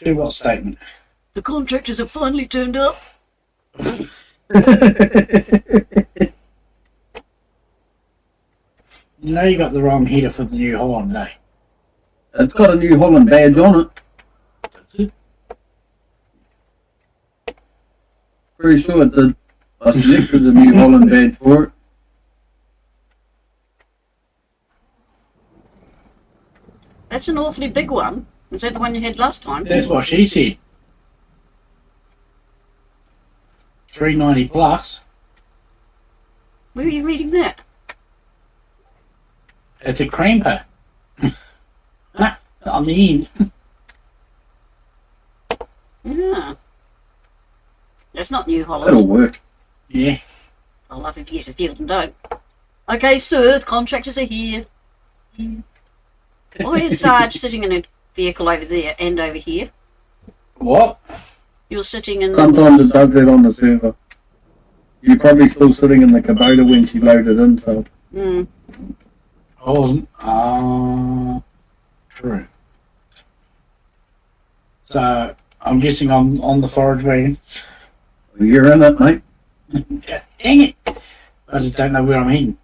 Do what statement? The contractors have finally turned up. You know you got the wrong header for the New Holland, eh? It's got a New Holland badge on it. That's it. Pretty sure it did. I selected the New Holland badge for it. That's an awfully big one. Is that the one you had last time? That's what she said. 390 plus. Where are you reading that? It's a cramper. On the end. Yeah. That's not New That'll Holland. work. Yeah. I'll love if you to feel them don't. Okay, sir, the contractors are here. Why is Sarge sitting in a vehicle over there and over here? What? You're sitting in... Sometimes it does that on the server. You're probably still sitting in the Kubota when she loaded in, so... Mm. I wasn't. True. So, I'm guessing I'm on the forage wagon. You're in it, mate. Dang it! I just don't know where I'm heading.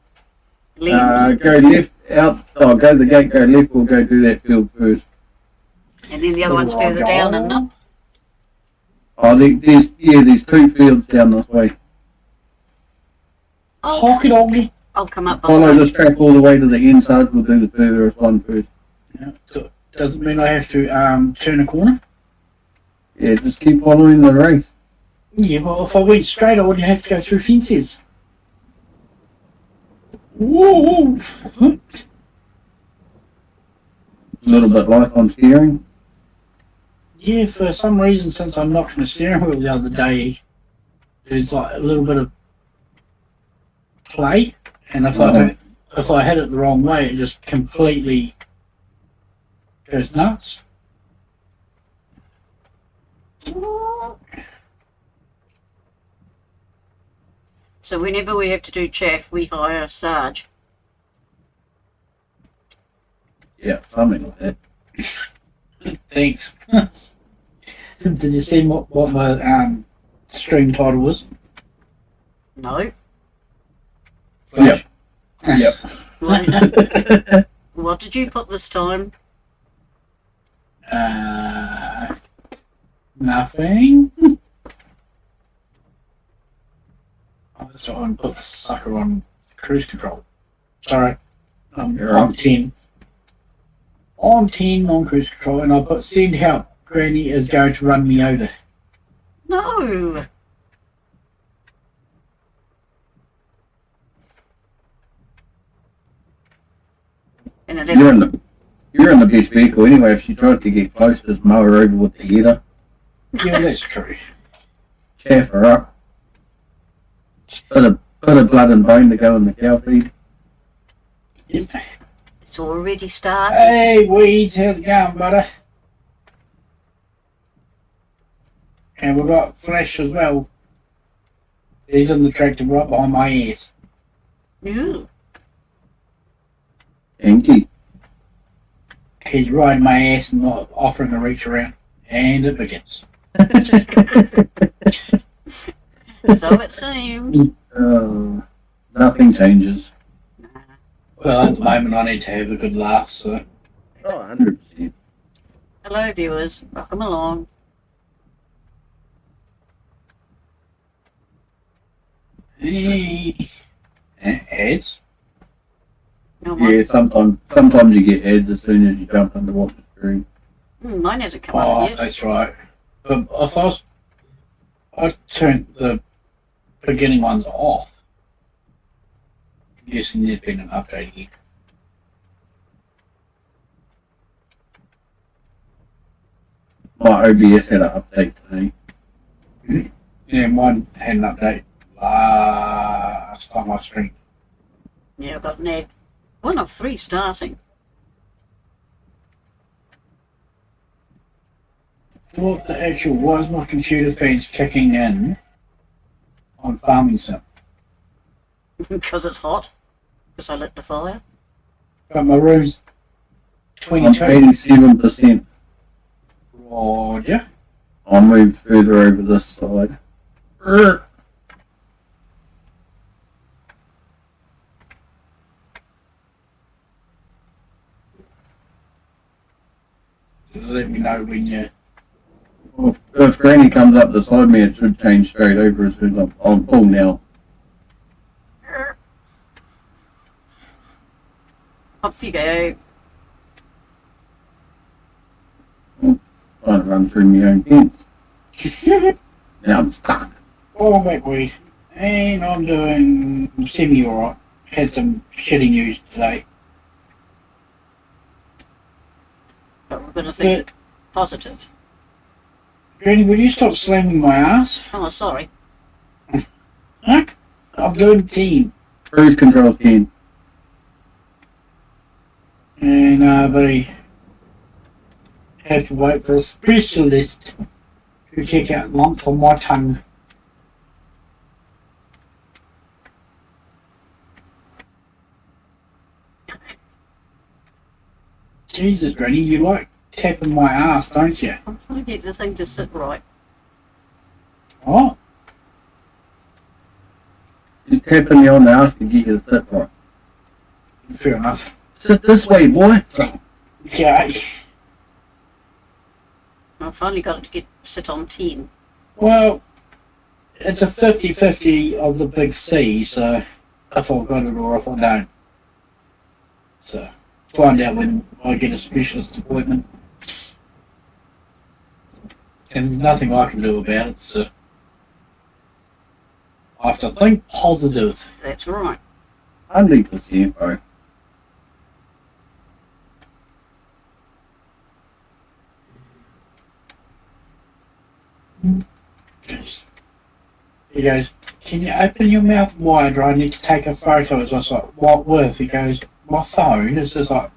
Go left, out, go to the gate, go left, we'll go do that field first. And then the other one's further down, isn't it? Oh, there's 2 fields down this way. Hockey doggy. I'll come up Follow behind. this track all the way to the end, Sarge, we'll do the furthest one first. Yeah, so doesn't mean I have to turn a corner. Yeah, just keep following the race. Yeah, well, if I went straight, I wouldn't have to go through fences. Whoa! A little bit light on steering. Yeah, for some reason, since I knocked my steering wheel the other day, there's like a little bit of play, and if I hit it the wrong way, it just completely goes nuts. So whenever we have to do chaff, we hire Sarge. Yeah, something like that. Thanks. Did you see what my stream title was? No. Yep. Yep. What did you put this time? Nothing. Oh, that's right, I put the sucker on cruise control. Sorry. You're I'm on. 10. I'm 10 on cruise control, and I put send help. Granny is going to run me over. No. And it You're in the best vehicle anyway. If she tries to get close, just mow her over with the header. Yeah, that's true. Chaff her up. Bit of blood and bone to go in the cow feed. Yep. It's already started. Hey, weeds, how's it going, butter? And we've got Flash as well. He's in the tractor right behind my ears. Ooh. Angie. He's riding my ass and not offering a reach around. And it begins. So it seems. Nothing changes. Well, at the moment I need to have a good laugh, so... Oh, 100%. Hello, viewers. Welcome along. Hey. Ads? No, mine, Yeah, sometimes you get ads as soon as you jump into watch the screen. mine hasn't come Oh, up yet. that's right. But if I turned the beginning ones off. I'm guessing there's been an update here. My OBS had an update today. Yeah, mine had an update last time I streamed. Yeah, I've got an ad. 1 of 3 starting. What the actual, why is my computer feeds kicking in on Farming Sim? Because it's hot. Because I lit the fire. But my room's I'm 22. 87%. Roger. I'll move further over this side. Let me know when you... Well, if Granny comes up beside me, it should change straight over as soon as I'm on full now. Off you go. Trying to run through my own fence. Now I'm stuck. Oh, backweed. And I'm doing semi-alright. Had some shitty news today. But we're going to think But, positive. Granny, will you stop slamming my ass? Oh, sorry. Huh? I'm doing team. Cruise control scheme. And, buddy, have to wait for a specialist to check out lumps on my tongue. Jesus, Granny, you like tapping my ass, don't you? I'm trying to get this thing to sit right. What? Just tapping me on the ass to get you to sit right. Fair enough. Sit this way, boy. Okay. I finally got it to sit on 10. Well, it's a 50-50 of the big C, so if I've got it or if I don't. So, find out when I get a specialist appointment. And nothing I can do about it, so I have to think positive. That's right. 100%, bro. He goes, can you open your mouth wider? I need to take a photo. It's just like, what with? He goes, my phone. It's just like,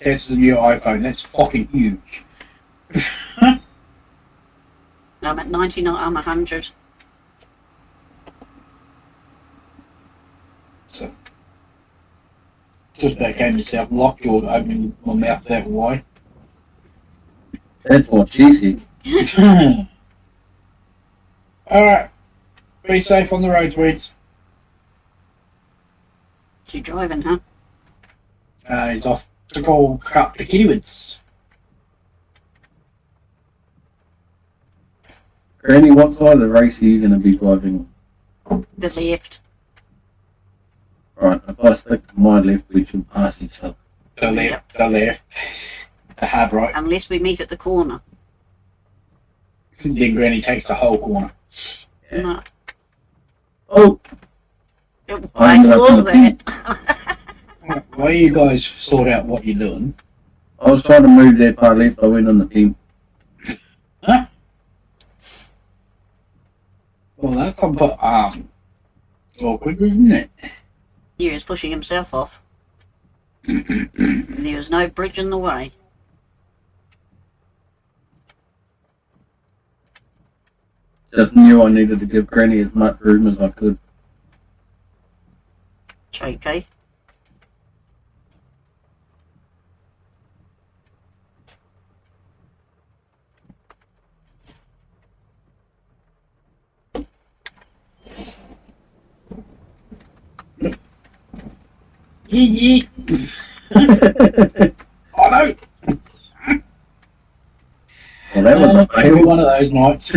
that's the new iPhone. That's fucking huge. I'm at 99, I'm 100. So, just about gave myself lockjaw opening my mouth that wide. That's what she said. Alright. Be safe on the roads, Weeds. You driving, huh? He's off to go up to Kittywoods. Granny, what side of the race are you going to be driving on? The left. Right, if I stick to my left, we should pass each other. The left, the left. The hard right. Unless we meet at the corner. Then Granny takes the whole corner. Yeah. No. Oh, I ended up saw in the that. While you guys sort out what you're doing, I was trying to move that far left, I went on the team. huh? Well, that's a bit, awkward, isn't it? He was pushing himself off. There was no bridge in the way. Just knew I needed to give Granny as much room as I could. Okay. Yeah. Oh no! Well, that was a Maybe fail. one of those nights.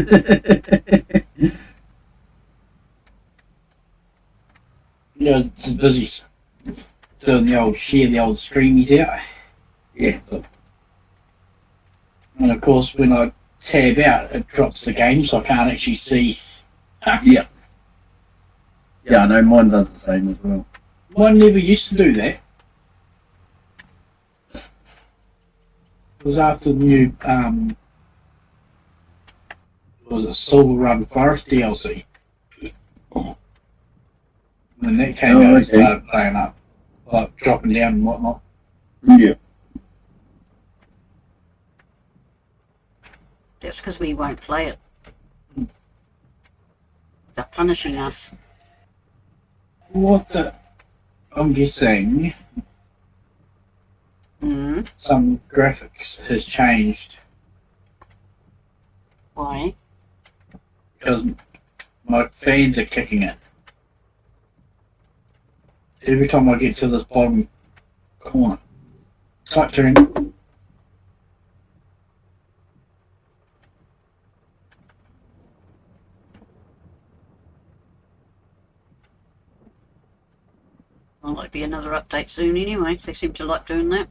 Yeah, just busy doing the old streamies out. Yeah. And of course, when I tab out, it drops the game, so I can't actually see. Yeah. Yeah, I know mine does the same as well. Mine never used to do that. It was after the new, was it Silver Run Forest DLC? When that came Oh, out, okay. it started playing up, like dropping down and whatnot. Yeah. That's because we won't play it. They're punishing us. What the? I'm guessing Mm. some graphics has changed Why? Because my fans are kicking it. Every time I get to this bottom corner. Tight turn. Well, there'll be another update soon anyway. They seem to like doing that.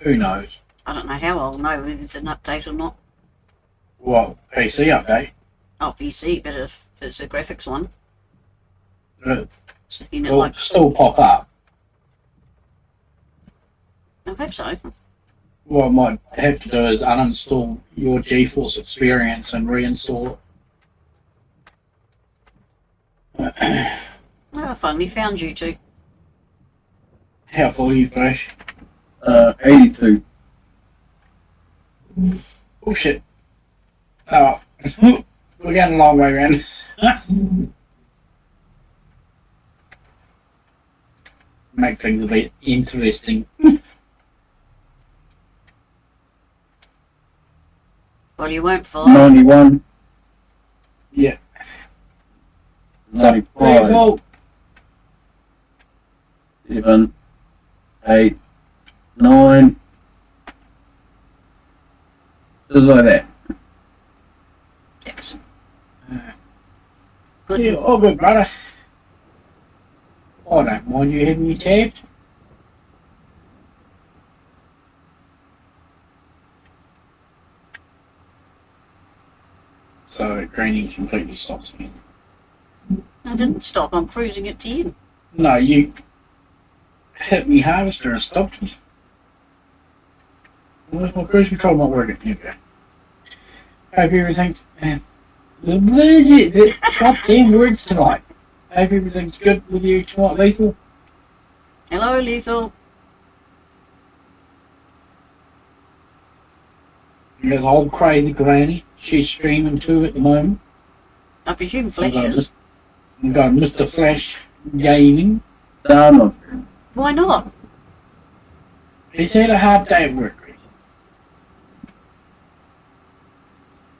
Who knows? I don't know how I'll know if it's an update or not. What, PC update? Oh, PC, but if it's a graphics one. It'll So, you know, like, still pop up. I hope so. What I might have to do is uninstall your GeForce Experience and reinstall it. Oh, I finally found you two. How full are you, Flash? 82. Oh shit. Oh, we're getting a long way around. Make things a bit interesting. Well, you won't fall. 91. Yeah. 95. Full. 7, 8, 9. Just like that. Yes. Good. Yeah, all good, brother. I don't mind you having me tabbed. So, graining completely stops me. I didn't stop. I'm cruising it to you. No, you hit me harvester and stopped me. Where's my cruise control not working? Here we go. Hope everything's... goddamn words tonight. Hope everything's good with you tonight, Lethal. Hello, Lethal. There's old crazy granny. She's streaming too at the moment. I presume Flashes. We've got Mr. Flash Gaming. No, I'm not. Why not? He's had a hard day at work.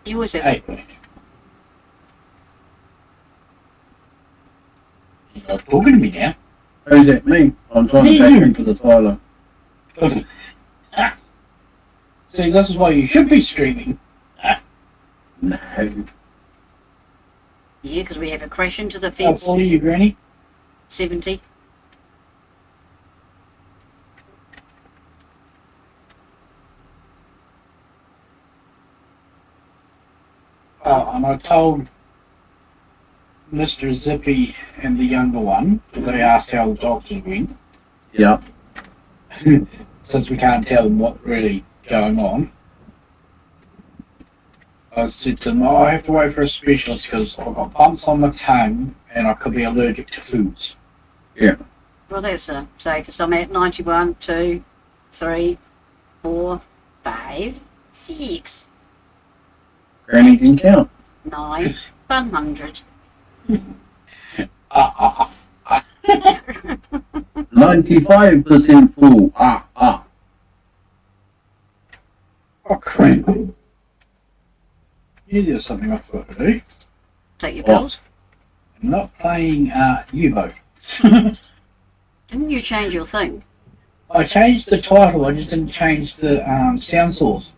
He always says Hey, Flash. He's not talking to me now. Who's that? Me? I'm trying to take into the Tyler. See, this is why you should be streaming. No. Yeah, because we have a crash into the How fence. old are you, Granny? 70. Oh, and I told Mr. Zippy and the younger one, they asked how the doctors went, Yeah. since we can't tell them what's really going on. I said to them, oh, I have to wait for a specialist because I've got bumps on my tongue and I could be allergic to foods. Well, that's a safest. I'm at 91, 2, 3, 4, 5, 6, Granny can count. 9, 100. 95% full. Oh, crap. Yeah, there's something I forgot to do. Take your What? pills. I'm not playing U-Boat. Didn't you change your thing? I changed the title, I just didn't change the sound source.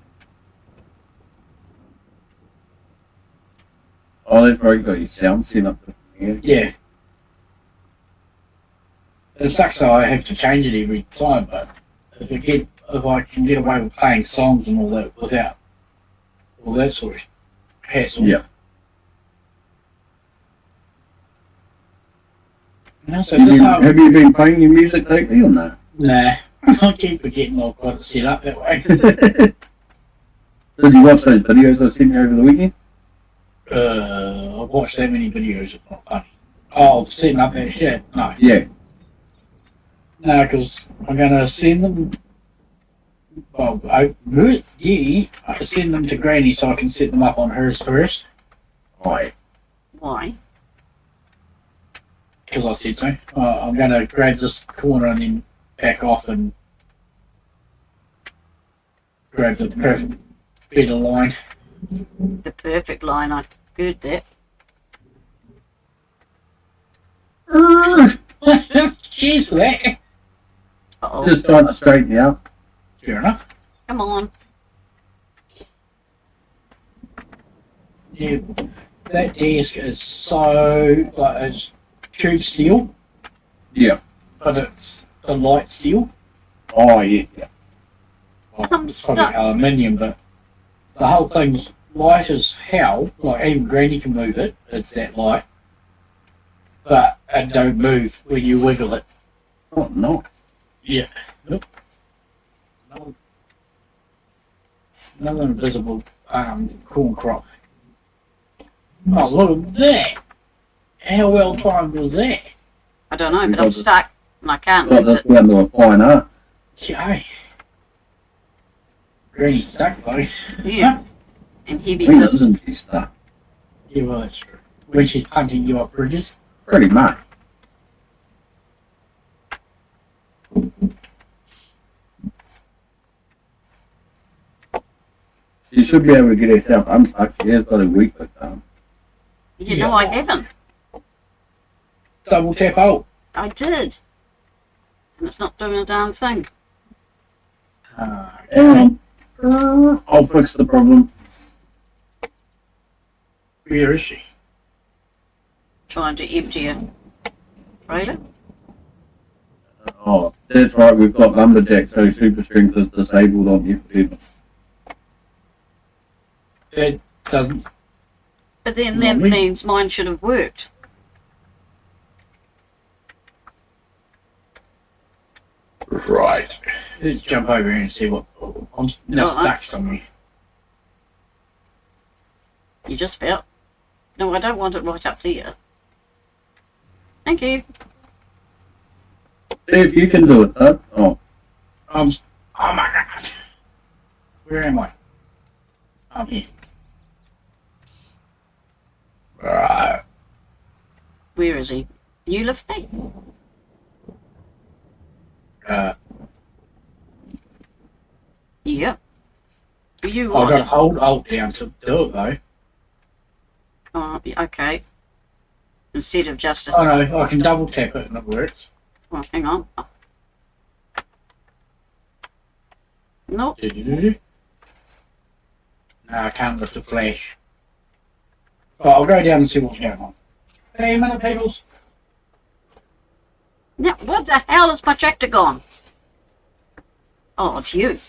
Oh, they've probably got your sound set up here. Yeah. It sucks though I have to change it every time, but if I can get away with playing songs and all that without all that sort of hassle. Yeah. No, so Have this you, how, have you been playing your music lately or no? nah. I keep forgetting I've got it set up that way. Did you watch those videos I sent you over the weekend? I've watched that many videos, it's not funny. Oh, of setting up that shit? No. Yeah. No, because I'm going to send them. Well, I send them to Granny so I can set them up on hers first. Aye. Why? because I said so. I'm going to grab this corner and then back off and grab the perfect bit of line. The perfect line. I good that. Cheers for that. Uh-oh. Just trying to straighten you out. Fair enough. Come on. Yeah, that desk is so, like, it's tube steel, Yeah. but it's the light steel. Oh, yeah. Yeah. Well, I'm it's probably stuck. aluminium, but the whole thing's light as hell. Like, even Granny can move it. It's that light. But it don't move when you wiggle it. Oh, no. Yeah. Nope. Another invisible corn crop. Oh, look at that! How well timed was that? I don't know, but I'm stuck and I can't Got move this it. one to a fine art. Okay. Granny's stuck though. Yeah. And heavy When lift. isn't she stuck? Yeah, well, that's true. When she's hunting you up bridges. Pretty much. She should be able to get herself unstuck. She has got a week with them. You know I haven't. Double tap out. I did. And it's not doing a damn thing. I'll fix the problem. Where is she? Trying to empty a trailer. Oh, that's right. We've got lumberjack, so super strength is disabled on you. That doesn't. But then that Lovely. means mine should have worked. Right. Let's jump over here and see what. I'm now Alright. stuck somewhere. You just about. No, I don't want it right up there. Thank you. If you can do it, though. Oh, Oh my god. Where am I? I'm here. Right. Where is he? You lift me? Yep. You I've got to what? hold alt down to do it though. Oh, okay. Instead of just a... Oh no, I can double tap it and it works. Oh, hang on. Nope. No, I can't lift a flash. But I'll go down and see what's going on. Hey, minute peoples. Now, what the hell is my tractor gone? Oh, it's you.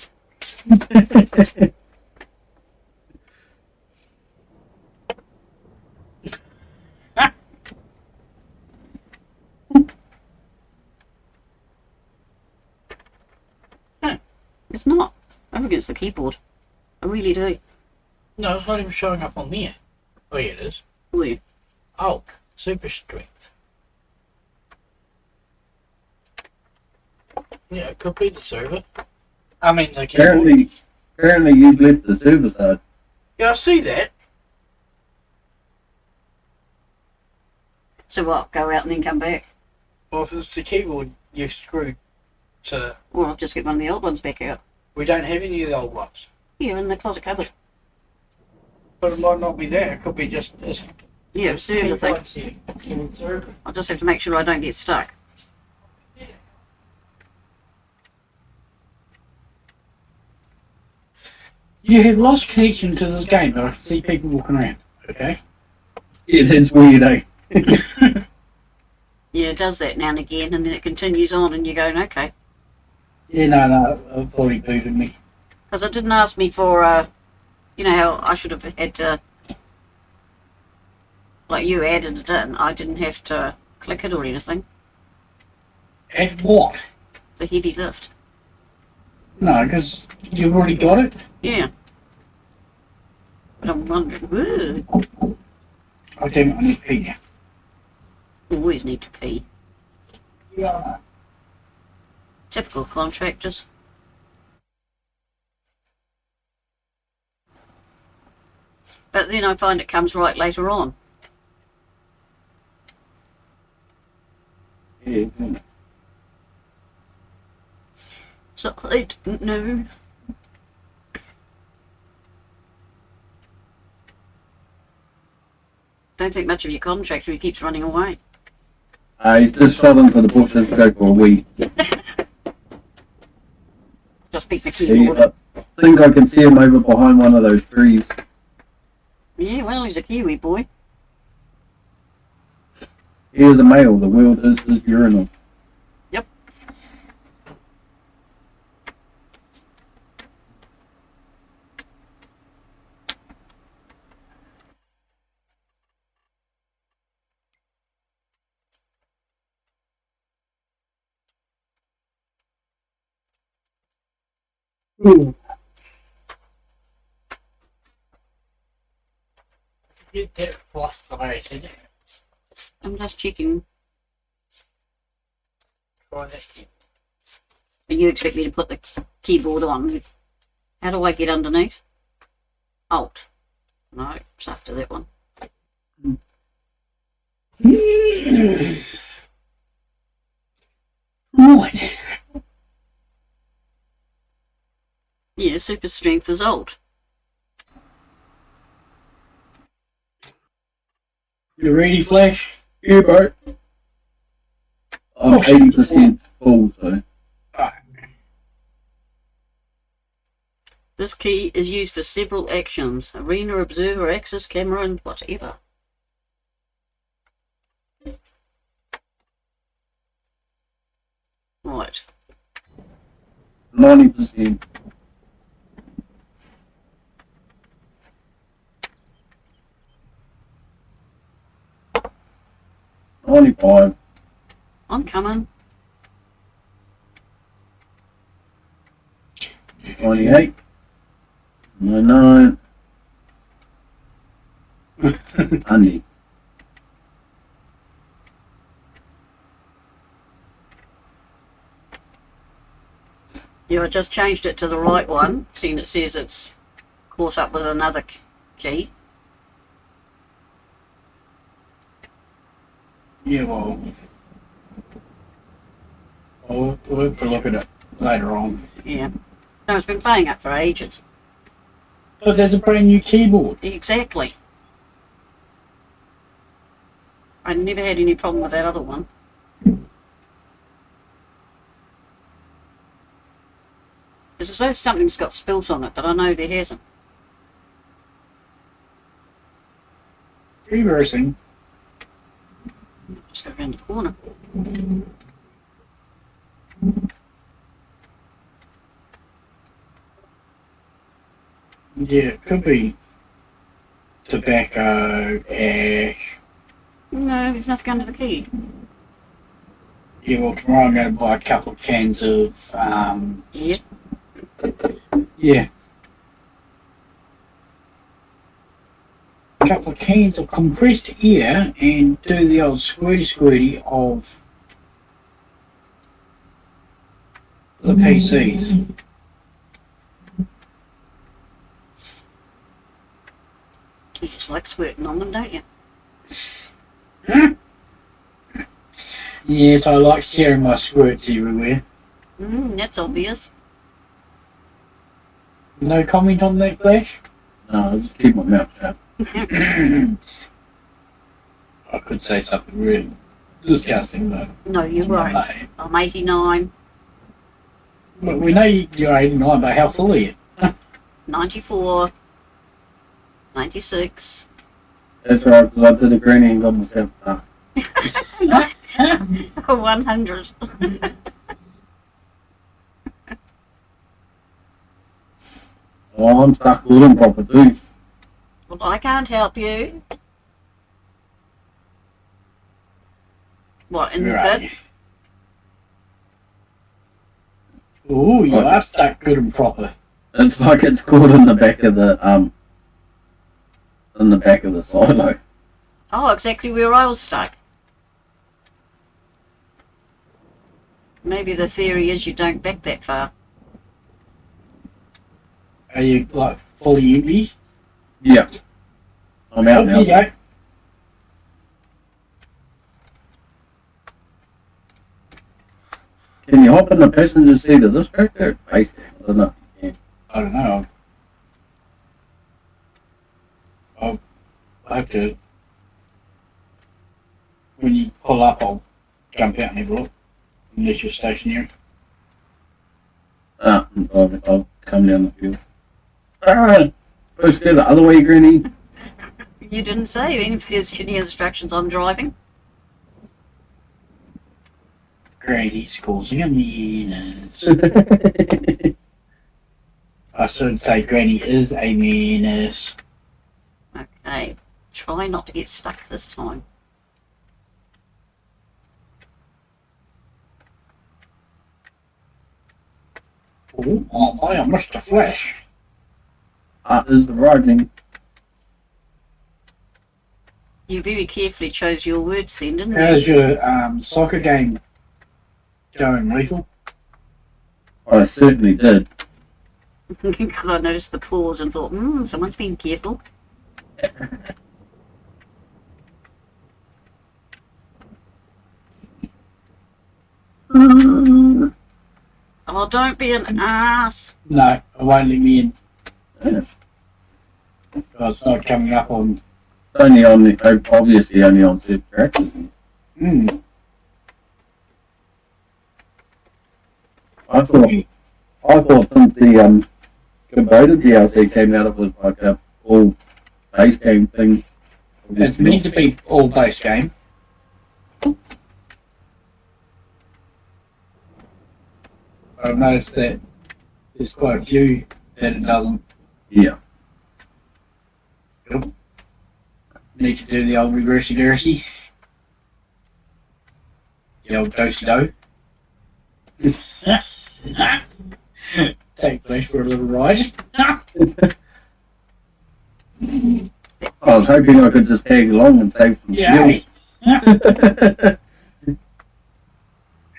It's not. I'm against the keyboard. I really do. No, it's not even showing up on there. Oh yeah, it is. Where? Alt, super strength. Yeah, it could be the server. I mean the keyboard. apparently you've left the server side. Yeah, I see that. So what? Go out and then come back? Well, if it's the keyboard, you're screwed. So Or I'll just get one of the old ones back out. we don't have any of the old ones. Here in the closet cupboard. But it might not be there. It could be just this. Yeah, server thing. keyboard setting. Keyboard server. I'll just have to make sure I don't get stuck. You have lost connection to this game, but I can see people walking around. Okay. Yeah, that's weird, eh? Yeah, it does that now and again, and then it continues on, and you're going, okay. Yeah, no, I thought he booted me. Because it didn't ask me for, you know how I should have had to, like you added it in, I didn't have to click it or anything. At what? The heavy lift. No, because you've already got it. Yeah. But I'm wondering, ooh, Okay, I need to pee now. always need to pee. Yeah. Typical contractors. But then I find it comes right later on. isn't it? So I don't know. Don't think much of your contractor. He keeps running away. He's just shot into the bushes to go for a wee. Just beat the He, keyboard. I think I can see him over behind one of those trees. Yeah, well, he's a Kiwi boy. He is a male. The wield is his urinal. Yep. Ooh. Get that frustrated. I'm just checking. Try that. And you expect me to put the keyboard on. How do I get underneath? Alt. No, it's after that one. Right. Yeah, super strength is Alt. You ready, Flash? Yeah, bro. I'm Oh, 80% full, so. This key is used for several actions. Arena, observer, access, camera, and whatever. Right. 90%. $95. I'm coming. 98. 99. 100. Yeah, I just changed it to the right one, seeing it says it's caught up with another key. Yeah, well, we'll have to look at it later on. Yeah. No, it's been playing it for ages. But there's a brand new keyboard. Exactly. I never had any problem with that other one. It's as though something's got spilt on it, but I know there hasn't. Reversing. Just go around the corner. Yeah, it could be tobacco, ash. No, there's nothing under the key. Yeah, well, tomorrow I'm going to buy a couple of cans of, Yep. yeah. A couple of cans of compressed air and do the old squirty of the PCs. You just like squirting on them, don't you? Yes, I like sharing my squirts everywhere. That's obvious. No comment on that, Flash? No, I'll just keep my mouth shut. I could say something really disgusting, but No, you're right. I'm 89, But we know you're 89, but how full are you? 94, 96. That's right, because I did a granny and got myself done. 100. Oh, I'm stuck with them proper too. Well, I can't help you. What, in the pit? Oh, you Okay. are stuck good and proper. It's like it's caught in the back of the silo. Oh, exactly where I was stuck. Maybe the theory is you don't back that far. Are you like fully empty? Yeah. I'm out Up you now. go. Can you hop in the passenger seat of this tractor? Basically, I don't know. Yeah. I don't know. I'll have to. When you pull up, I'll jump out and have a look. Unless you're stationary. I'll come down the field. Alright. Let's go the other way, Granny. You didn't say if there's any instructions on driving. Granny's causing a menace. I should say Granny is a menace. Okay, try not to get stuck this time. Oh, I missed a flash. Is the riding. You very carefully chose your words then, didn't you? How's your soccer game going, Lethal? I certainly did. Because I noticed the pause and thought, someone's being careful. Oh, don't be an ass. No, it won't let me in. Yeah. Oh, it's not coming up on. Only on the, obviously only on certain tractors. I thought since the Kubota DLC came out, it was like a all base game thing. It's meant to be all base game. I've noticed that there's quite a few that it doesn't. Yeah. Yep. Need to do the old regressy dirty. The old dosey do. Take Flash for a little ride. I was hoping I could just tag along and save some Yeah. fuel.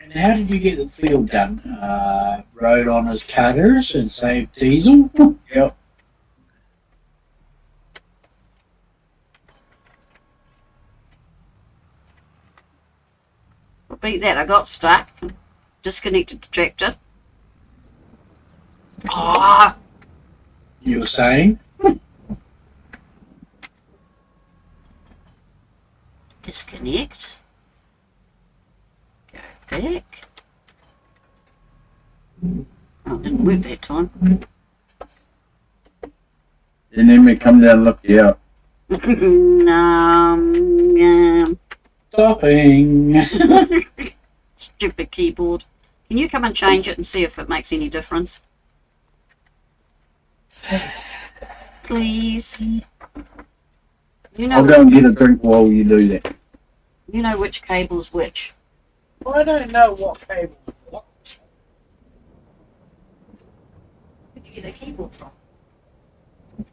And how did you get the field done? Rode on his cutters and saved diesel? Yep. Well, beat that, I got stuck. Disconnected the tractor. Ah! You were saying? Disconnect. Go back. Oh, it didn't work that time. And then we come down and look you up. Stopping. Stupid keyboard. Can you come and change it and see if it makes any difference? Please. You I'll know, go and get a drink while you do that. you know which cable's which. I don't know what cable. What? Where'd you get that keyboard from?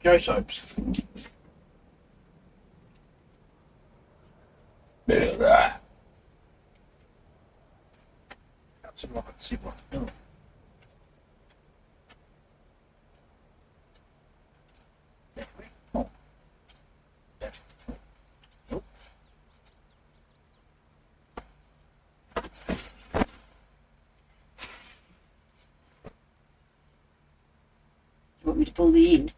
Go soaps. See what I'm doing. You want me to pull the end?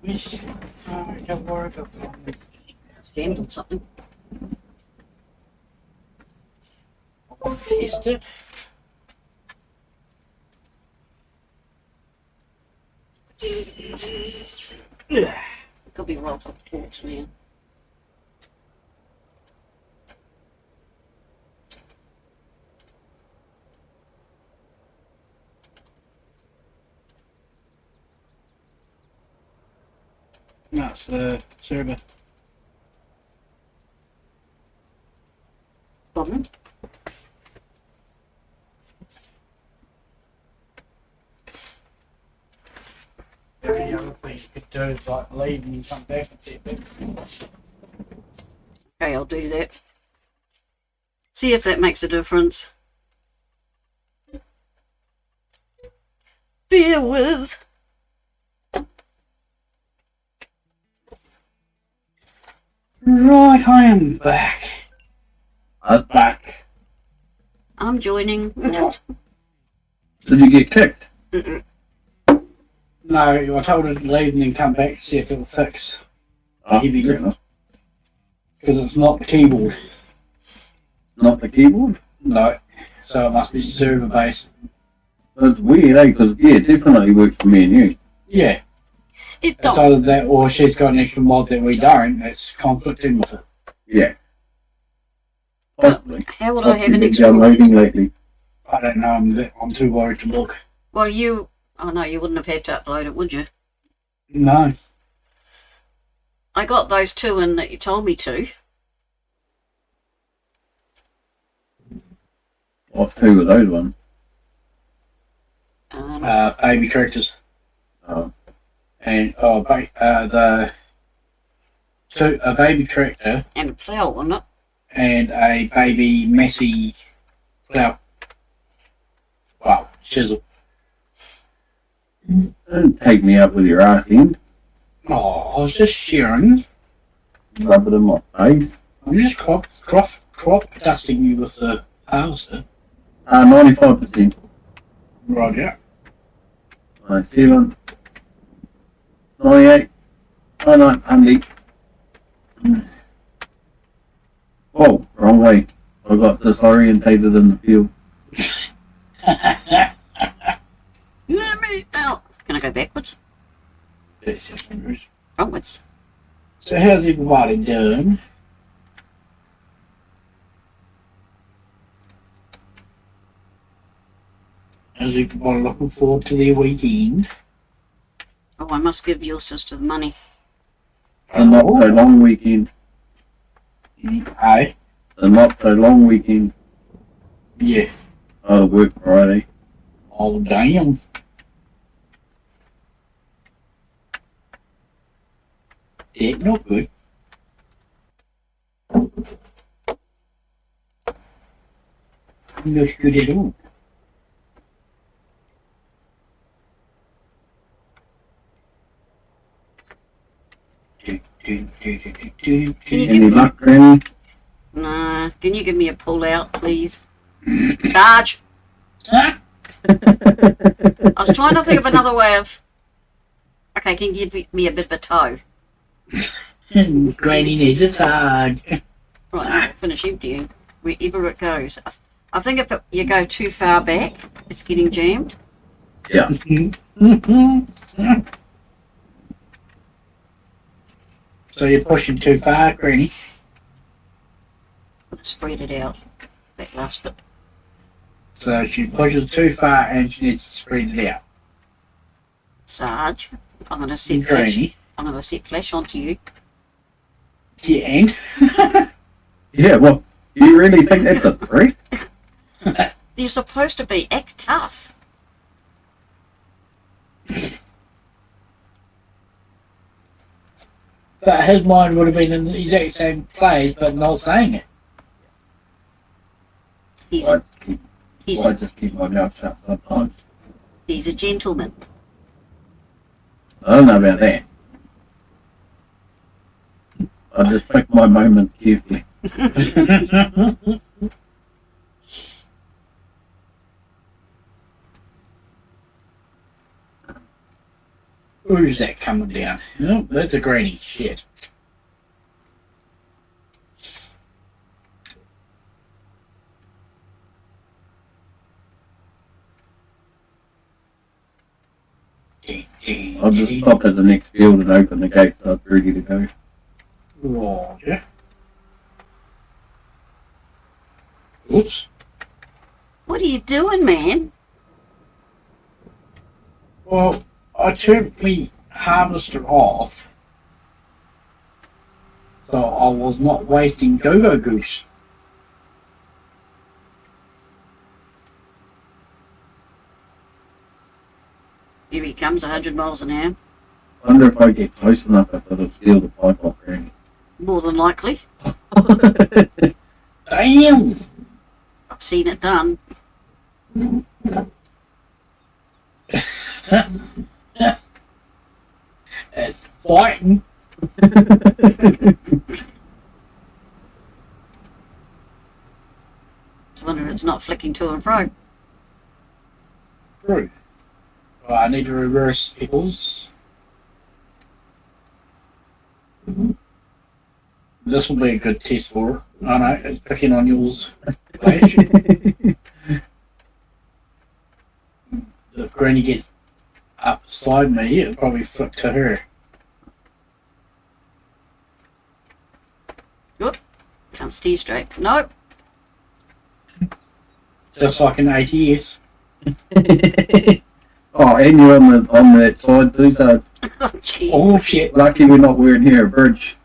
Yes. Oh, don't worry about that. It's jammed on something. I'll test it. It could be right off the porch now. No, it's the server. Problem? The only other thing you could do is like leave and come back and see it. Okay, I'll do that. See if that makes a difference. Bear with. Right, I am back. was back. I'm joining. Did you get kicked? Mm-mm. No, I told her to leave and then come back to see if it'll fix. Oh, Heavy fair grip. enough. Because it's not the keyboard. Not the keyboard? No. So it must be server based. That's weird, eh? Because, yeah, it definitely works for me and you. Yeah. It It's don't. either that or she's got an extra mod that we don't that's conflicting with it. Yeah. Possibly. How would I have an been extra? downloading lately. I don't know, I'm too worried to look. Well, you. Oh no, you wouldn't have had to upload it, would you? No. I got those two in that you told me to. What, two of those ones? Baby characters. Oh. And a baby character And a plough, wasn't it? and a baby messy plough. Wow, chisel. Don't take me up with your ass end. Oh, I was just sharing. Rub it in my face. I'm just crop dusting you with the harvester. 95%. Roger. 97. 98. 99. Oh, wrong way. I got disorientated in the field. Let me out. Can I go backwards? Frontwards. So how's everybody doing? How's everybody looking forward to their weekend? Oh, I must give your sister the money. A not so long weekend. Aye. A not so long weekend. Yeah. Out of work Friday. Oh damn. Yeah, not good. Not good at all. Any luck, Granny? Nah. Can you give me a pull out, please? Charge. Huh? I was trying to think of another way of. Okay, can you give me a bit of a toe? Granny needs a tag. Right, I'll finish emptying wherever it goes. I think if you go too far back, it's getting jammed. Yeah. So you're pushing too far, Granny. Spread it out. That last bit. So she pushes too far and she needs to spread it out. Sarge, I'm going to set flash. Granny. I'm going to set flash onto you. Yeah, and? Yeah, well, you really think that's a threat? You're supposed to be. Act tough. But his mind would have been in the exact same place, but not saying it. He's I a, he's I a, just keep my mouth shut sometimes. he's a gentleman. I don't know about that. I just pick my moments carefully. Where's that coming down? Oh, that's a Granny. Shit. I'll just stop at the next field and open the gate so it's ready to go. Roger. Oops. What are you doing, man? Well, I turned my harvester off, so I was not wasting go-go goose. Here he comes, 100 miles an hour. I wonder if I get close enough if it'll steal the pipe off Granny. More than likely. Damn! I've seen it done. It's fighting. wonder it's not flicking to and fro. True. Well, I need to reverse equals. This will be a good test for it. Oh no, it's picking on yours. If Granny gets up beside me, it'll probably flick to her. Can't steer straight. Nope. Just like an ATS. Oh, and you're on that side too, so Oh, gee. Oh shit. lucky we're not wearing here a bridge.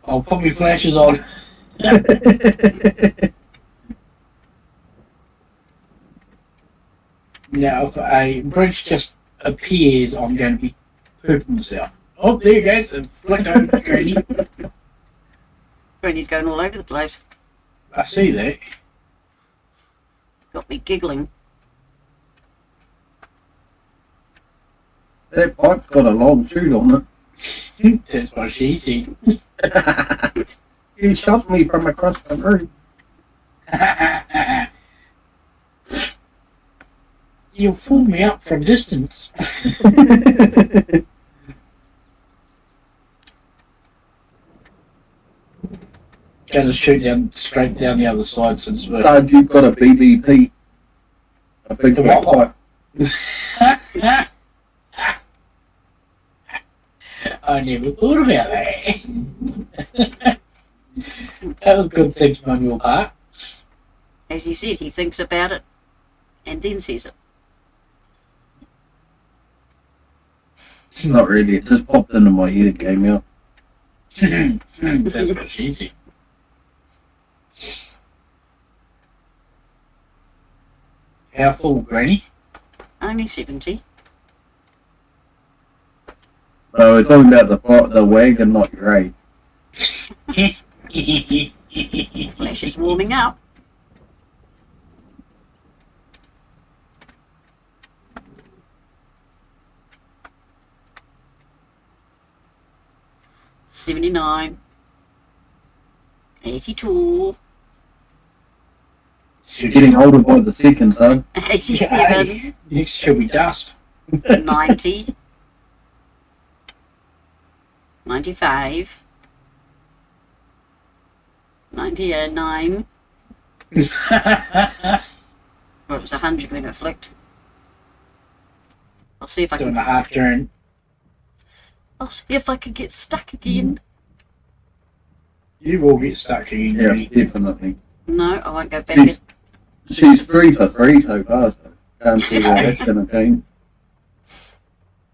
I'll put my flashes on. Now, if a bridge just appears, I'm going to be pooping myself. Oh, there you go. It flicked over to Granny. Granny's going all over the place. I see that. Got me giggling. That pipe's got a long chute on That's what she said. it. You shot me from across the room. You fooled me up from distance. Going to shoot down straight down the other side since we're. Dad, you've got a BBP. A big black pipe. I never thought about that. That was good thinking on your part. As he said, he thinks about it and then says it. Not really, it just popped into my head, it came out. That's much easy. How full, Granny? Only 70. So we're talking about the wagon, not your aid. Flash is warming up. $79. 82. You're getting older by the second, son. 87. Next should be dust. 90. 95. 99. Well, it was 100 when it flicked. I'll see if I Doing can. a half turn. I'll see if I can get stuck again. You will get stuck again, Yeah, Granny. definitely. No, I won't go back in. She's 3 for 3 so far, so can't see where that's going to change.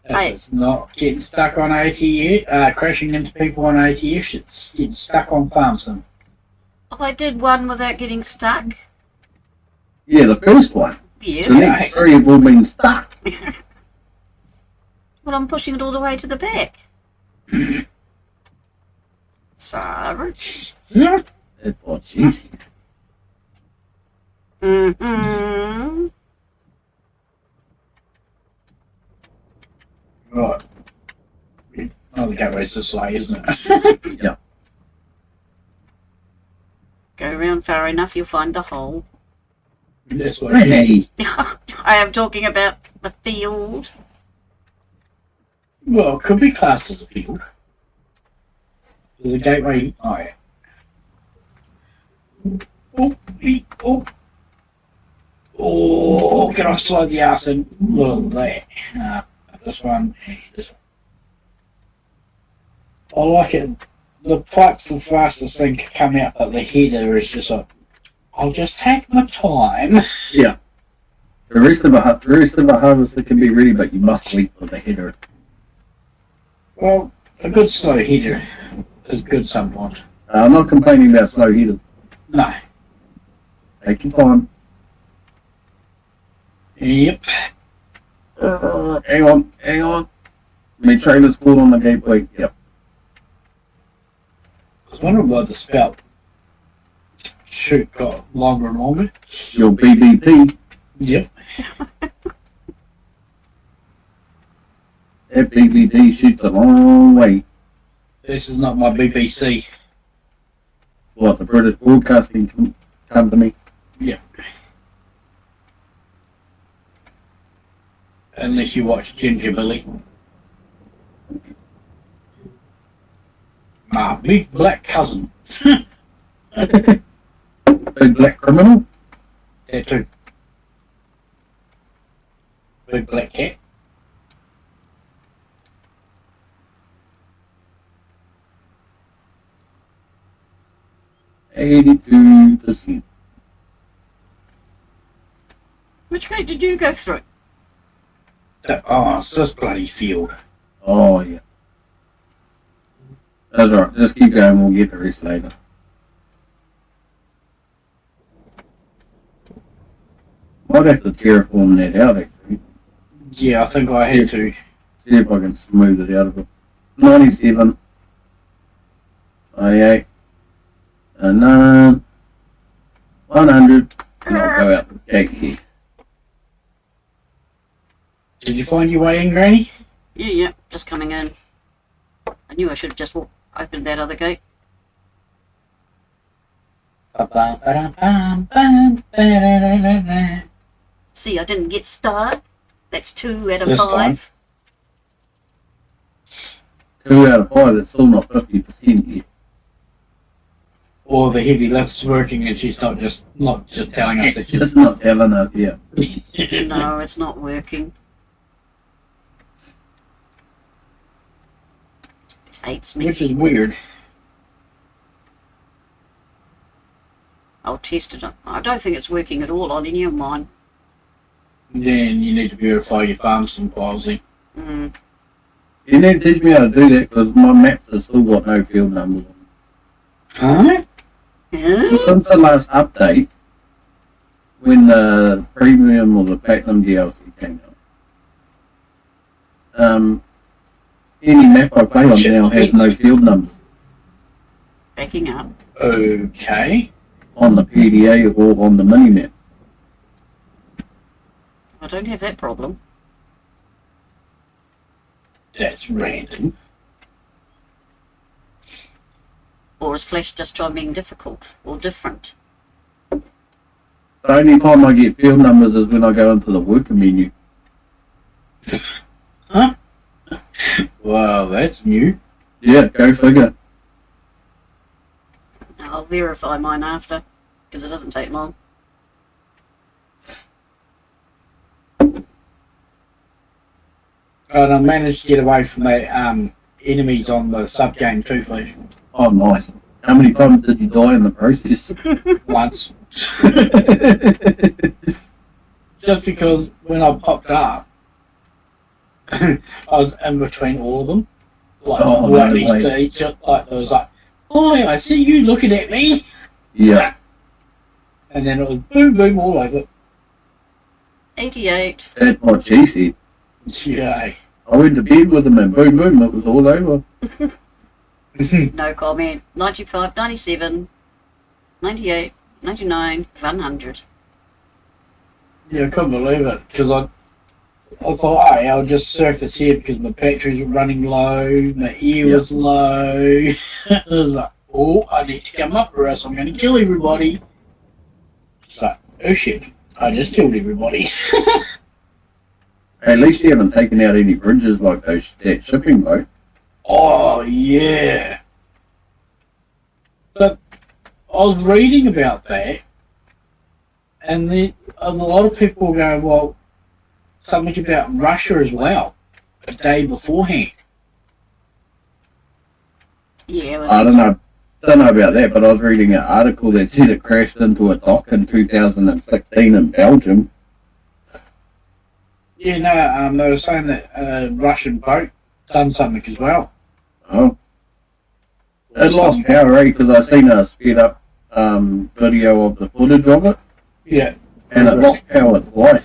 If Hey. it's not getting stuck on ATS, crashing into people on ATS, it's getting stuck on farm sim. Oh, I did one without getting stuck. Yeah, the first one. The Yeah. next 3 have all been stuck. Well, I'm pushing it all the way to the back. So. Yeah. That's what she said. Mm-hmm. Right. Oh, the gateway's this way, isn't it? Yeah. Go around far enough, you'll find the hole. That's what she Hey, I am talking about the field. Well, it could be classed as a field. The gateway. Oh, yeah. Oh, can I slide the arse in? Look at that. This one. This one. I like it. The pipe's the fastest thing to come out, but the header is just like, I'll just take my time. the rest of the harvester can be ready, but you must wait for the header. Well, a good slow header is good sometimes. I'm not complaining about slow heater. No. Take your time. Yep. Hang on. My trailer's caught on the gateway. Yep. I was wondering why the spout shoot got longer and longer. Your BBP. Yep. That BBP shoots a long way. This is not my BBC. What, the British Broadcasting Company? Yeah. Unless you watch Ginger Billy. My big black cousin. Big black criminal? That too. Big black cat. %. Which gate did you go through? Oh, it's this bloody field. Oh, yeah. That's right. Just keep going. We'll get the rest later. Might have to terraform that out, actually. Yeah, I think I had to. See if I can smooth it out of it. 97. 98. And 100. And I'll go out the gate here. Did you find your way in, Granny? Yeah, just coming in. I knew I should have just opened that other gate. See, I didn't get star. That's 2 out of This 5. 2 out of 5. It's still not 50% yet. Or the heavy lift's working and she's not just telling us that she's... It's not telling us yet. No, it's not working. It hates me. Which is weird. I'll test it. I don't think it's working at all on any of mine. Then you need to verify your farms and files in. Mm. You need to teach me how to do that because my maps have still got no field numbers on them. Huh? Since the last update, when the premium or the platinum DLC came out, any map I play on now has no field numbers Backing up. Okay. on the PDA or on the mini-map. I don't have that problem. That's random. Or is Flash just trying being difficult or different? The only time I get field numbers is when I go into the worker menu. Huh? Wow, that's new. Yeah, go figure. I'll verify mine after, because it doesn't take long. And I managed to get away from the enemies on the sub-game too, Flash. Oh, nice. How many times did you die in the process? Once. Just because when I popped up, I was in between all of them. Like, Oh, right no next way. to each other. Like, it was like, "Hi, I see you looking at me." Yeah. And then it was boom, boom all over. 88. That's what she said. Yeah. I went to bed with them and boom, boom, it was all over. No comment. 95, 97, 98, 99, 100. Yeah, I couldn't believe it because I thought, hey, I'll just surface here because my batteries were running low, my ear was low. I was like, oh, I need to come up or else I'm going to kill everybody. It's like, oh shit, I just killed everybody. At least you haven't taken out any bridges like that shipping boat. Oh, yeah. But I was reading about that, and a lot of people go, well, something about Russia as well, a day beforehand. Yeah, well, I don't know about that, but I was reading an article that said it crashed into a dock in 2016 in Belgium. Yeah, no, they were saying that a Russian boat done something as well. Oh. It lost power, eh? Because I seen a sped up video of the footage of it, Yeah. and it lost power twice.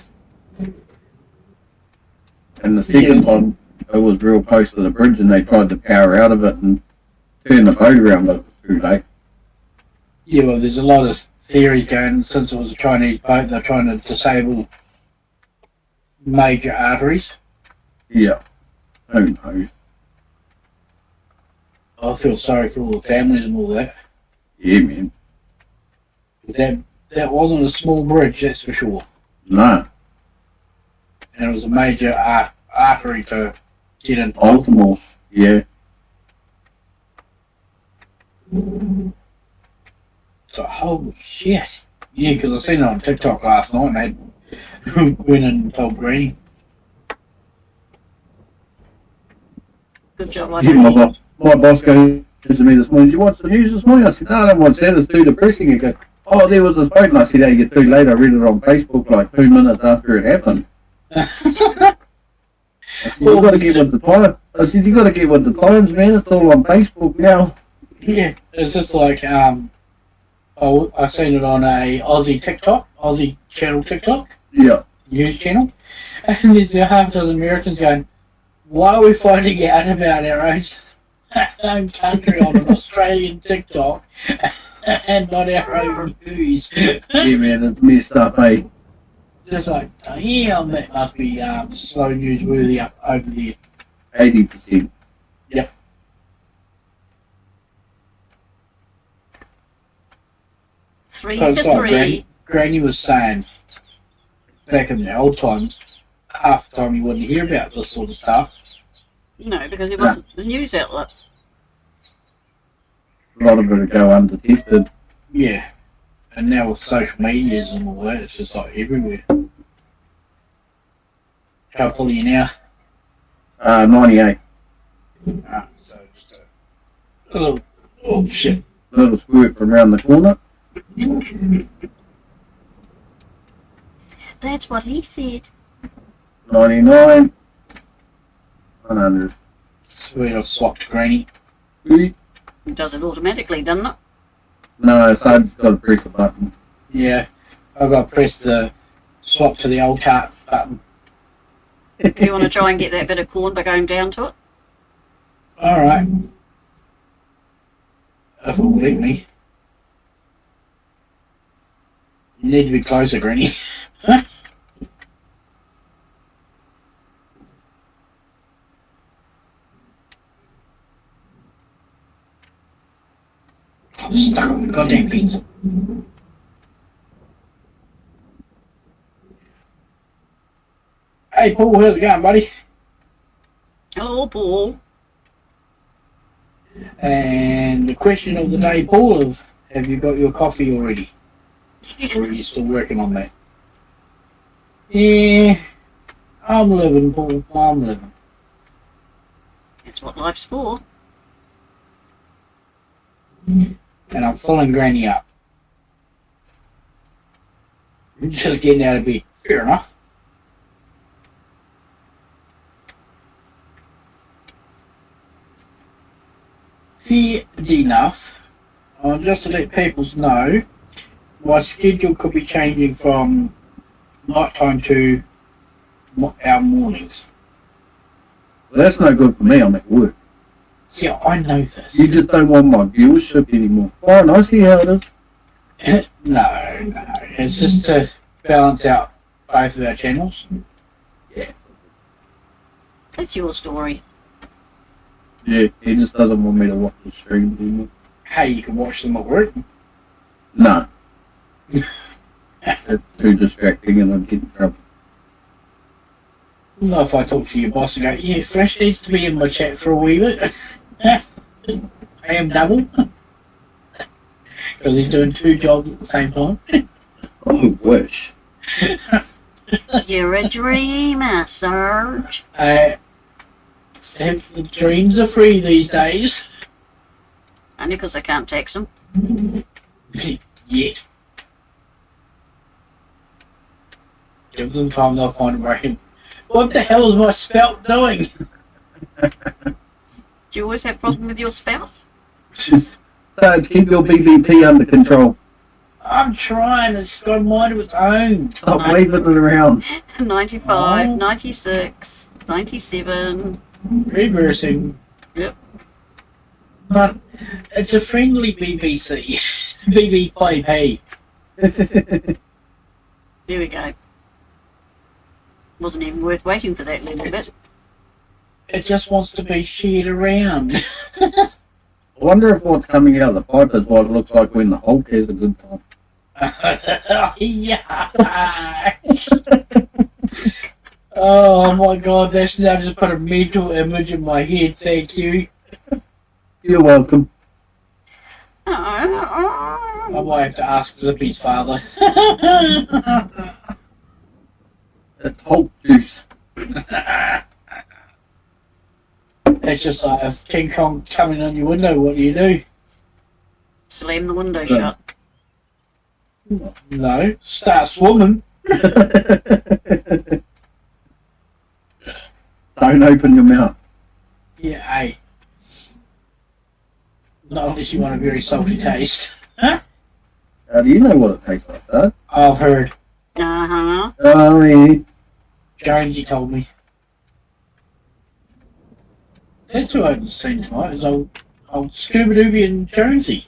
And the second time, it was real close to the bridge, and they tried to power out of it and turn the boat around, but it was too late. Yeah, well, there's a lot of theories going, since it was a Chinese boat, they're trying to disable major arteries. Yeah. Who knows? I feel sorry for all the families and all that. Yeah, man. 'Cause that that wasn't a small bridge, that's for sure. No. And it was a major artery to get into. Baltimore. Yeah. So, holy shit. Yeah, because I seen it on TikTok last night and they went and told Granny. Good job, I Yeah, don't. my boss goes to me this morning, did you watch the news this morning? I said, no, I don't watch that, it's too depressing. He goes, oh, there was this boat. And I said, how you get too late? I read it on Facebook like 2 minutes after it happened. I said, you got to get with the time. I said, you got to get with the times, man. It's all on Facebook now. Yeah, it's just like, I seen it on a Aussie channel TikTok, Yeah. news channel, and there's a half dozen Americans going, why are we finding out about our own country on an Australian TikTok and not our own news? Yeah, man, it's messed up, eh? Just like, damn, that must be slow newsworthy up over there. 80%. Three Oh, for sorry, three. Granny was saying, back in the old times, half the time you wouldn't hear about this sort of stuff. No, because it wasn't the news outlet. A lot of it will go undetected. Yeah. And now with social medias and all that, it's just like everywhere. How full are you now? 98. So just a little, oh shit. Little squirt from around the corner. That's what he said. 99. 100. Sweet, I've swapped Granny. It does it automatically, doesn't it? No, so I've got to press a button. Yeah. I've got to press the swap to the old cart button. You want to try and get that bit of corn by going down to it? Alright. If it will let me. You need to be closer, Granny. I'm stuck on the goddamn fence. Hey Paul, how's it going, buddy? Hello, Paul. And the question of the day, Paul, have you got your coffee already? Or are you still working on that? Yeah, I'm living, Paul. I'm living. That's what life's for. And I'm filling Granny up. Just getting out of bed. Fair enough. Fair enough. Just to let people know, my schedule could be changing from nighttime to our mornings. Well, that's no good for me. I'm at work. Yeah, I know this. You just don't want my viewership anymore. Fine, I see how it is. No. It's just to balance out both of our channels. Yeah. That's your story. Yeah, he just doesn't want me to watch the stream anymore. Hey, you can watch them at work. No. It's too distracting and I'd get in trouble. Not if I talk to your boss and go, yeah, Flash needs to be in my chat for a wee bit. I am double. Because he's doing 2 jobs at the same time. I wish. You're a dreamer, Serge. If the dreams are free these days. Only because I can't tax them. Yet. Give them time, they'll find a way. What the hell is my spout doing? Do you always have a problem with your spout? So keep your BBP under control. I'm trying, it's got a mind of its own. Stop waving it around. 95, Oh. 96, 97. Reversing. Yep. But it's a friendly BBC. BBP. There we go. Wasn't even worth waiting for that little bit. It just wants to be shared around. I wonder if what's coming out of the pipe is what it looks like when the Hulk has a good time. Yeah. Oh my god, that's now just put a mental image in my head, thank you. You're welcome. I might have to ask Zippy's father. It's Hulk juice. It's just like if King Kong coming on your window, what do? Slam the window shut. No, start swimming. Don't open your mouth. Yeah, hey. Not unless you want a very salty taste. How do you know what it tastes like, Dad? I've heard. Uh-huh. Oh, yeah. Jonesy told me. That's who I haven't seen tonight, is old Scooby-Dooby and Jonesy.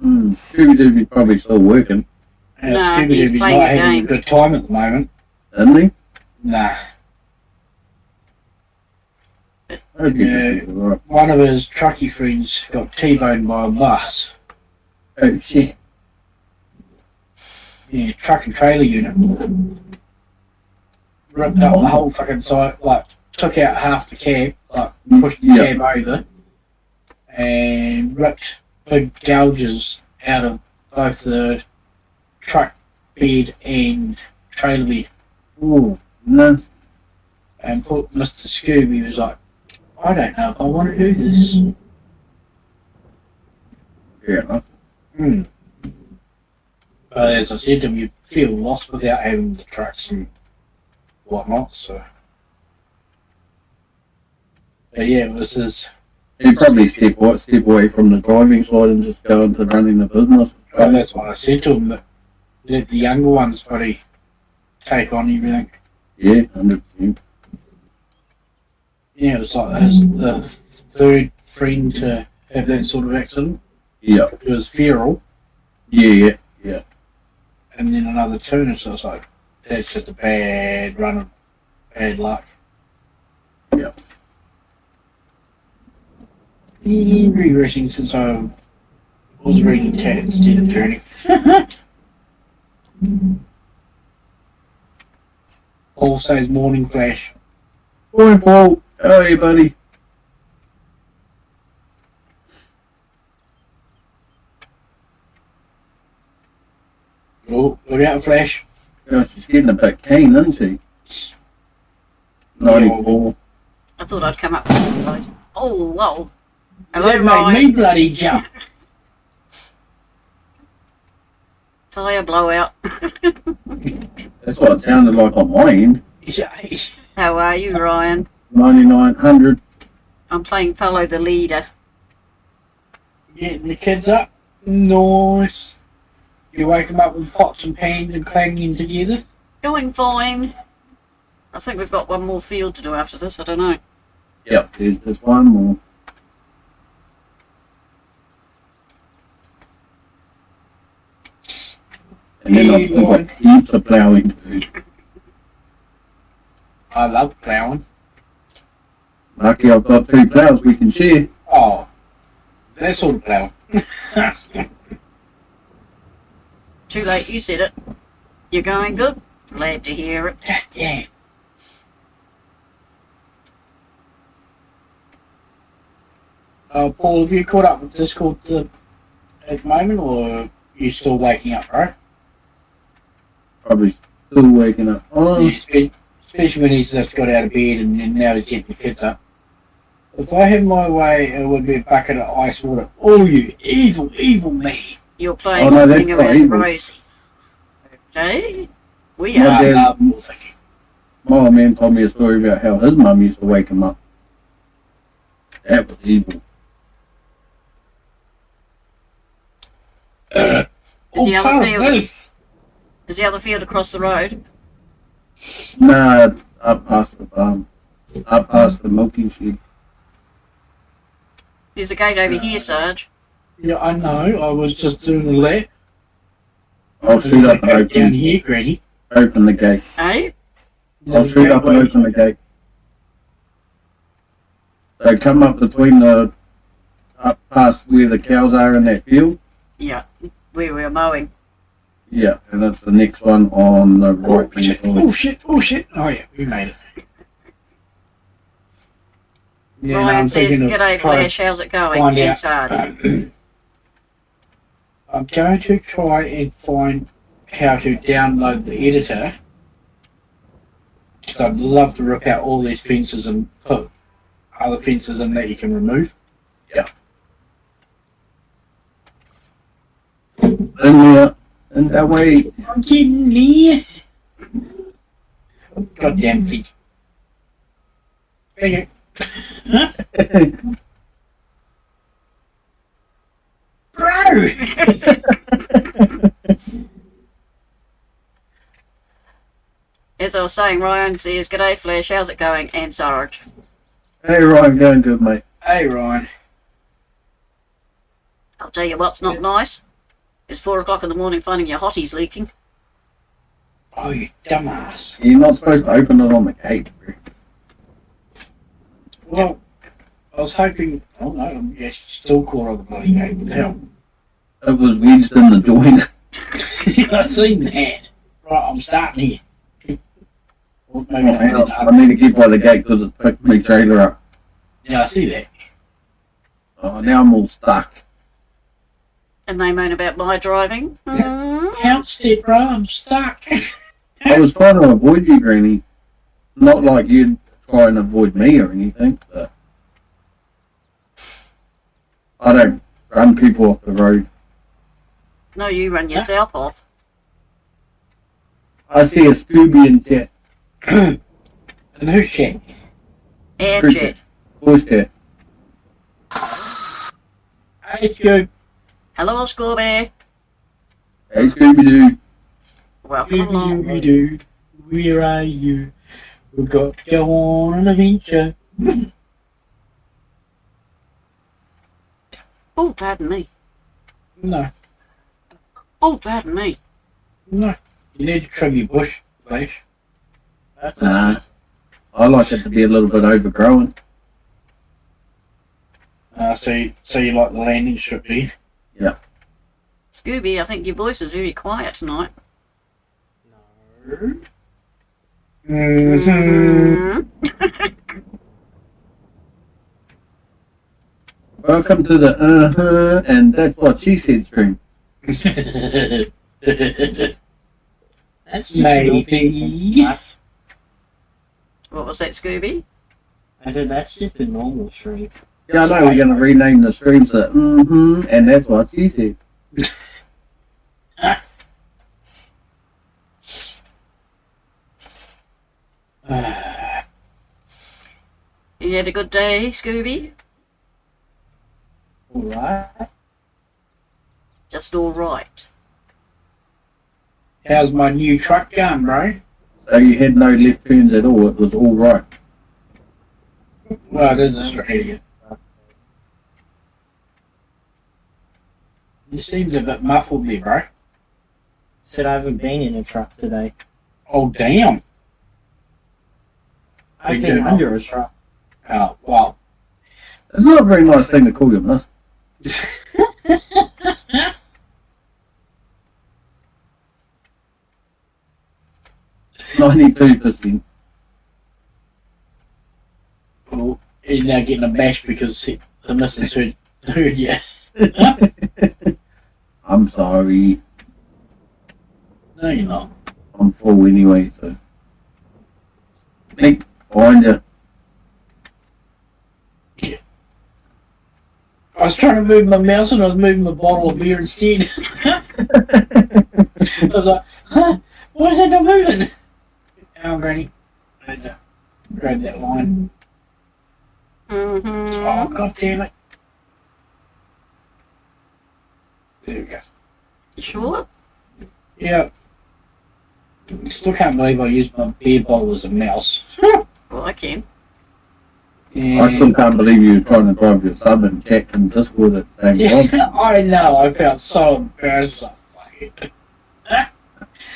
Scooby-Dooby's probably still working, Nah, he's Scooby-Dooby's playing not a having game. a good time at the moment. isn't he? Nah. I hope Yeah. he's alright. One of his truckie friends got T-boned by a bus. Oh, shit. Yeah, truck and trailer unit. Ripped up the whole fucking side, like, took out half the cab, like, pushed the Yeah. cab over, and ripped big gouges out of both the truck bed and trailer bed. Ooh, no. And poor Mr. Scooby was like, I don't know if I want to do this. Fair enough. But as I said to him, you feel lost without having the trucks and whatnot, so. But yeah, this is. He'd probably step away from the driving side and just go into running the business. Well, that's what I said to him, that let the younger ones probably take on everything. Yeah, 100%. Yeah, it was like the third friend to have that sort of accident. Yeah, It was feral, yeah. and then another two, and so it's like, that's just a bad run of bad luck. Yeah. Regressing since I was reading chat instead of turning. Paul says morning flash. Morning, Paul. How are you, buddy? Oh, look out, flash. Oh, she's getting a bit keen, isn't she? 94. I thought I'd come up with a slide. Oh, whoa. Hello, That made Ryan. me bloody jump. Tyre blowout. That's what it sounded like on my end. How are you, Ryan? 9900. I'm playing Follow the Leader. Getting the kids up. Nice. You wake them up with pots and pans and clanging together. Going fine. I think we've got one more field to do after this. I don't know. Yep, there's one more. And then I've got heaps of ploughing to do. I love ploughing. Lucky I've got 2 ploughs we can share. Oh, that sort of ploughing. Too late, you said it. You're going good? Glad to hear it. Yeah. Paul, have you caught up with Discord at the moment, or are you still waking up, right? Probably still waking up. Oh, Yeah, especially when he's just got out of bed and then now he's getting the kids up. If I had my way, it would be a bucket of ice water. Oh, you evil, evil me. You're playing Oh, no, that's Ring not Around evil. Rosie. Okay. We My are. dad- my old man told me a story about how his mum used to wake him up. That was evil. Is the other Carl, field? no. Is the other field across the road? Nah, up past the farm. Up past the milking shed. There's a gate over here, Sarge. Yeah, I know. I was just doing a lap. I'll shoot up and Down open, here, Granny. open the gate. Eh? I'll shoot up and open the gate. So come up between the, up past where the cows are in that field. Yeah. we were mowing. Yeah, and that's the next one on the right. Oh shit! Oh shit! Oh shit! Oh yeah, we made it. Yeah, no, Ryan I'm says, thinking of "G'day, trying Flash. How's it going?" find And out. Sarge. I'm going to try and find how to download the editor. Because I'd love to rip out all these fences and put other fences in that you can remove. And that way, I'm getting there. Goddamn feet. Thank you. Bro! As I was saying, Ryan says, "G'day, Flash. How's it going?" And Sarge. hey Ryan, going good, mate. Hey, Ryan. I'll tell you what's not nice. It's 4 o'clock in the morning finding your hotties leaking. Oh, you dumbass. You're not supposed to open it on the gate. Well, I was hoping. Oh no, I'm still caught on the bloody gate. What the hell? It was wedged in the joint. I seen that. Right, I'm starting here. Or Oh, maybe hang on. I need to get by the gate because it's picked my trailer up. Yeah, I see that. Oh, now I'm all stuck. And they moan about my driving. Outstep, bro, I'm stuck. I was trying to avoid you, Granny. Not like you'd try and avoid me or anything, but I don't run people off the road. No, you run yourself off. I see a Scooby in chat. And who's chat? Air Group jet. Voice chat. Hey, Scoop. Hello, Scooby. Hey, Scooby-Doo. Welcome along. Scooby-Doo, where are you? We've got to go on an adventure. Oh, pardon me. No, Oh, pardon me. no. You need to trim your bush, Flash. Nah. I like it to be a little bit overgrown. So you like the landing strip, do you? Scooby, I think your voice is very quiet tonight. No. Mm-hmm. Welcome to the and that's what she said stream. That's Maybe. What was that, Scooby? I said that's just a normal stream. Yeah, I know we're going to rename the stream to and that's what she said. You had a good day, Scooby? Alright. Just all right. How's my new truck going, bro? So you had no left turns at all, it was all right. Well, this is radio. You seemed a bit muffled there, bro. Said I haven't been in a truck today. Oh, damn. I've You been do under a truck. Oh, well. It's not a very nice thing to call your miss. 92%. Well, he's now getting a bash because the missus heard you. I'm sorry. No, you're not. I'm full anyway, so. Nick, behind you. I was trying to move my mouse and I was moving the bottle of beer instead. I was like, huh? Why is that not moving? Oh, Granny. I had to grab that line. Oh, Mm-hmm. God damn it. There we go. Sure? Yeah. Still can't believe I used my beer bottle as a mouse. Well, I can. I still can't believe you were trying to drive your sub and chat and Discord at the same time. Yeah, I know. I felt so embarrassed. Like, fuck it.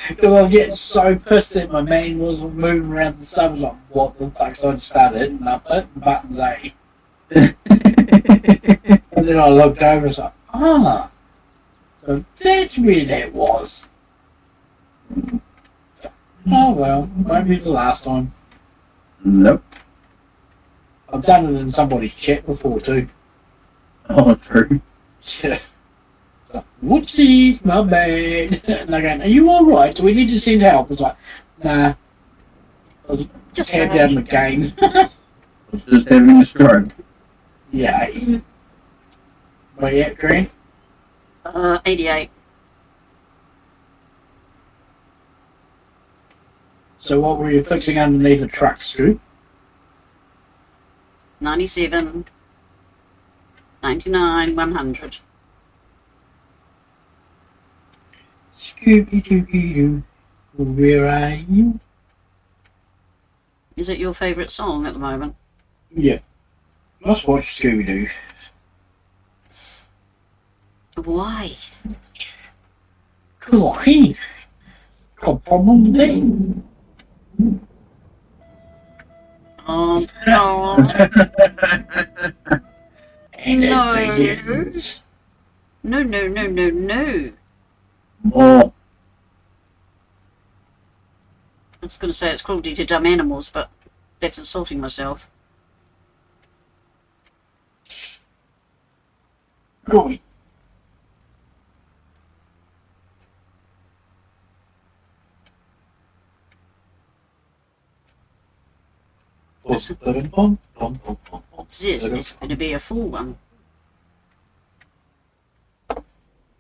Because I was getting so pissed that my man was moving around the sub. I was like, what the fuck? So I just started hitting up it, buttons A. And then I looked over and was like, ah. So That's where that was. Oh well, won't be the last time. Nope. I've done it in somebody's chat before too. Oh, true. Yeah. So, whoopsies, my bad. And they're going, are you alright? Do we need to send help? It's like, nah. I was Just tabbed saying. out of the game. I was just having a stroke. Yeah. But yeah, Green? 88. So what were you fixing underneath the truck, Scoop? 97. 99. 100. Scooby-Dooby-Doo, where are you? Is it your favourite song at the moment? Yeah. Must watch Scooby-Doo. Why? Cool, hey. Got problem there. Oh, no. And No. it begins. No, no, no, no, no. Oh, I was going to say it's cruelty to dumb animals, but that's insulting myself. Going. This is going to be a full one.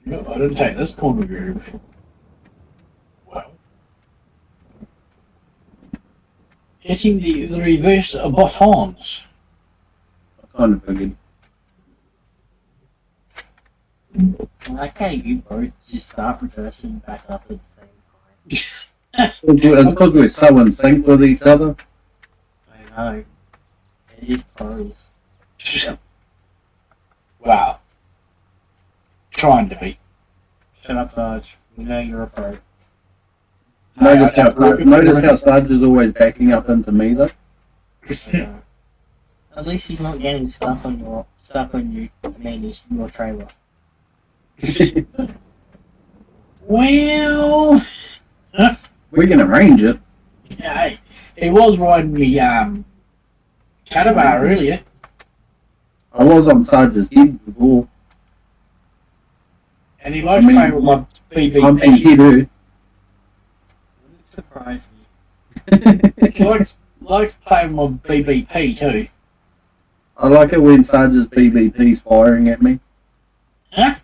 No, I didn't take this corner groove. Wow. Hitting the reverse buttons. I kind of figured. I like how you both just start reversing back up at the same time. It's because we're so in sync with each other. I know. It is pros. Wow. Trying to be. Shut up, Sarge. We know you're a pro. Notice how Sarge is always backing up into me, though. I know. At least he's not getting stuff on you. I mean, it's your trailer. Well, We can arrange it. yeah, he was riding the catavar earlier. I was on Sarge's head before. And he likes I mean, playing with my I'm in BBP. here, Wouldn't surprise me. He likes playing with my BBP too. I like it when Sarge's BBP's firing at me. Huh?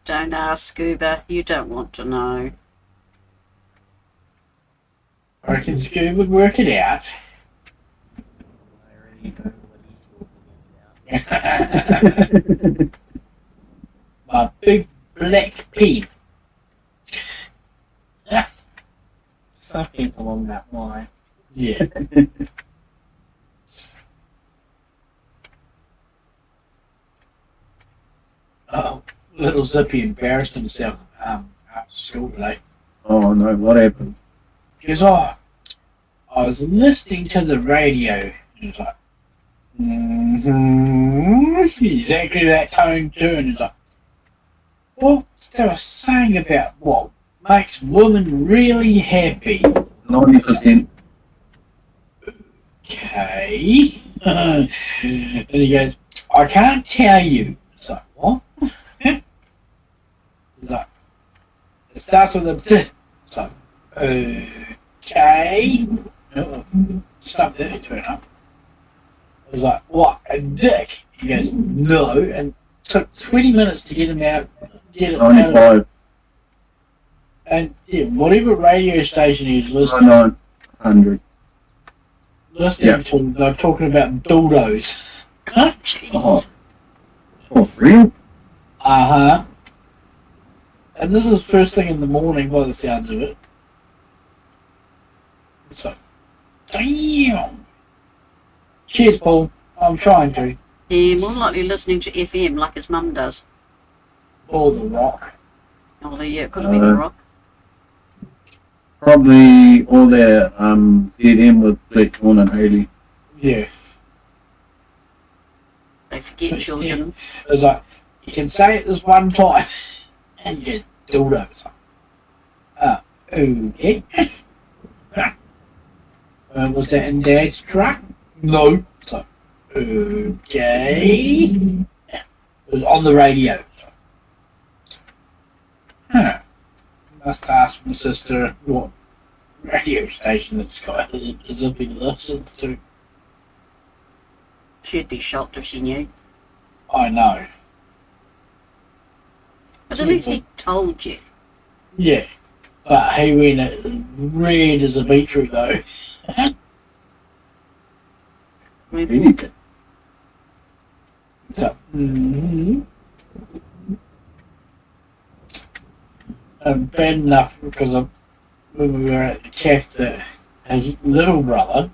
Don't ask, Scuba. You don't want to know. I reckon Scoob would work it out. I already know what he's talking about. My big black pig. Something along that line. Yeah. Oh, little Zippy embarrassed himself after school today. Oh no, what happened? He goes, oh, I was listening to the radio. And he's like, exactly that tone too. And he's like, well, they were saying about what makes women really happy. 90%. Okay. And he goes, I can't tell you. It's like, what? He's like, it starts with a T. It's like, okay. Stuff that turn up. I was like, what? A dick? He goes, no. And took 20 minutes to get him out. Get it out of, 95. and yeah, whatever radio station he was listening, 900. Yeah. to, they're talking about dildos. Oh, jeez. Oh. Oh, real? Uh-huh. And this is first thing in the morning by the sounds of it. It's like, damn. Cheers, Paul. I'm trying to. You're more likely listening to FM like his mum does. Or the rock. Oh, yeah, it could have been a rock. Probably all their ZM with Fletchhorn and Haley. Yes. They forget children. It was like, you can say it this one time, and you just do it over. It's like, okay. Was that in Dad's truck? No. It's like, okay. It was on the radio. Huh. Must ask my sister what radio station it's got Zippy listens to. She'd be shocked if she knew. I know. But at least he told you. Yeah. But he went red as a beetroot though. Eat it. So, bad enough because when we were at the calf, that his little brother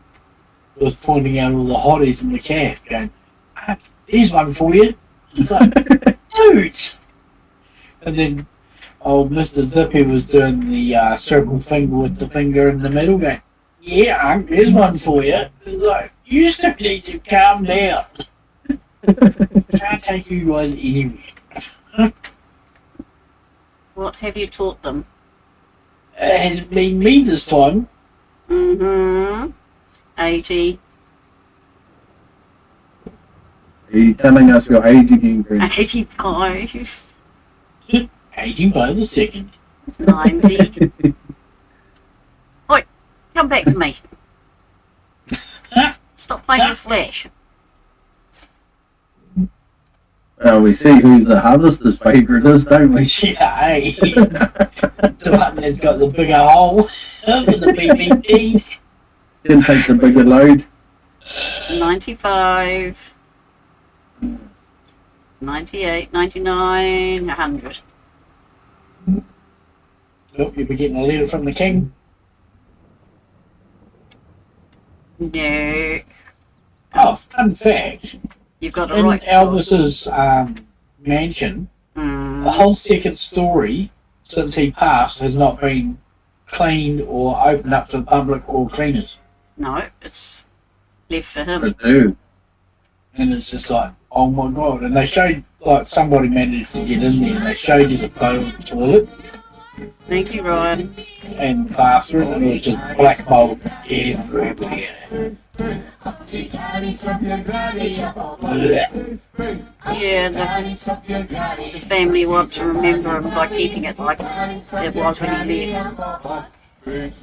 was pointing out all the hotties in the calf, going, "There's one for you." It's like, dudes. And then old Mr. Zippy was doing the circle finger with the finger in the middle, going, "Yeah, Unc, there's one for you." It's like, you still need to calm down. Can't take you guys anywhere. What have you taught them? It has been me this time. 80. Are you telling us your age again, Green? 85. 80 by the second. 90. Oi, come back to me. Stop playing with flesh. We see who the harvester's favourite is, don't we? Yeah, hey. The one that's got the bigger hole with the BBD. Didn't take the bigger load. 95. 98, 99, 100. Oh, you'll be getting a letter from the king. No. Oh, fun fact. You've got a In right. Elvis's mansion, the whole second story, since he passed, has not been cleaned or opened up to the public or cleaners. No, it's left for I him. do. And it's just like, oh my god. And they showed, like, somebody managed to get in there and they showed you the photo of the toilet Thank you, Ryan. and the bathroom, and it was just black mold everywhere. Yeah, the family want to remember him by keeping it like it was when he left.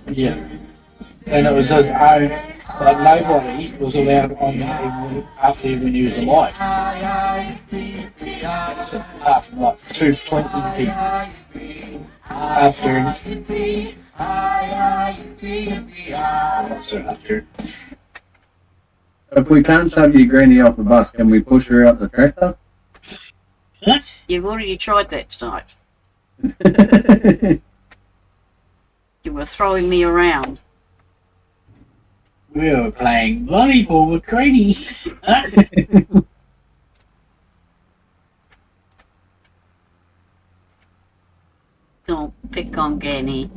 Yeah. And it was his own, like nobody was allowed on him up there when he was alive. That's apart from like 220 people. After him. After. If we can't shove your granny off the bus, can we push her out the tractor? You've already tried that tonight. You were throwing me around. We were playing volleyball with Granny. Don't pick on Granny.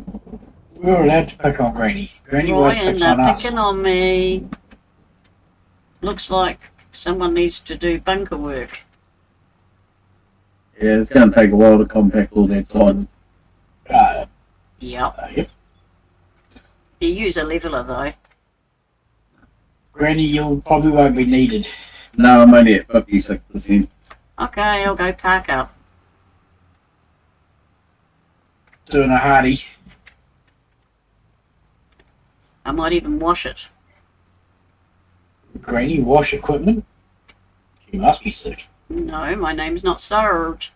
We were allowed to pick on Granny. Granny was Ryan, picking on they're us. picking on me. Looks like someone needs to do bunker work. Yeah, it's going to take a while to compact all that sod. Yep. Yep. You use a leveler though. Granny, you probably won't be needed. No, I'm only at 56%. Okay, I'll go pack up. Doing a hardy. I might even wash it. Granny, wash equipment? She must be sick. No, my name's not Sarge.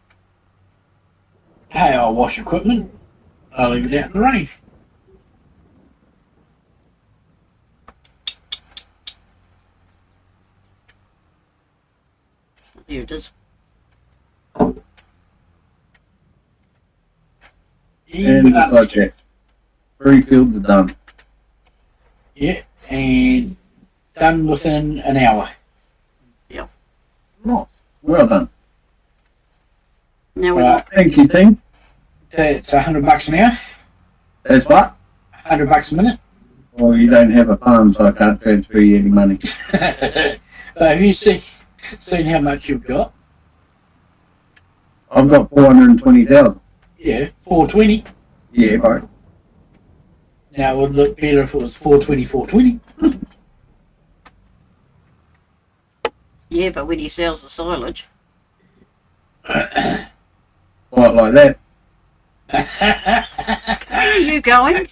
Hey, I'll wash equipment. I'll leave it out in the rain. There it is. And just like that. 3 fields are done. Yeah, and done within an hour. Nice. Well done. Now we Right. Thank you, team. That's $100 an hour, That's what? $100 a minute. Well, you don't have a farm, so I can't transfer you any money. But if you see, Seen how much you've got? I've got 420,000. Yeah, 420. Yeah, bro. Now it would look better if it was 420, 420. Yeah, but when he sells the silage. Like that. Where are you going?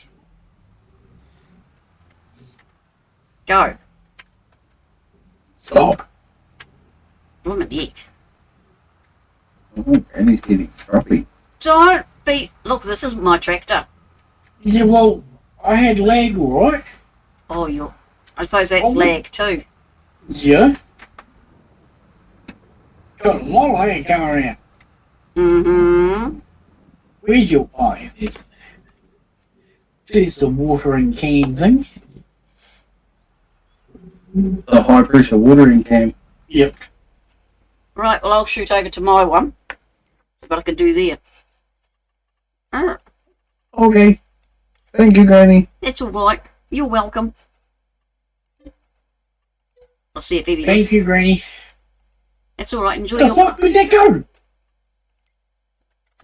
Go. Stop. Woman, ick. Oh, and he's getting grumpy. Don't be... Look, this isn't my tractor. Yeah, well, I had lag, alright. Oh, you're... I suppose that's Oh. lag too. Yeah. Got a lot of lag coming around. Mm-hmm. Where's your pipe? There's the watering can thing. The high pressure watering can. Yep. Right, well, I'll shoot over to my one. See what I can do there. Okay. Thank you, Granny. It's all right. You're welcome. I'll see if Evie... Thank you, Granny. It's all right. Enjoy The your... fuck did that go?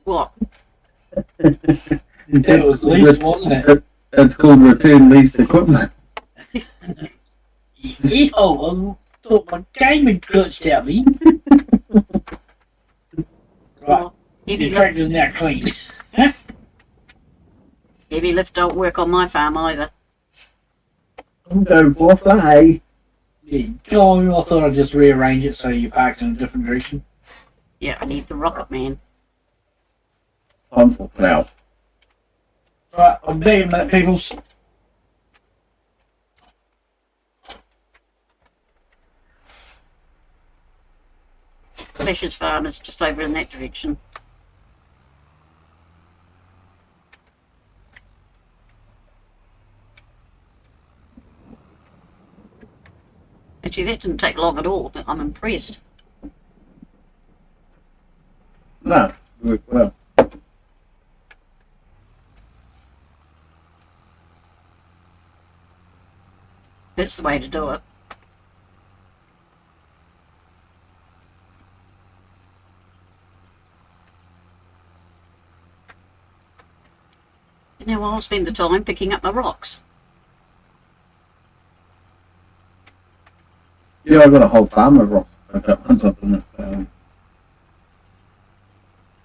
What? That was least, wasn't it? That's called return leased equipment. Yeah, I thought my game had glitched out me. Right, Evie the lift, tractor's now clean. Evie lift don't work on my farm either. Go for fly. Yeah, oh, I thought I'd just rearrange it so you parked in a different direction. Yeah, I need the rocket man. Time for plow. Right, I'm back in that, peoples. Flesh's farm is just over in that direction. Actually, that didn't take long at all. I'm impressed. No, worked well. That's the way to do it. Now I'll spend the time picking up my rocks. Yeah, I've got a whole farm of rocks. I've got something that,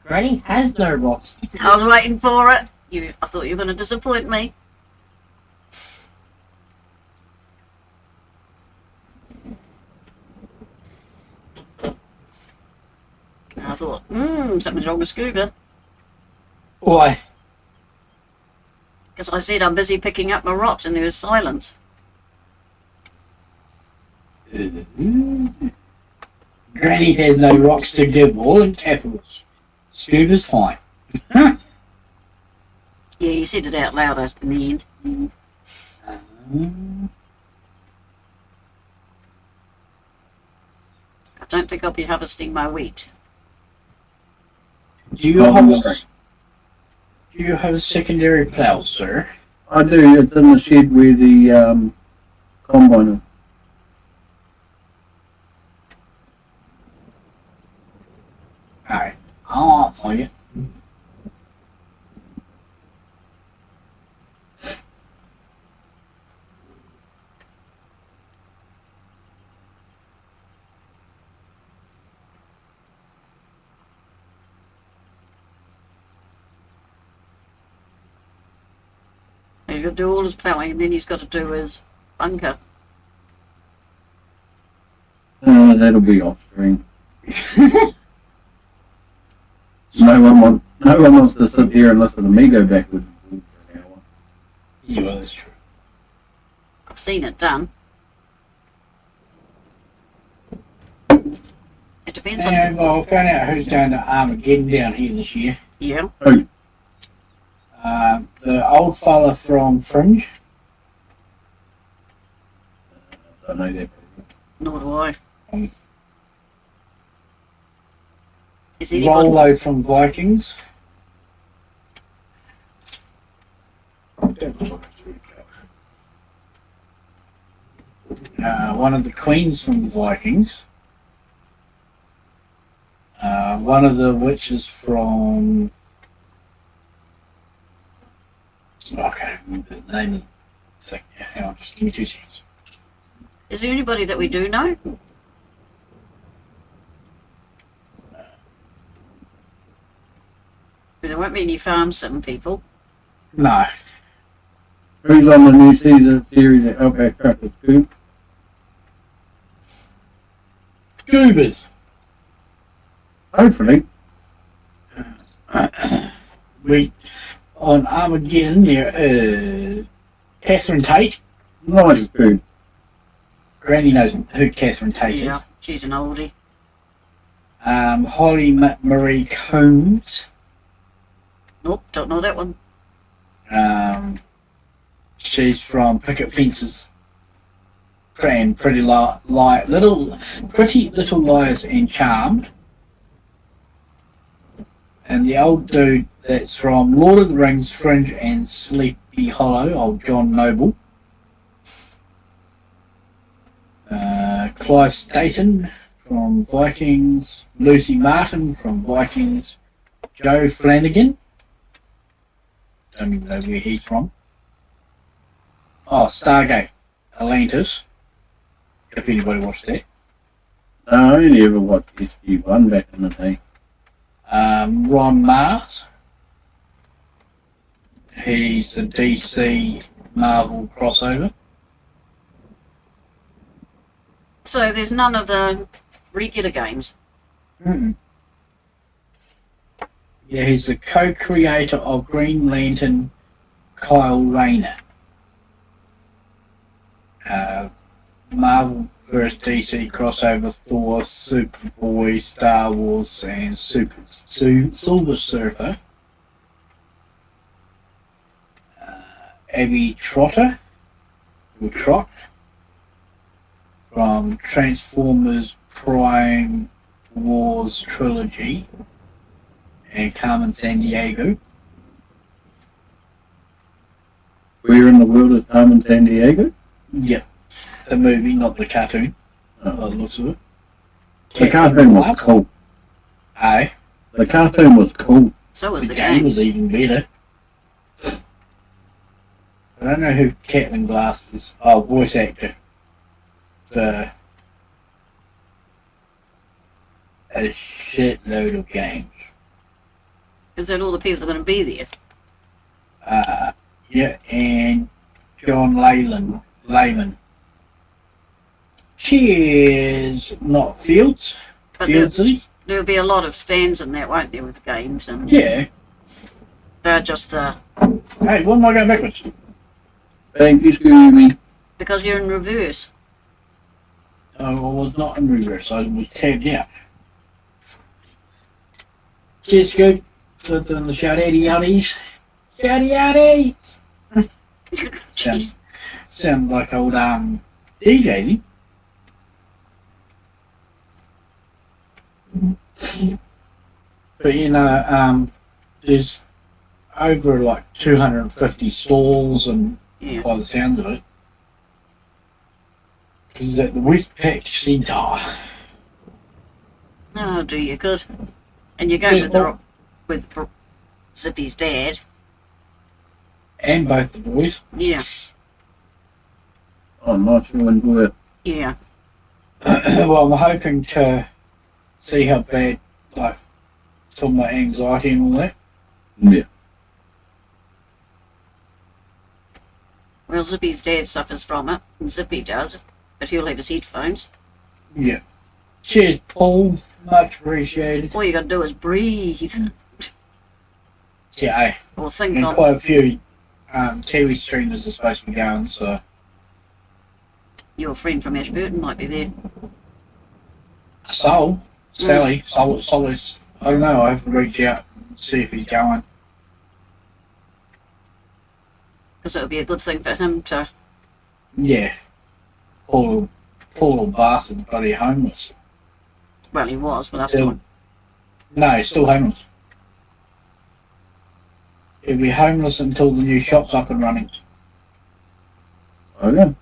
Granny has no rocks. I was waiting for it. I thought you were going to disappoint me. And I thought, something's wrong with Scuba. Why? Because I said I'm busy picking up my rocks and there was silence. Granny has no rocks to give, all in capitals. Scuba's fine. Yeah, he said it out louder in the end. I don't think I'll be harvesting my wheat. Do you have a secondary plow, sir? I do. It's in the shed where the combine is. Alright, I'll for you. He's got to do all his ploughing and then he's got to do his bunker. That'll be off screen. No one wants to sit here and listen to me go backwards for an hour. Yeah, well, that's true. I've seen it done. It depends on... And well, I found out who's going to Armageddon down here this year. Yeah. Oh, The old fella from Fringe. I know that. Nor do I. Is anybody... Rollo from Vikings. One of the queens from the Vikings. One of the which is from. Okay, the name of the thing. Yeah, hang on, just give me 2 seconds. Is there anybody that we do know? There won't be any farm sim people. No. Who's on the new season series of Outback Truckers? Who? Goobers. Hopefully. We on Armageddon near Catherine Tate. Nice food. Granny knows who Catherine Tate Yeah, is. she's an oldie. Holly Marie Combs. Nope, don't know that one. She's from Picket Fences. And Pretty Little Liars and Charmed. And the old dude that's from Lord of the Rings, Fringe and Sleepy Hollow, old John Noble. Clive Staten from Vikings. Lucy Martin from Vikings. Joe Flanagan. Don't even know where he's from. Oh, Stargate Atlantis. If anybody watched that. No, I only ever watched SG1 back in the day. Ron Mars. He's the DC Marvel crossover. So there's none of the regular games. Mm-mm. Yeah, he's the co-creator of Green Lantern, Kyle Rayner. Marvel vs. DC crossover, Thor, Superboy, Star Wars, and Silver Surfer. Abby Trotter, or Trot, from Transformers Prime Wars Trilogy, and Carmen Sandiego. Where in the world is Carmen Sandiego? Yep, the movie, not the cartoon. By Oh. the looks of it. The cartoon was cool. Aye, The cartoon was cool. So was the the game game. was even better. I don't know who Caitlin Glass is. Oh, voice actor for a shitload of games. Is that all the people that are going to be there? Yeah, and John Layman. Cheers, not Fields. But Fieldsley. there'll be a lot of stands in there, won't there, with games? And Yeah. they're just Hey, what am I going backwards? Thank you, Scooby. because you're in reverse. I was not in reverse, I was tabbed out. Cheers, Scoop. Put on the shout outy outies. Shouty outies! Jeez. Sound like old DJ, but you know, there's over like 250 stalls, and Yeah. by the sound of it, because it's at the Westpac Centre. Oh, do you good? And you're going Yeah, with Zippy's dad. And both the boys. Yeah, I'm not sure enjoy it. yeah. Well, I'm hoping to see how bad, like, for my anxiety and all that. Yeah. Well, Zippy's dad suffers from it, and Zippy does, but he'll have his headphones. Yeah. Cheers, Paul. Much appreciated. All you got to do is breathe, Yeah, or think and on. quite a few TV streamers are supposed to be going, so. Your friend from Ashburton might be there. Sally, Sol is, I don't know, I have to reach out and see if he's going. Because it would be a good thing for him to. Yeah. Poor little bastard, bloody homeless. Well, he was, but that's Still, no, he's still homeless. He'll be homeless until the new shop's up and running. Okay.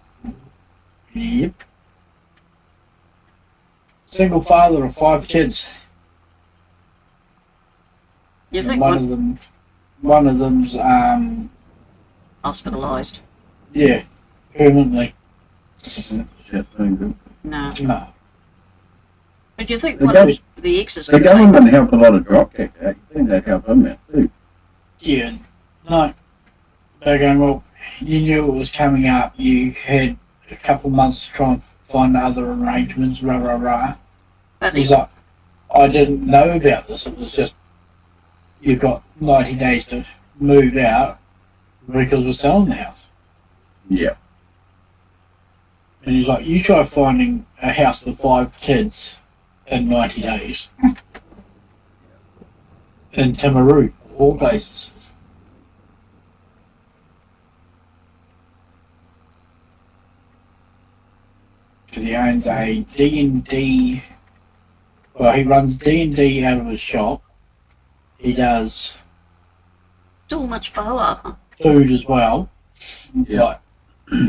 Yep. Single father of 5 kids. You And think one of them's hospitalised? yeah, permanently. Shit, thing good. No. No. But do you think The one gov- of the exes The could take? government helped a lot of drop kick out. You think that helped them out too? Yeah. No. They're going, well, you knew it was coming up. You had a couple of months to try and find other arrangements, rah, rah, rah. But He's like, I didn't know about this. It was just, you've got 90 days to move out because we're selling the house. Yeah. And he's like, you try finding a house for 5 kids in 90 days. In Timaru, of all places. Because he owns a D&D, well, he runs D&D out of his shop. He does still much power. food as well, Yeah. like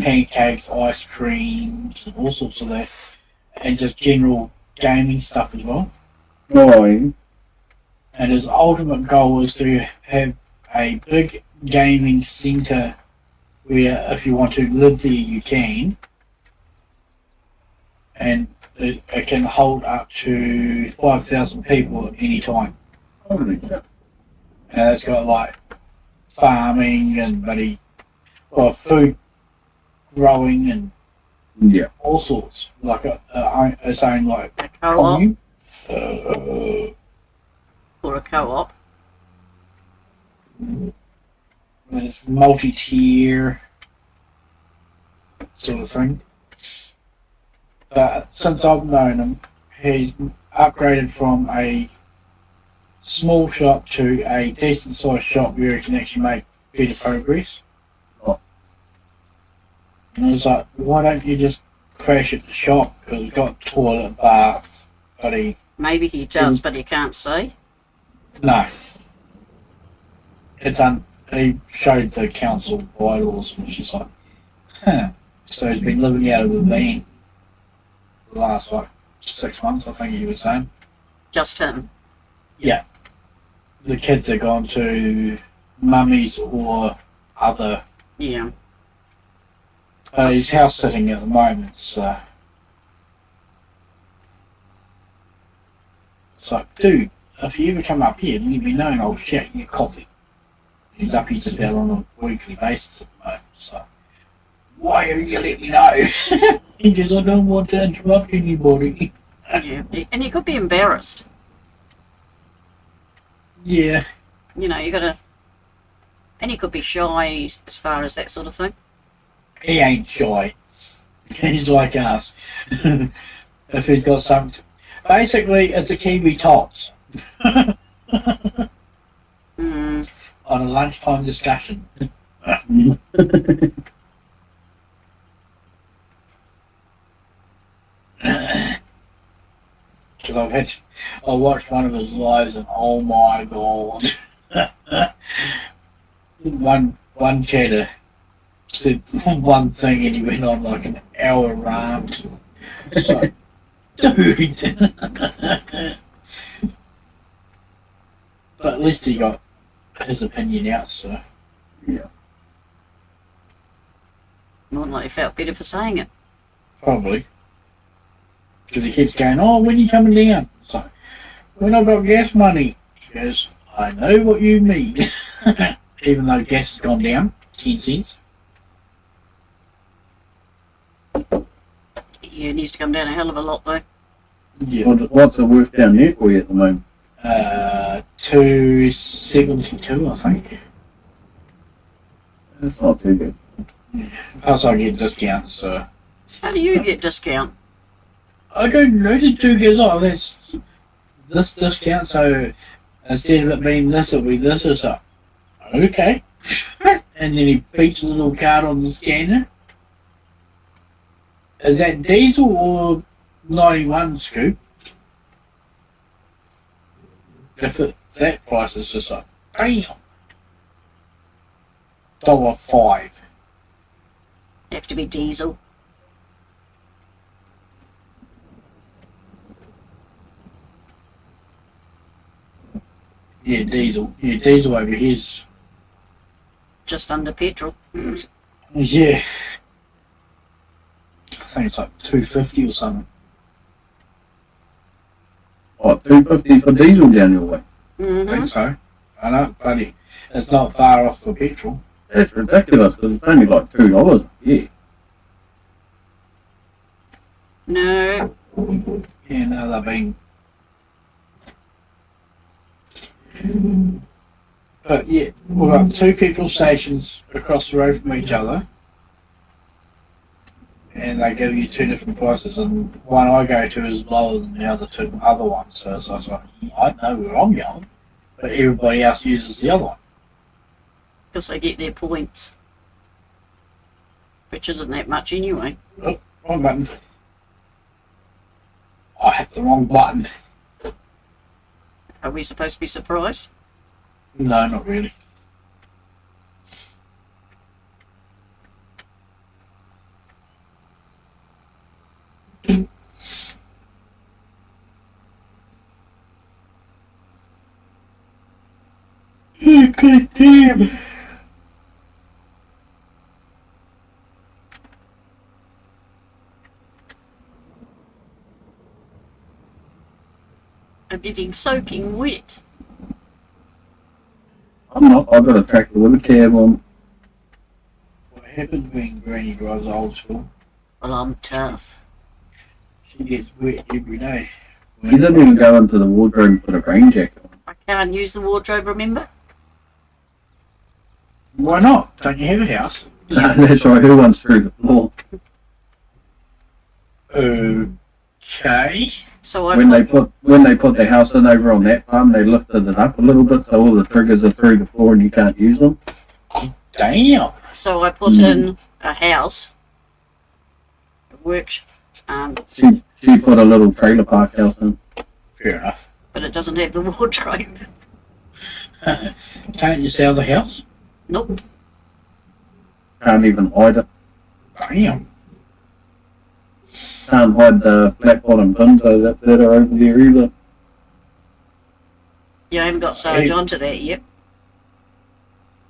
pancakes, ice creams, and all sorts of that. And just general gaming stuff as well. Oh, yeah. And his ultimate goal is to have a big gaming centre where if you want to live there you can, and it can hold up to 5,000 people at any time. Holy shit. And it's got like farming and food growing and Yeah. all sorts, like its own like A co-op commune. or a co-op. And it's multi-tier sort of thing. But since I've known him, he's upgraded from a small shop to a decent sized shop where he can actually make better progress. Oh. And I was like, why don't you just crash at the shop? Because it's got toilet, baths, but Maybe he does, but he can't say. no. He showed the council bylaws, which is like, huh. So he's been living out of a van for the last, 6 months, I think he was saying. Just him. Yeah. The kids are gone to mummies or other. Yeah. He's house sitting at the moment, so. It's like, dude, if you ever come up here, let me know and I'll shout you coffee. He's up here just about on a weekly basis at the moment, so. Why don't you let me know? He says, I don't want to interrupt anybody. Yeah. And he could be embarrassed. Yeah. You know, you gotta. And he could be shy as far as that sort of thing. He ain't shy. He's like us. If he's got something. Basically, it's a Kiwi Tots. Hmm. On a lunchtime discussion. Because I watched one of his lives and oh my god. one chatter said one thing and he went on like an hour rant. So, dude. But at least he got his opinion out, so. Yeah. More than likely felt better for saying it. Probably. Because he keeps going, oh, when are you coming down? It's like, when I've got gas money. He goes, I know what you mean. Even though gas has gone down 10 cents. Yeah, it needs to come down a hell of a lot though. Yeah. What's the worst down there for you at the moment? 272, I think. That's not too good. Plus I get discounts, so. How do you get discount? I don't know, the two goes, oh, that's this discount, so instead of it being this, it'll be this or so. Okay. And then he beats a little card on the scanner. Is that diesel or 91 scoop? If it's that price, it's just like, damn. $1.05. Have to be diesel. Yeah, diesel. Yeah, diesel over here's Just under petrol. yeah. I think it's like 250 or something. What, 250 for diesel down your way? I Mm-hmm. think so. I know, buddy. It's not far off for petrol. That's ridiculous, because it's only like $2 a year. No. Yeah, no, they've been. But yeah, we've got two petrol stations across the road from each other. And they give you two different prices, and one I go to is lower than the other ones. So it's like, I know where I'm going, but everybody else uses the other one. Because they get their points. Which isn't that much anyway. Wrong button. I hit the wrong button. Are we supposed to be surprised? No, not really. Good team. I'm getting soaking wet. I'm not, I've got a tractor with a cab on. What happens when Granny drives old school? Well, I'm tough. She gets wet every day. You didn't even go into the wardrobe and put a rain jacket on. I can't use the wardrobe, remember? Why not? Don't you have a house? That's right, who wants through the floor? Okay. So I When they put the house in over on that farm, they lifted it up a little bit so all the triggers are through the floor and you can't use them. Damn. So I put in a house. It works. She put a little trailer park house in. Fair enough. But it doesn't have the wardrobe. Can't you sell the house? Nope. Can't even hide it. Damn. Can't hide the flat bottom bins that are over there either. Yeah, I haven't got Sarge onto that yet.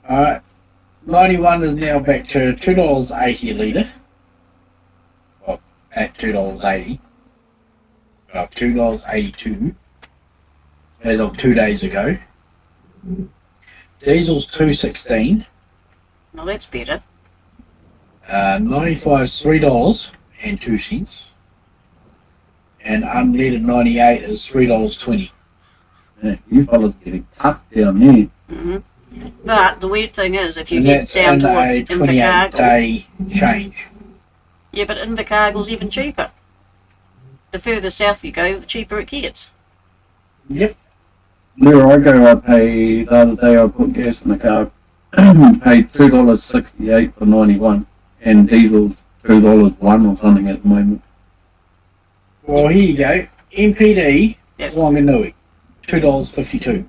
Alright. 91 is now back to $2.80 a litre. Well, at $2.80. $2.82. As of 2 days ago. Diesel's $2.16. Well, that's better. 95's $3.02. And unleaded 98 is $3.20. Yeah, you fellas getting tough down there. hmm But the weird thing is, if you And get that's down in towards a 28 Invercargill, day change. yeah, but Invercargill's even cheaper. The further south you go, the cheaper it gets. Yep. Where I go, I pay, the other day I put gas in the car, paid $2.68 for 91, and diesel's $2.01 or something at the moment. Well, here you go. MPD, Yes. Wanganui, $2.52.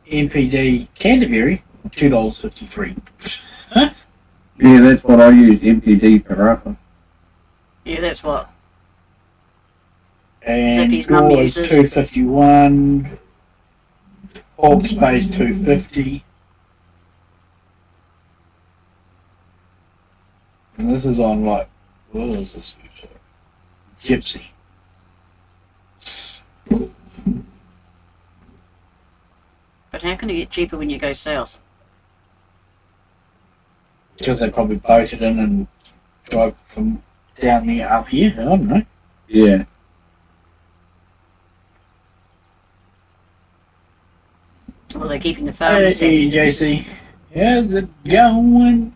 MPD, Canterbury, $2.53. Yeah, that's what I use, MPD Parappa. Yeah, that's what. And Zippy's mum Gore is uses. $2.51. Hawke's Bay's $2.50. And this is on like, what is this? Gypsy. But how can it get cheaper when you go south? Because they probably boated in and drive from down there up here. I don't know. Yeah. Or they're keeping the farmers Hey, happy? JC. How's it going?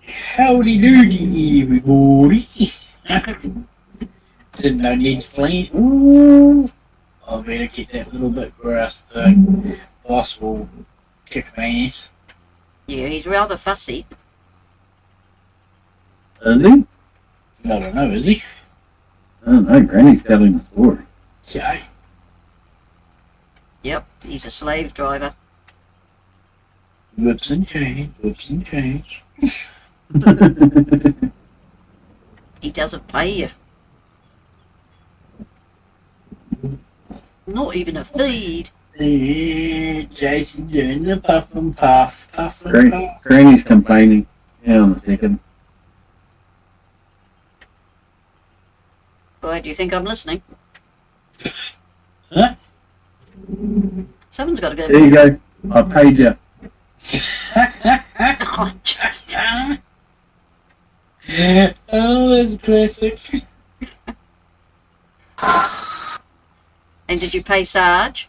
Howdy doody, everybody. Didn't know needs flame. Ooh. I better get that little bit for us. The boss will kick my ass. Yeah, he's rather fussy. Is he? I don't know, is he? I don't know, Granny's telling the story. Okay. Yep, he's a slave driver. Whips and chains, whips and chains. He doesn't pay you. Not even a feed. Yeah, Jason doing the puff and puff, puff and Great. puff. Granny's complaining. Hang on a second. Why do you think I'm listening? Huh? Someone's got to go. There you go. I paid you. Oh, jeez. Oh, that's classic. And did you pay Sarge?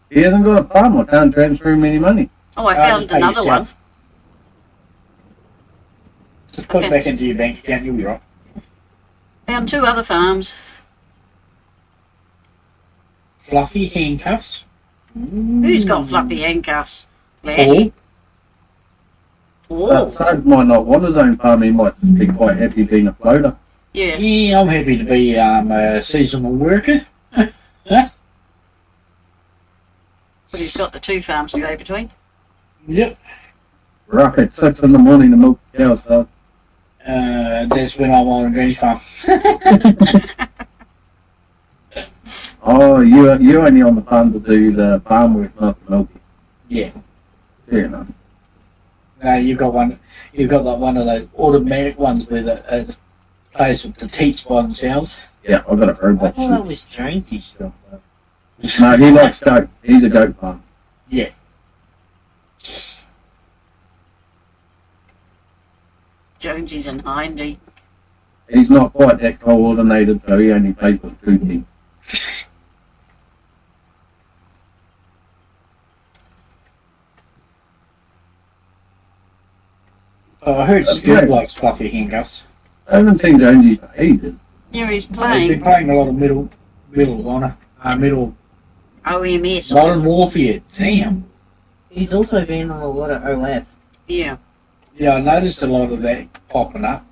He hasn't got a farm. I can't transfer him any money. Oh, I found another one. Just put it back into your bank account, you'll be right. Found 2 other farms. Fluffy handcuffs. Who's got fluffy handcuffs? Flash? But Oh, Sarge might not want his own farm. He might be quite happy being a floater. yeah. Yeah, I'm happy to be a seasonal worker. But he's got the 2 farms to go between. Yep. We're up at 6 in the morning to milk the cows, so. That's when I'm on Granny's farm. Oh, you only on the farm to do the farm work, not the milking. Yeah. Fair enough. No, you've got one. You've got like one of those automatic ones where the plays with the teats by themselves. Yeah, I've got a I robot. thought that was Jonesy's stuff, though. No, he likes goat. He's a goat farm. Yeah. Jonesy's and Hindy. He's not quite that coordinated, so he only plays with 2 teams. Oh, I heard Skirt likes fluffy handcuffs. I haven't seen Jonesy for ages. Yeah, he's He's been playing playing a lot of middle OMS. Modern Warfare. Damn. He's also been on a lot of OF. Yeah. Yeah, I noticed a lot of that popping up.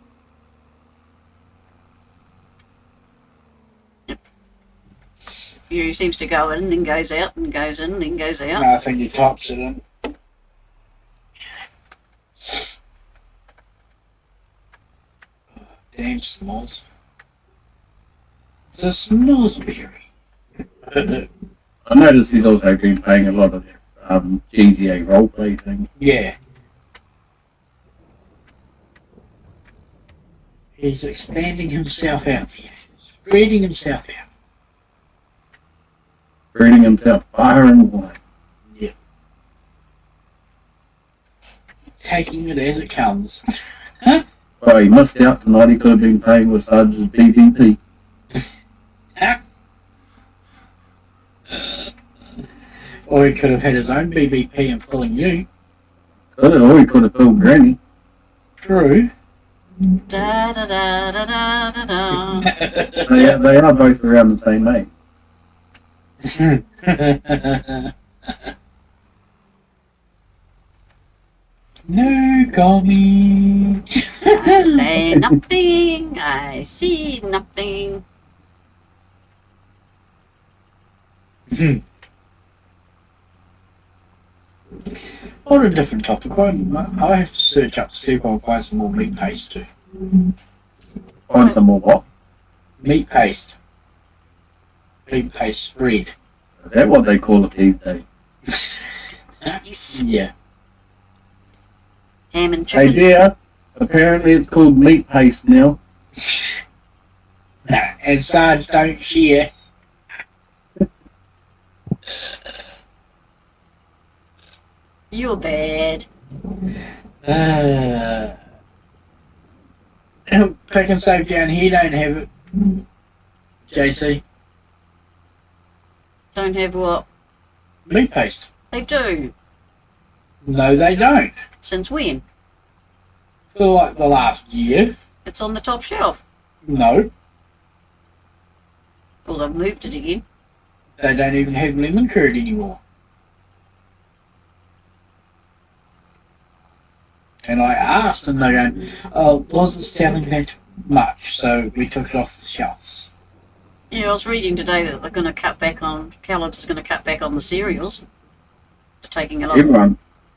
Yeah, he seems to go in, then goes out, and goes in, then goes out. No, I think he types it in. Damn smalls. It's a snozberry. I noticed he's also been playing a lot of GTA roleplay things. Yeah. He's expanding himself out here. Spreading himself out. Spreading himself far and wide. Yeah. Taking it as it comes. Oh, he missed out tonight. He could have been playing with Sarge's BBP. Or he could have had his own BBP and fooling you. Or he could have fooled Granny. True. Da da da da da da da. They are both around the same age. No comment. I say nothing. I see nothing. On a different topic, I have to search up to see if I can find some more meat paste too. Find some more what? Meat paste. Meat paste spread. Is that what they call it these days? Yes. Yeah. Ham and Hey chicken. dear, apparently it's called meat paste now. And Sarge don't share. You're bad. Pick and save down here don't have it. JC. Don't have what? Meat paste. They do. No, they don't. Since when? For like the last year. It's on the top shelf. No. Well, they've moved it again. They don't even have lemon curd anymore. And I asked and they're going, oh, it wasn't selling that much, so we took it off the shelves. Yeah, I was reading today that they're going to cut back on, Kellogg's is going to cut back on the cereals. They're taking a lot.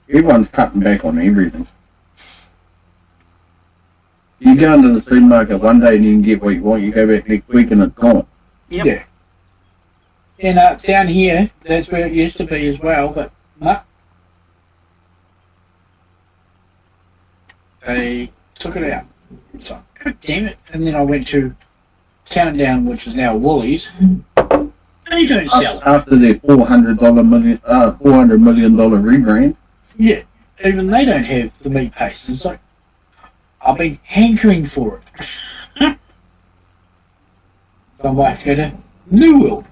Everyone's cutting back on everything. You go into the supermarket one day and you can get what you want. You go back next week and it's gone. Yep. Yeah. And down here, that's where it used to be as well, but no. They took it out. So, God damn it. And then I went to Countdown, which is now Woolies. They don't sell it. After their $400 million, $400 million rebrand. Yeah, even they don't have the meat paste. It's like, I've been hankering for it. So I might go to New World.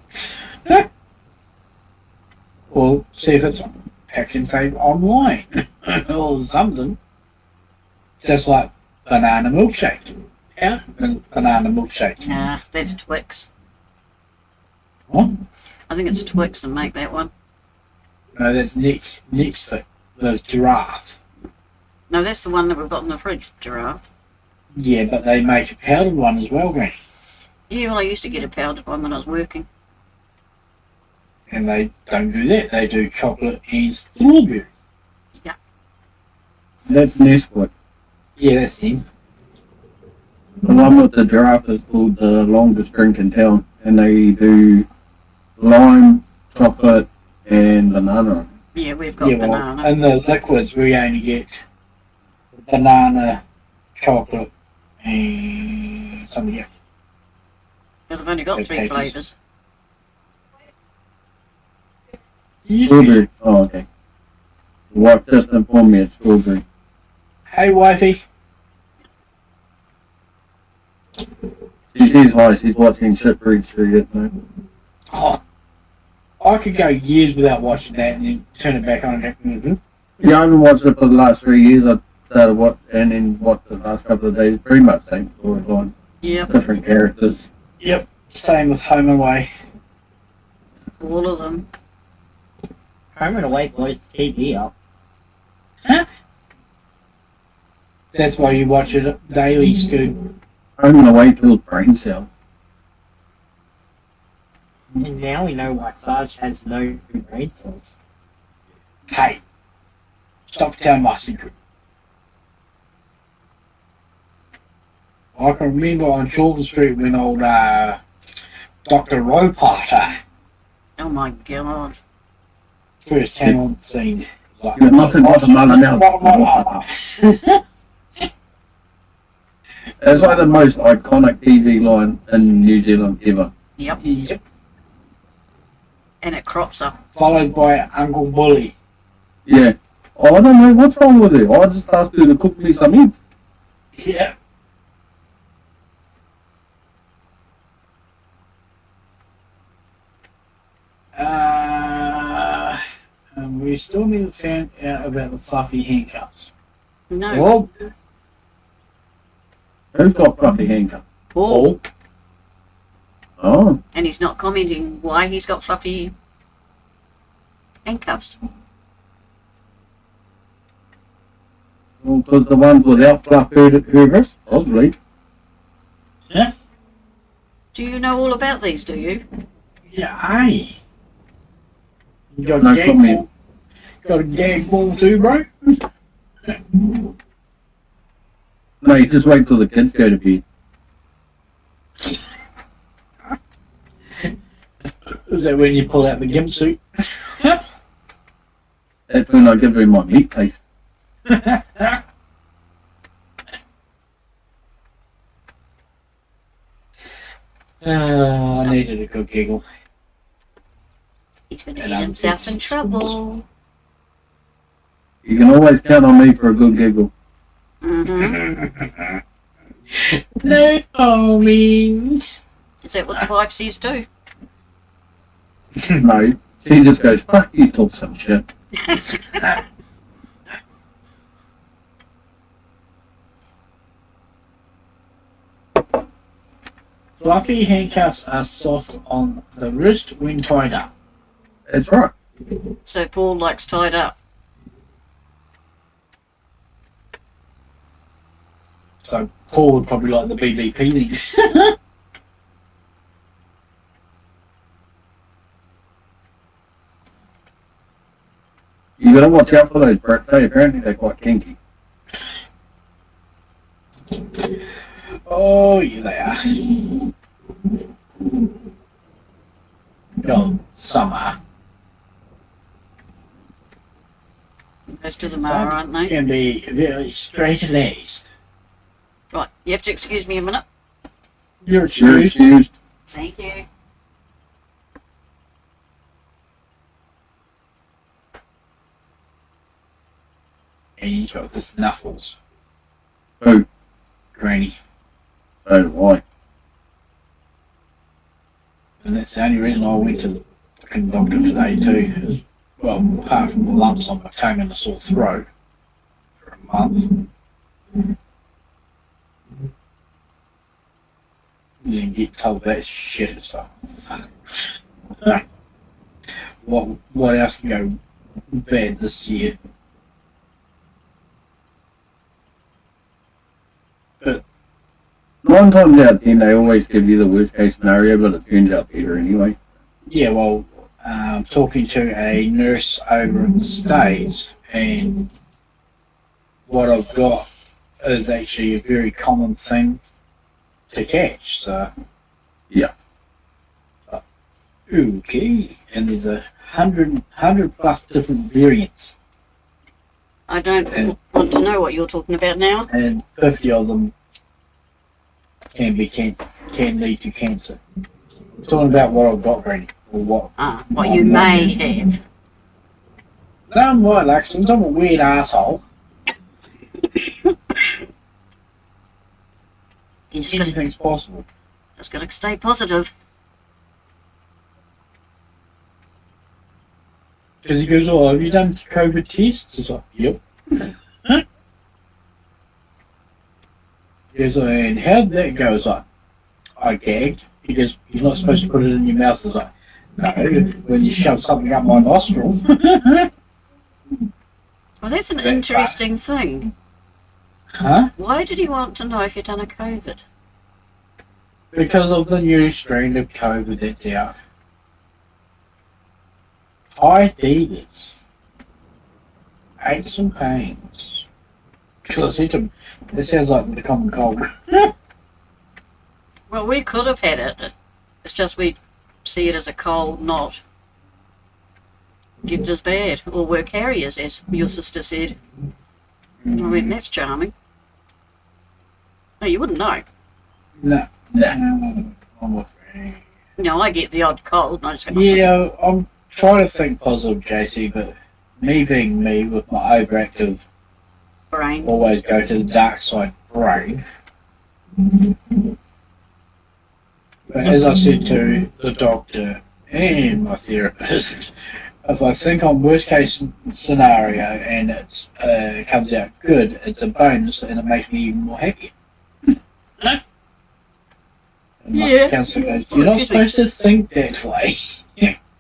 Or see if it's packed and save online. Or something. Just like banana milkshake. Yeah, banana milkshake. Nah, that's Twix. What? I think it's Twix that make that one. No, that's next thing. The giraffe. No, that's the one that we've got in the fridge, giraffe. Yeah, but they make a powdered one as well, Granny. Yeah, well, I used to get a powdered one when I was working. And they don't do that. They do chocolate and strawberry. That's Nesquik. Yeah, that's it. The one with the giraffe is called the longest drink in town, and they do lime, chocolate, and banana. Yeah, we've got Yeah, well, banana. and the liquids we only get banana, chocolate, and something else. But I've only got Okay, 3 just- flavours. Strawberry. Oh, okay. The wife just informed me it's strawberry. Hey, wifey. She says hi. She's watching Shipwreck Street at the moment. Oh, I could go years without watching that and then turn it back on. And Yeah, I haven't watched it for the last 3 years. I started watch and then watched the last couple of days. Pretty much same storyline. Yep, Different characters. Yep. Same with Home and Away. all of them. Home and Away blows the TV up. That's why you watch it daily, Scoot. Home and Away kills brain cells. And now we know why Sarge has no brain cells. Hey, stop telling my secret. I can remember on Chilton Street when old Dr. Roparter Oh my god. first came on the scene. Like, You're nothing but a melon now. It's like the most iconic TV line in New Zealand ever. Yep, Yep. and it crops up. Followed by Uncle Bully. Yeah. Oh, I don't know what's wrong with her. I just asked her to cook me some eggs. Yeah. And we still need to find out about the fluffy handcuffs. No. Well, Who's got fluffy handcuffs? Paul. Oh. And he's not commenting why he's got fluffy handcuffs. Well, because the ones without fluff herders, probably. Do you know all about these, do you? yeah, aye. You got No a gag comment. ball? Got a gag ball too, bro? No, you just wait till the kids go to bed. Is that when you pull out the gimp suit? That's when I give her my meat taste. I needed a good giggle. He's going to And get I'm himself in just- trouble. You can always count on me for a good giggle. Mm-hmm. No means. Is that what the wife says too? No, she just goes, fuck you, talk some shit. Fluffy handcuffs are soft on the wrist when tied up. That's right. So Paul likes tied up. So Paul would probably like the BBP then. You gotta watch out for those Brits, hey, apparently they're quite kinky. Oh, yeah, they are. summer. Most of them are, aren't they? Can be very straight-laced. Right, you have to excuse me a minute. You're You're excused. excused. Thank you. And he's got the snuffles. Who? Granny. So do I. And that's the only reason I went to the fucking doctor today too. Is, well, apart from the lumps on my tongue and a sore throat for a month. Then get told that shit. It's like, fuck. What else can go bad this year? But 9 times out of 10, they always give you the worst case scenario, but it turns out better anyway. yeah, well, talking to a nurse over in the States, and what I've got is actually a very common thing to catch. So Yeah. Okay, and there's 100 plus different variants, I don't want to know what you're talking about now. and 50 of them can lead to cancer. I'm talking about what I've got, Granny, or what. What you may have. No, I'm right, like, I'm a weird asshole. You just got Anything's possible. to stay positive. Because he goes, oh, have you done COVID tests? It's like, yep. He goes, oh, and how'd that go? It's like, I gagged. He goes, you're not supposed to put it in your mouth. It's like, no, when you shove something up my nostril. Well, that's an That's interesting thing. Huh? Why did he want to know if you'd done a COVID? Because of the new strain of COVID that's out. High fevers. Aches and pains. Because I said to him, it sounds like the common cold. Well, we could have had it. It's just we see it as a cold, not get it as bad. Or we're carriers, as your sister said. I mean, that's charming. No, you wouldn't know. No. No, I get the odd cold. And I just go, Yeah, I'm trying to think positive, JC, but me being me with my overactive, brain. always go to the dark side brain. But as I said to the doctor and my therapist, if I think on worst case scenario and it comes out good, it's a bonus and it makes me even more happy. And my Yeah. counsellor goes, Oh, you're not excuse me. supposed to think that way.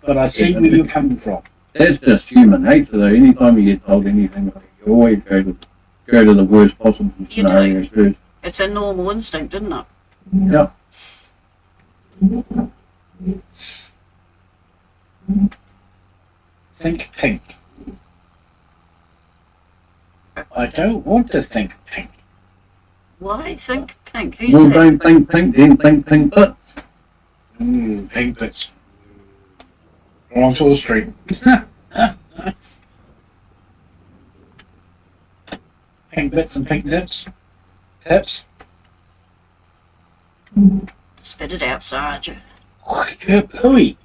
But I see where you're coming from. That's just human nature, though. Anytime you get told anything, you always go to the worst possible You do. scenario first. It's a normal instinct, isn't it? Yep. Think pink. I don't want to think pink. Why think pink? Who Well, said? don't think pink, then think pink bits. Pink bits. Wrong to the street. Pink bits and pink nips. Tips. Spit it out, Sergeant. Pooey.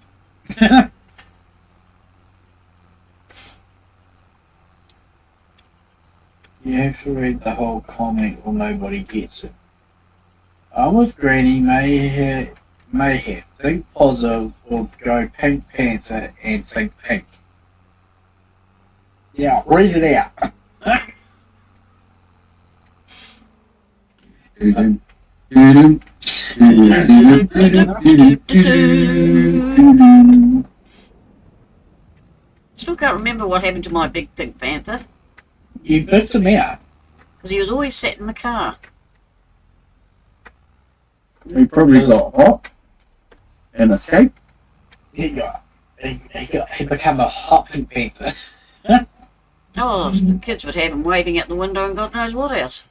You have to read the whole comic or nobody gets it. I'm with Granny, may have think positive or go Pink Panther and think pink. Yeah, read it out. Doo-doo. Doo-doo. Doo-doo. Still can't remember what happened to my big pink panther, You biffed him out. because he was always sat in the car. He probably got hot and escaped. He became a hot Pink Panther. Oh, the kids would have him waving out the window and God knows what else.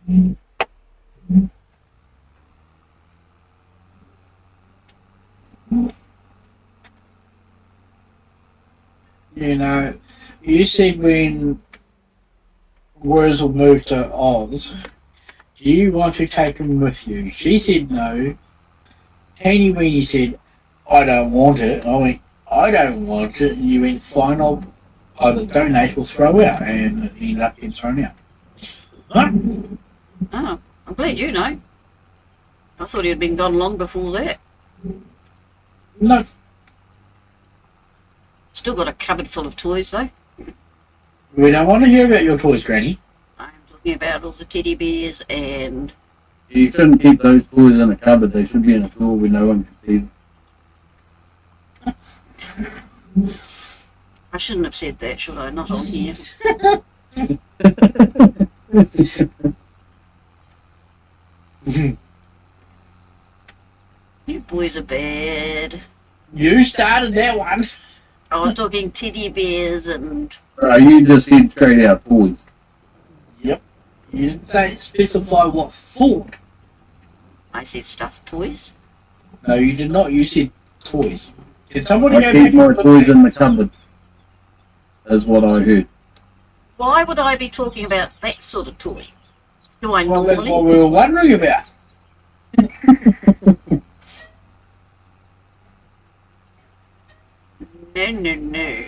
You know, you said when Wurzel moved to Oz, do you want to take him with you? She said no. Teeny Weeny said, I don't want it. I went, I don't want it. And you went, fine, I'll either donate or throw out. And it ended up getting thrown out. Huh? Oh, I'm glad you know. I thought he'd been gone long before that. No. Still got a cupboard full of toys though. We don't want to hear about your toys, Granny. I'm talking about all the teddy bears and You shouldn't keep those toys in a cupboard. They should be in a drawer where no one can see them. I shouldn't have said that, should I? Not on here. You boys are bad. You started that one. I was talking teddy bears and You just said straight out toys. Yep. You didn't say specify what sort. I said stuffed toys. No, you did not. You said toys. Did somebody I go keep back my and look toys at- in the cupboard. That's what I heard. Why would I be talking about that sort of toy? Do I Well, that's what normally? we were wondering about. No, no, no.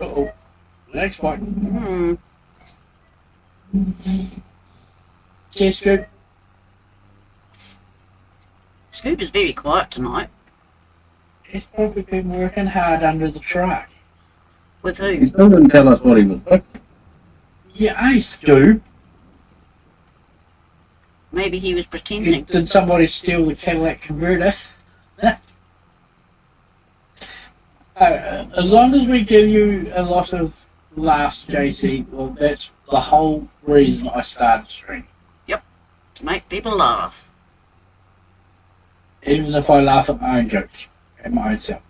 Uh-oh. Next one. Yes, good. Scoop is very quiet tonight. He's probably been working hard under the truck. With He who? still didn't tell us what he was fixing. Yeah, hey, Stu. Maybe he was pretending. Did somebody steal the Cadillac converter? As long as we give you a lot of laughs, JC, well, that's the whole reason I started streaming. To make people laugh. Even if I laugh at my own jokes, at my own self.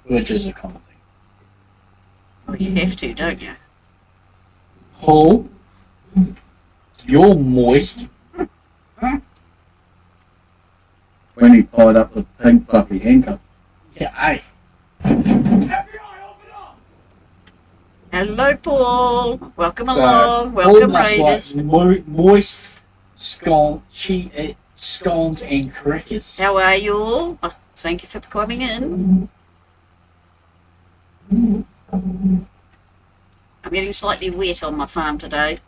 Which is a common thing. Well, you have to, don't you? Paul, you're moist. When he tied up the pink fluffy handcuff. Yeah, hey. Hello, Paul. Welcome So, along. Paul Welcome, must Raiders. like moist scones and crackers. How are you all? Oh, thank you for coming in. I'm getting slightly wet on my farm today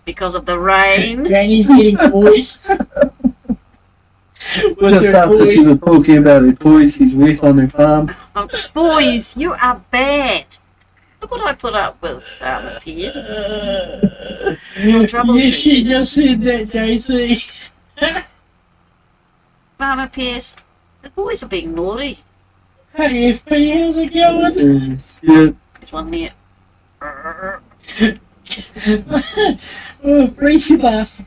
because of the rain. Granny's getting moist. With Just her after she toys. was talking about her toys, she's wet on her farm. Oh, boys, you are bad. Look what I put up with, Piers. Your troubleshooting. Yes, she just said that, JC. Farmer Pierce, the boys are being naughty. Hey, FP, how's it going? Shit. There's one there. Oh, Breezy laugh.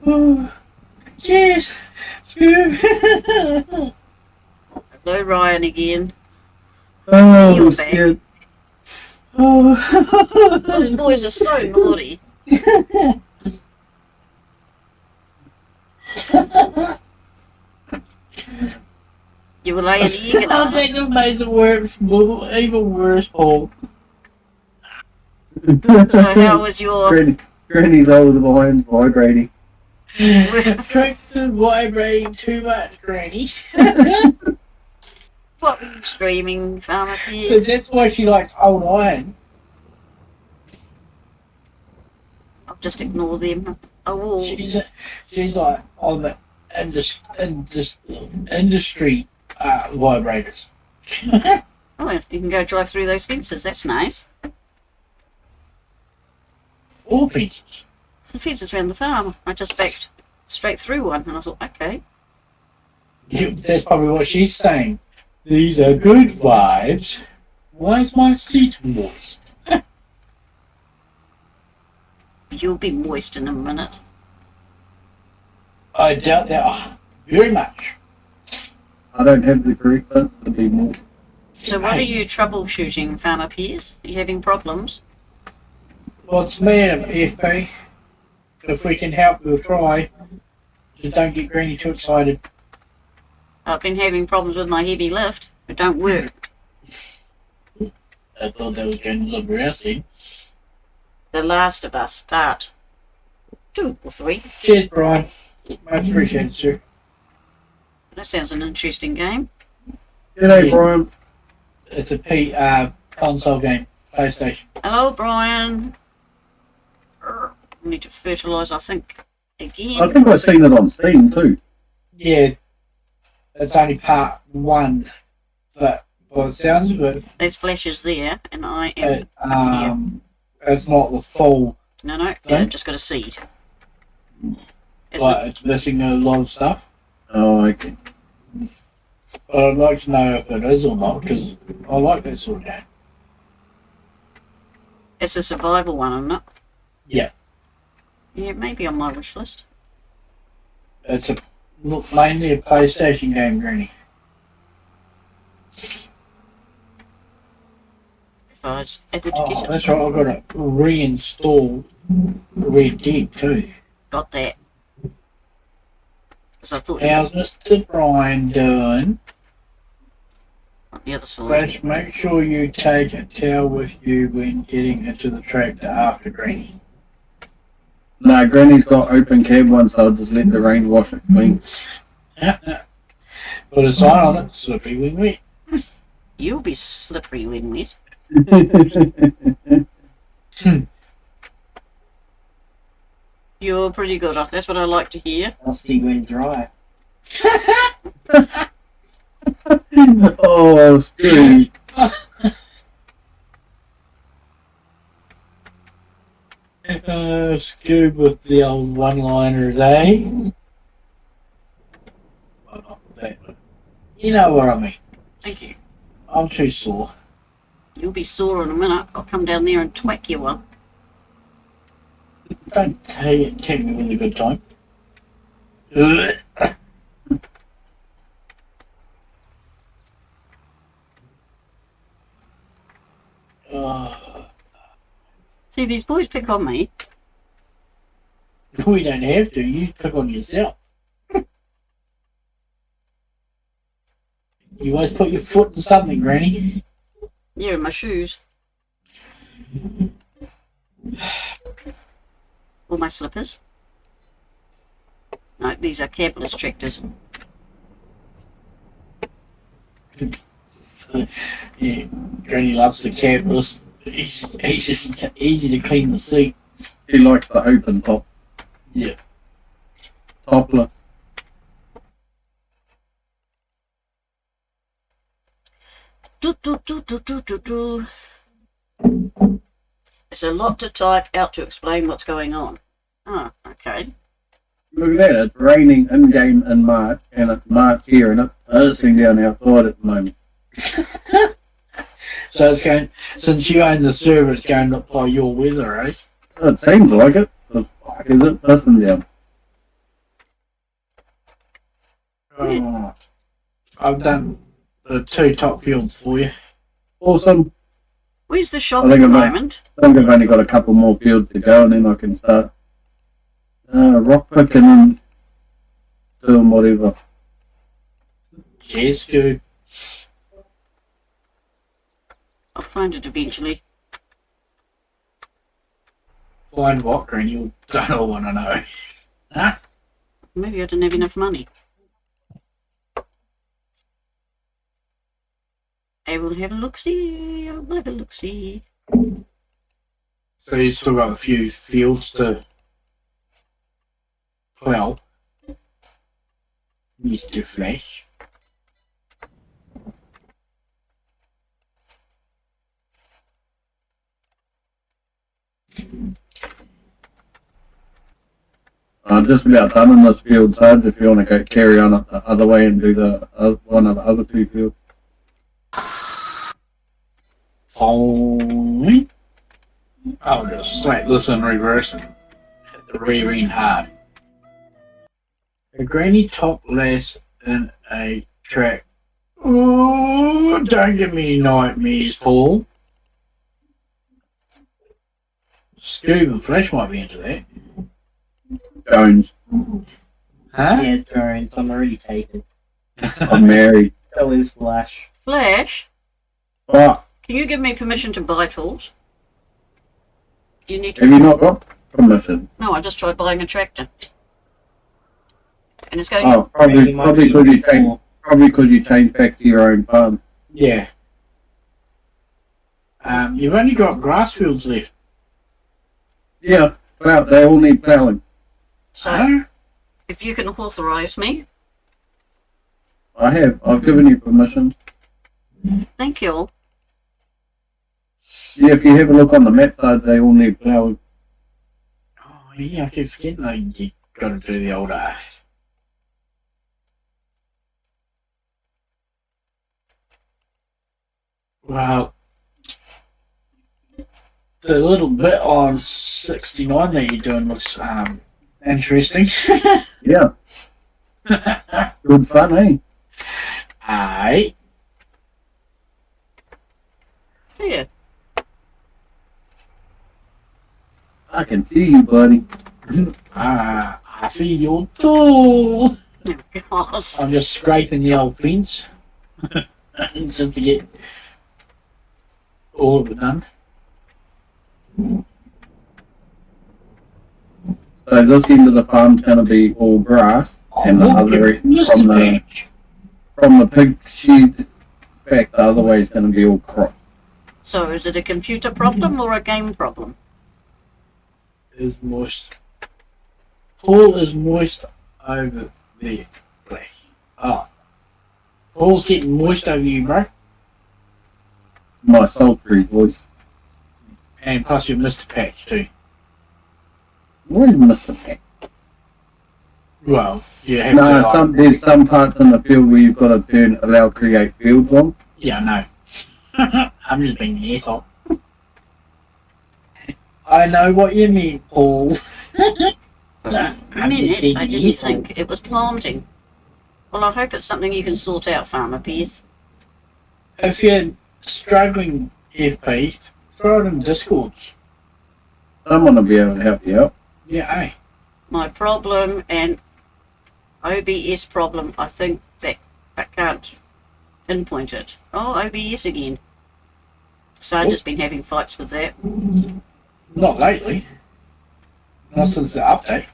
Oh, cheers. Hello, Ryan again. Oh, you're back. shit. Oh. Those boys are so naughty. You were laying the egg I on. think it made it worse, even worse, Paul. So how was your... Granny's over behind vibrating. Attracted, vibrating too much, Granny. What were you streaming, Farmer But Pierce? that's why she likes old iron. I'll just ignore them. Oh, She's like on the industry vibrators. oh, you can go drive through those fences. That's nice. All features. The fences around the farm. I just backed straight through one, and I thought, okay. That's probably what she's saying. These are good vibes. Why is my seat moist? You'll be moist in a minute. I doubt that very much. I don't have the correct answer to be more. So what are you troubleshooting, Farmer Pierce? Are you having problems? What's the matter, FP? If we can help, we'll try. Just don't get Granny too excited. I've been having problems with my heavy lift. It don't work. I thought that was going to look racing. The Last of Us Part 2 or 3. Cheers, Brian. Much appreciated, sir. That sounds an interesting game. G'day, Brian. It's a console game, PlayStation. Hello, Brian. I need to fertilise, I think, I again. think I've seen it on Steam too. Yeah, it's only part 1, but by the sounds of it, There's flashes there, and I am it's not the full, No, yeah, Sorry? I've just got a seed. It's but it's missing a lot of stuff. Oh, okay. But I'd like to know if it is or not, because I like that sort of game. it's a survival one, isn't it? Yeah. Yeah, maybe on my wish list. It's mainly a PlayStation game, Granny. So I was able to Oh, get it. that's right, I've got to reinstall Red Dead too. Got that. Because I thought How's Mr. Brian doing? on the other side. Flash, make sure you take a towel with you when getting into the tractor after Granny. No, Granny's got open cab one, so I'll just let the rain wash it clean. Put a sign on it, slippery when wet. You'll be slippery when wet. You're pretty good. That's what I like to hear. Rusty when dry. Oh, Steve. Scoob with the old one-liners, eh? Well, not that, but you know what I mean. Thank you. I'm too sore. You'll be sore in a minute. I'll come down there and twack you one. Don't tempt me with a good time. Ugh. See, these boys pick on me. We don't have to. You pick on yourself. You always put your foot in something, Granny. Yeah, in my shoes. Or my slippers. No, these are cabless tractors. Yeah, Granny loves the cabless. He's just easy to clean the seat. He likes the open top. Yeah. Topless. Do, do, do, do, do, do, do. It's a lot to type out to explain what's going on. Oh, okay. Look at that, it's raining in-game in March, and it's March here, and it's bursting down outside at the moment. So it's going, since you own the server, it's going up by your weather, eh? It seems like it. It's like, is it bursting down? Oh, I've done the 2 top fields for you. Awesome. Where's the shop I at think the I've- moment? I think I've only got a couple more fields to go, and then I can start rock picking and doing whatever. Yes, good. I'll find it eventually. Find what, Granny? You don't all want to know. Huh? Maybe I didn't have enough money. I will have a look-see. I'll have a look-see. So you've still got a few fields to plough. Mr. Flash. I'm just about done in this field, Sarge, if you want to go carry on it the other way and do the one of the other 2 fields. Fine. I'll just slap this in reverse and hit the rear end hard. A granny topless in a track. Oh, don't give me nightmares, Paul. Scuba Flash might be into that. Jones, Huh? Yeah, Terrence, I'm already taken. I'm married. So is Flash. Flash, But can you give me permission to buy tools? Do you need have to? you not got permission? No, I just tried buying a tractor. And it's going, Oh, probably because you changed back to your own farm. Yeah. You've only got grass fields left. Yeah, well, they all need plowing. so if you can authorise me, I've given you permission. thank you. Yeah, if you have a look on the map side, they all need plowing. Oh, yeah, I keep forgetting that you got to do the old Well, the little bit on 69 that you're doing looks interesting. Yeah, good fun, eh? Aye. Yeah. I can see you, buddy. I feel your tool. Oh, God. I'm just scraping the old fence just to get all of it done. So this end of the farm's going to be all grass, and the other end from the pig shed back the other way is going to be all crop. So is it a computer problem or a game problem? Is moist. Paul is moist over there. Oh. Paul's getting moist over you, bro. My sultry voice. And plus you missed a patch too. Where's Mr. Pack? Well, you have No, to there's some parts in the field where you've got to allow create fields on. Yeah, no. I'm just being an asshole. I know what you mean, Paul. I mean it. I didn't think it was planting. Well, I hope it's something you can sort out, Farmer Pierce. If you're struggling, FP, throw it in Discord. Someone will be able to help you out. Yeah, aye. My problem and OBS problem, I think that I can't pinpoint it. Oh, OBS again. Sarge's been having fights with that. Not lately. Not since the update.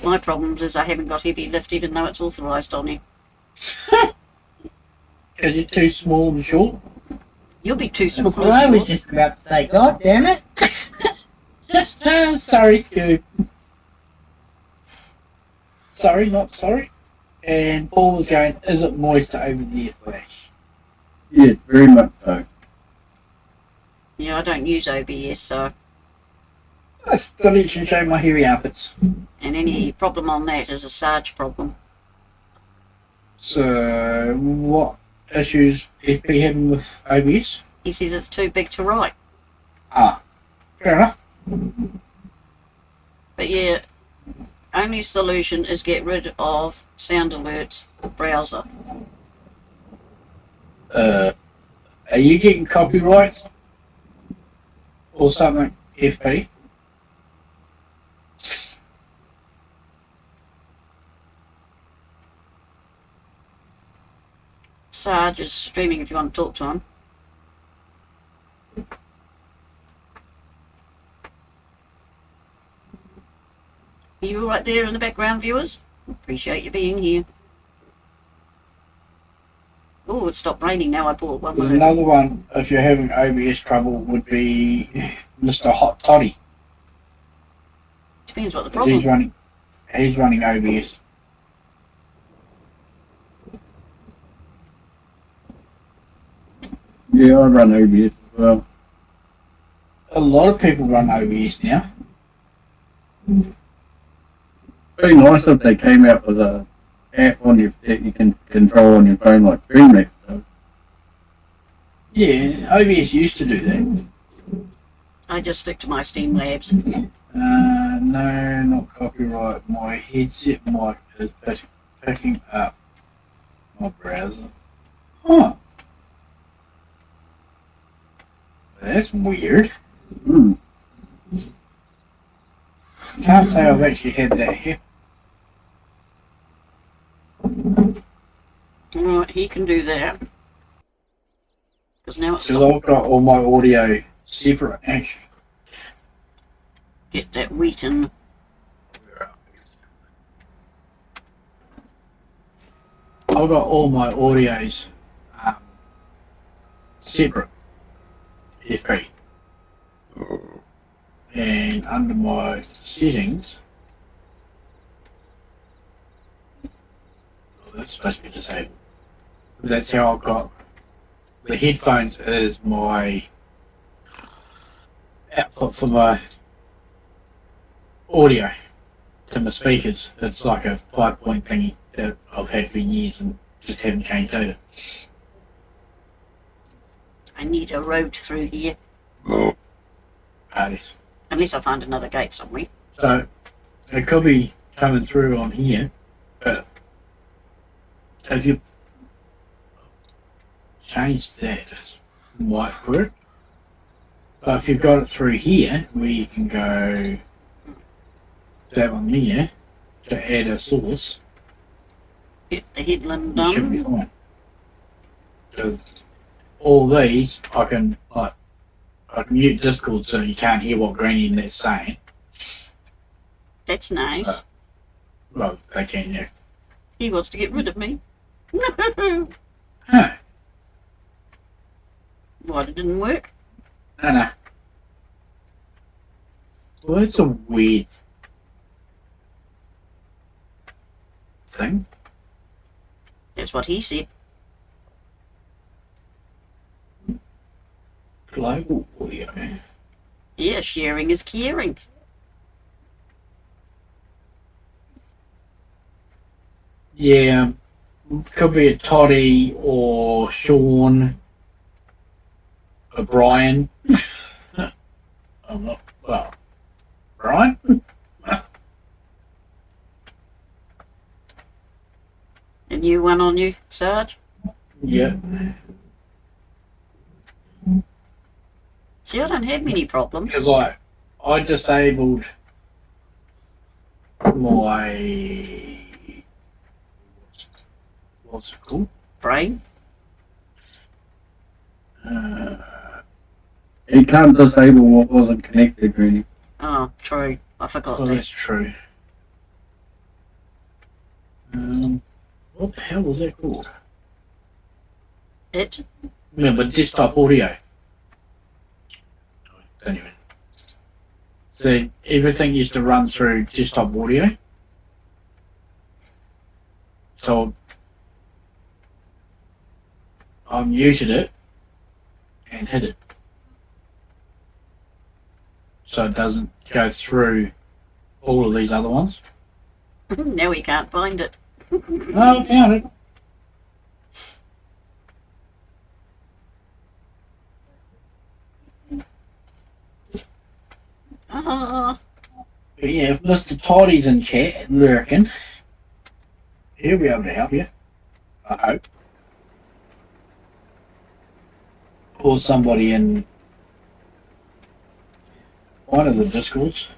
My problems is I haven't got heavy lift even though it's authorised on you. Because you're too small and short. You'll be too small. Well, I was just about to say, God damn it! Sorry, Scoob. Sorry, not sorry. And Paul was going, is it moist over there, Flash? Yes, very much so. Yeah, I don't use OBS, so... I still need to show my hairy armpits. And any problem on that is a Sarge problem. So, what issues FP having with OBS? He says it's too big to write. Ah, fair enough. But yeah, only solution is get rid of sound alerts browser. Are you getting copyrights? Or something, FP? Sarge is streaming if you want to talk to him. Are you right there in the background, viewers? Appreciate you being here. Oh, it stopped raining now. I bought one with it. Another one, if you're having OBS trouble, would be Mr. Hot Toddy. Depends what the 'Cause problem. He's running OBS. Yeah, I run OBS as well. A lot of people run OBS now. Pretty nice if they came out with a app on that you can control on your phone like DreamNet. So. Yeah, OBS used to do that. I just stick to my Steam Labs. No, not copyright. My headset mic is picking up my browser. Huh. That's weird. Hmm. Can't say I've actually had that happen. Right, he can do that. Because now it's Because I've got all my audio separate. Actually, get that wheat in. I've got all my audios separate. FP. And under my settings, well, that's supposed to be disabled. That's how I've got the headphones is my output for my audio to my speakers. It's like a 5-point thingy that I've had for years and just haven't changed over. I need a road through here. Artists. Unless I find another gate somewhere. So it could be coming through on here, but if you change that, it might work. But if you've got it through here, where you can go that one there to add a source, Get the headland you should be done. fine. Because all these, I can mute Discord so you can't hear what Granny and that's saying. That's nice. Well, they can, yeah. He wants to get rid of me. No. Huh. What, it didn't work? No. Well, that's a weird thing. That's what he said. Global audio. Yeah, sharing is caring. Yeah, could be a Toddy or Sean or Brian. I'm not, well, Brian? A new one on you, Sarge? Yeah. See, I don't have many problems. Because I disabled my, what's it called? Brain? You can't disable what wasn't connected, really. Oh, true. I forgot Oh, that. that's true. What the hell was that called? It? Remember, desktop audio. Anyway. So everything used to run through desktop audio. So I muted it and hid it. So it doesn't go through all of these other ones. Now we can't find it. Oh, I found it. Ah, But yeah, if Mr. Toddy's in chat lurking, he'll be able to help you. I hope. Or somebody in one of the Discords.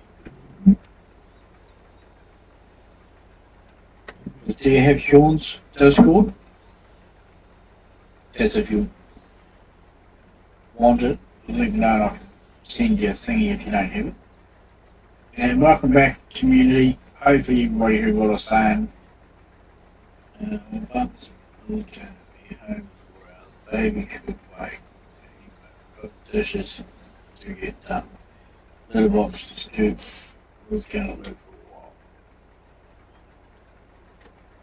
Do you have Sean's Discord? That's if you want it. Let me know and I can send you a thingy if you don't have it. And welcome back, community. Hopefully everybody heard what I was saying. But we'll just be home for our baby could wait. Got dishes to get done. Little box to scoop. We're gonna live for a while.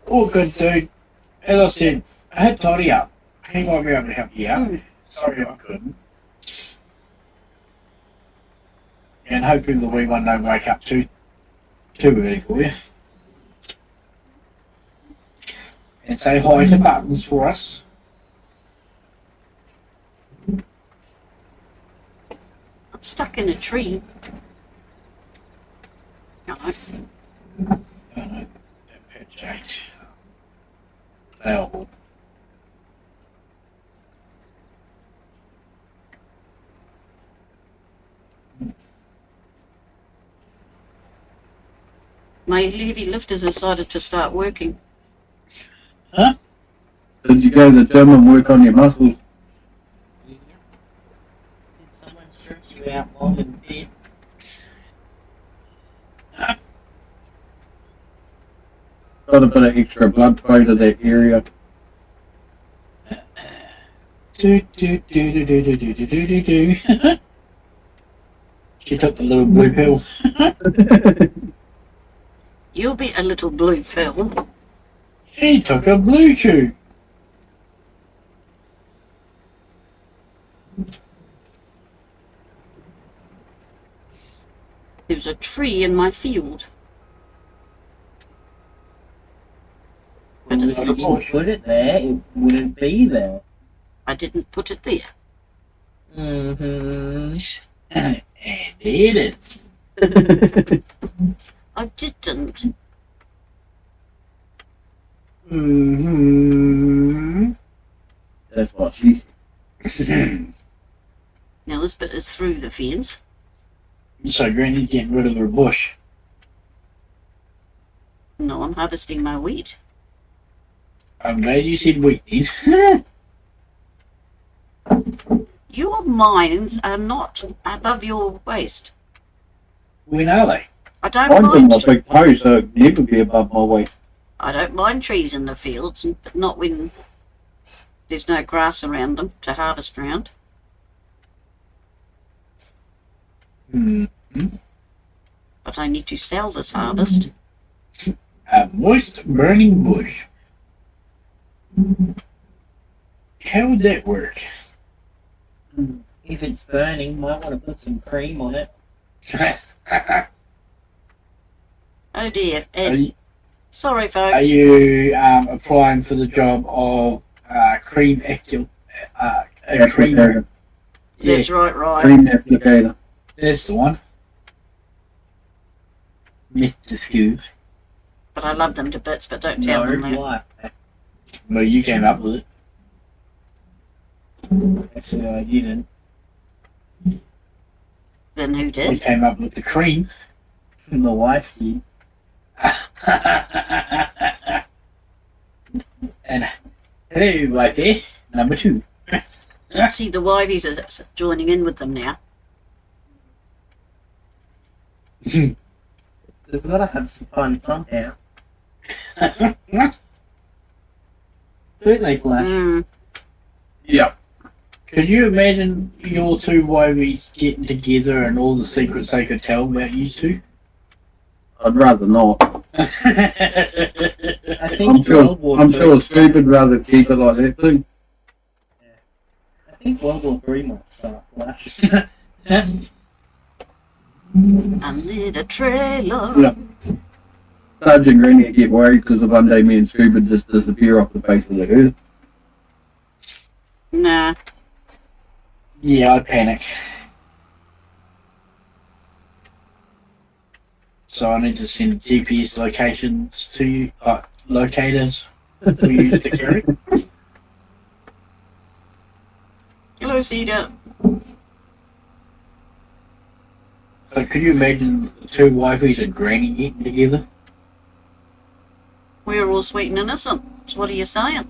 All good, dude. As I said, I had Toddy up. He might be able to help you out. Sorry I couldn't. And hoping the wee one don't wake up too early for you. And say hi to Buttons for us. I'm stuck in a tree. No. Oh no, that pet change. Now, My heavy lift has decided to start working. huh? Did you go to the gym and work on your muscles? Yep. Did someone stretch you out long and thin? Got a bit of extra blood flow to that area. Do, do, do, do, do, do, do, do, do, do. She took the little blue pill. You'll be a little blue pill. She took a blue chew. There's a tree in my field. But it's If not. you put it there, it wouldn't be there. I didn't put it there. Mm-hmm. And it is. I didn't. Mm-hmm. That's what she said. Now this bit is through the fence. So Granny's getting rid of her bush. No, I'm harvesting my wheat. I'm glad you said wheat then. Your mines are not above your waist. When are they? I don't Mine's in my mind. big toe, so it'd never be above my waist. I don't mind trees in the fields, but not when there's no grass around them to harvest around. Mm-hmm. But I need to sell this harvest. A moist burning bush. How would that work? If it's burning, might want to put some cream on it. Oh dear, Are Ed. you, Sorry, are folks. you applying for the job of cream cream? Applicator. Yeah, That's right. Cream applicator. that's the one. Mr. Scoob. But I love them to bits, but don't tell them that. Why? Well, you came up with it. Actually, I didn't. Then who You did? came up with the cream. My wife did. And hello, wifey. Number 2. See, the wivies are joining in with them now. We've got to have some fun somehow. Don't they, Flash? Mm. Yeah. Could you imagine your 2 wives getting together and all the secrets they could tell about you 2? I'd rather not. I think I'm sure. World War I'm Three- sure Steve would rather keep it like that too. I think World War III might start, Flash. I need a trailer. Yeah. Sergeant Granny would get worried because one day me and Scoob would just disappear off the face of the earth. Nah. Yeah, I'd panic. So I need to send GPS locations to you, locators for you to carry. Hello, Cedar. Could you imagine the 2 wifeys and Granny getting together? We're all sweet and innocent. So what are you saying?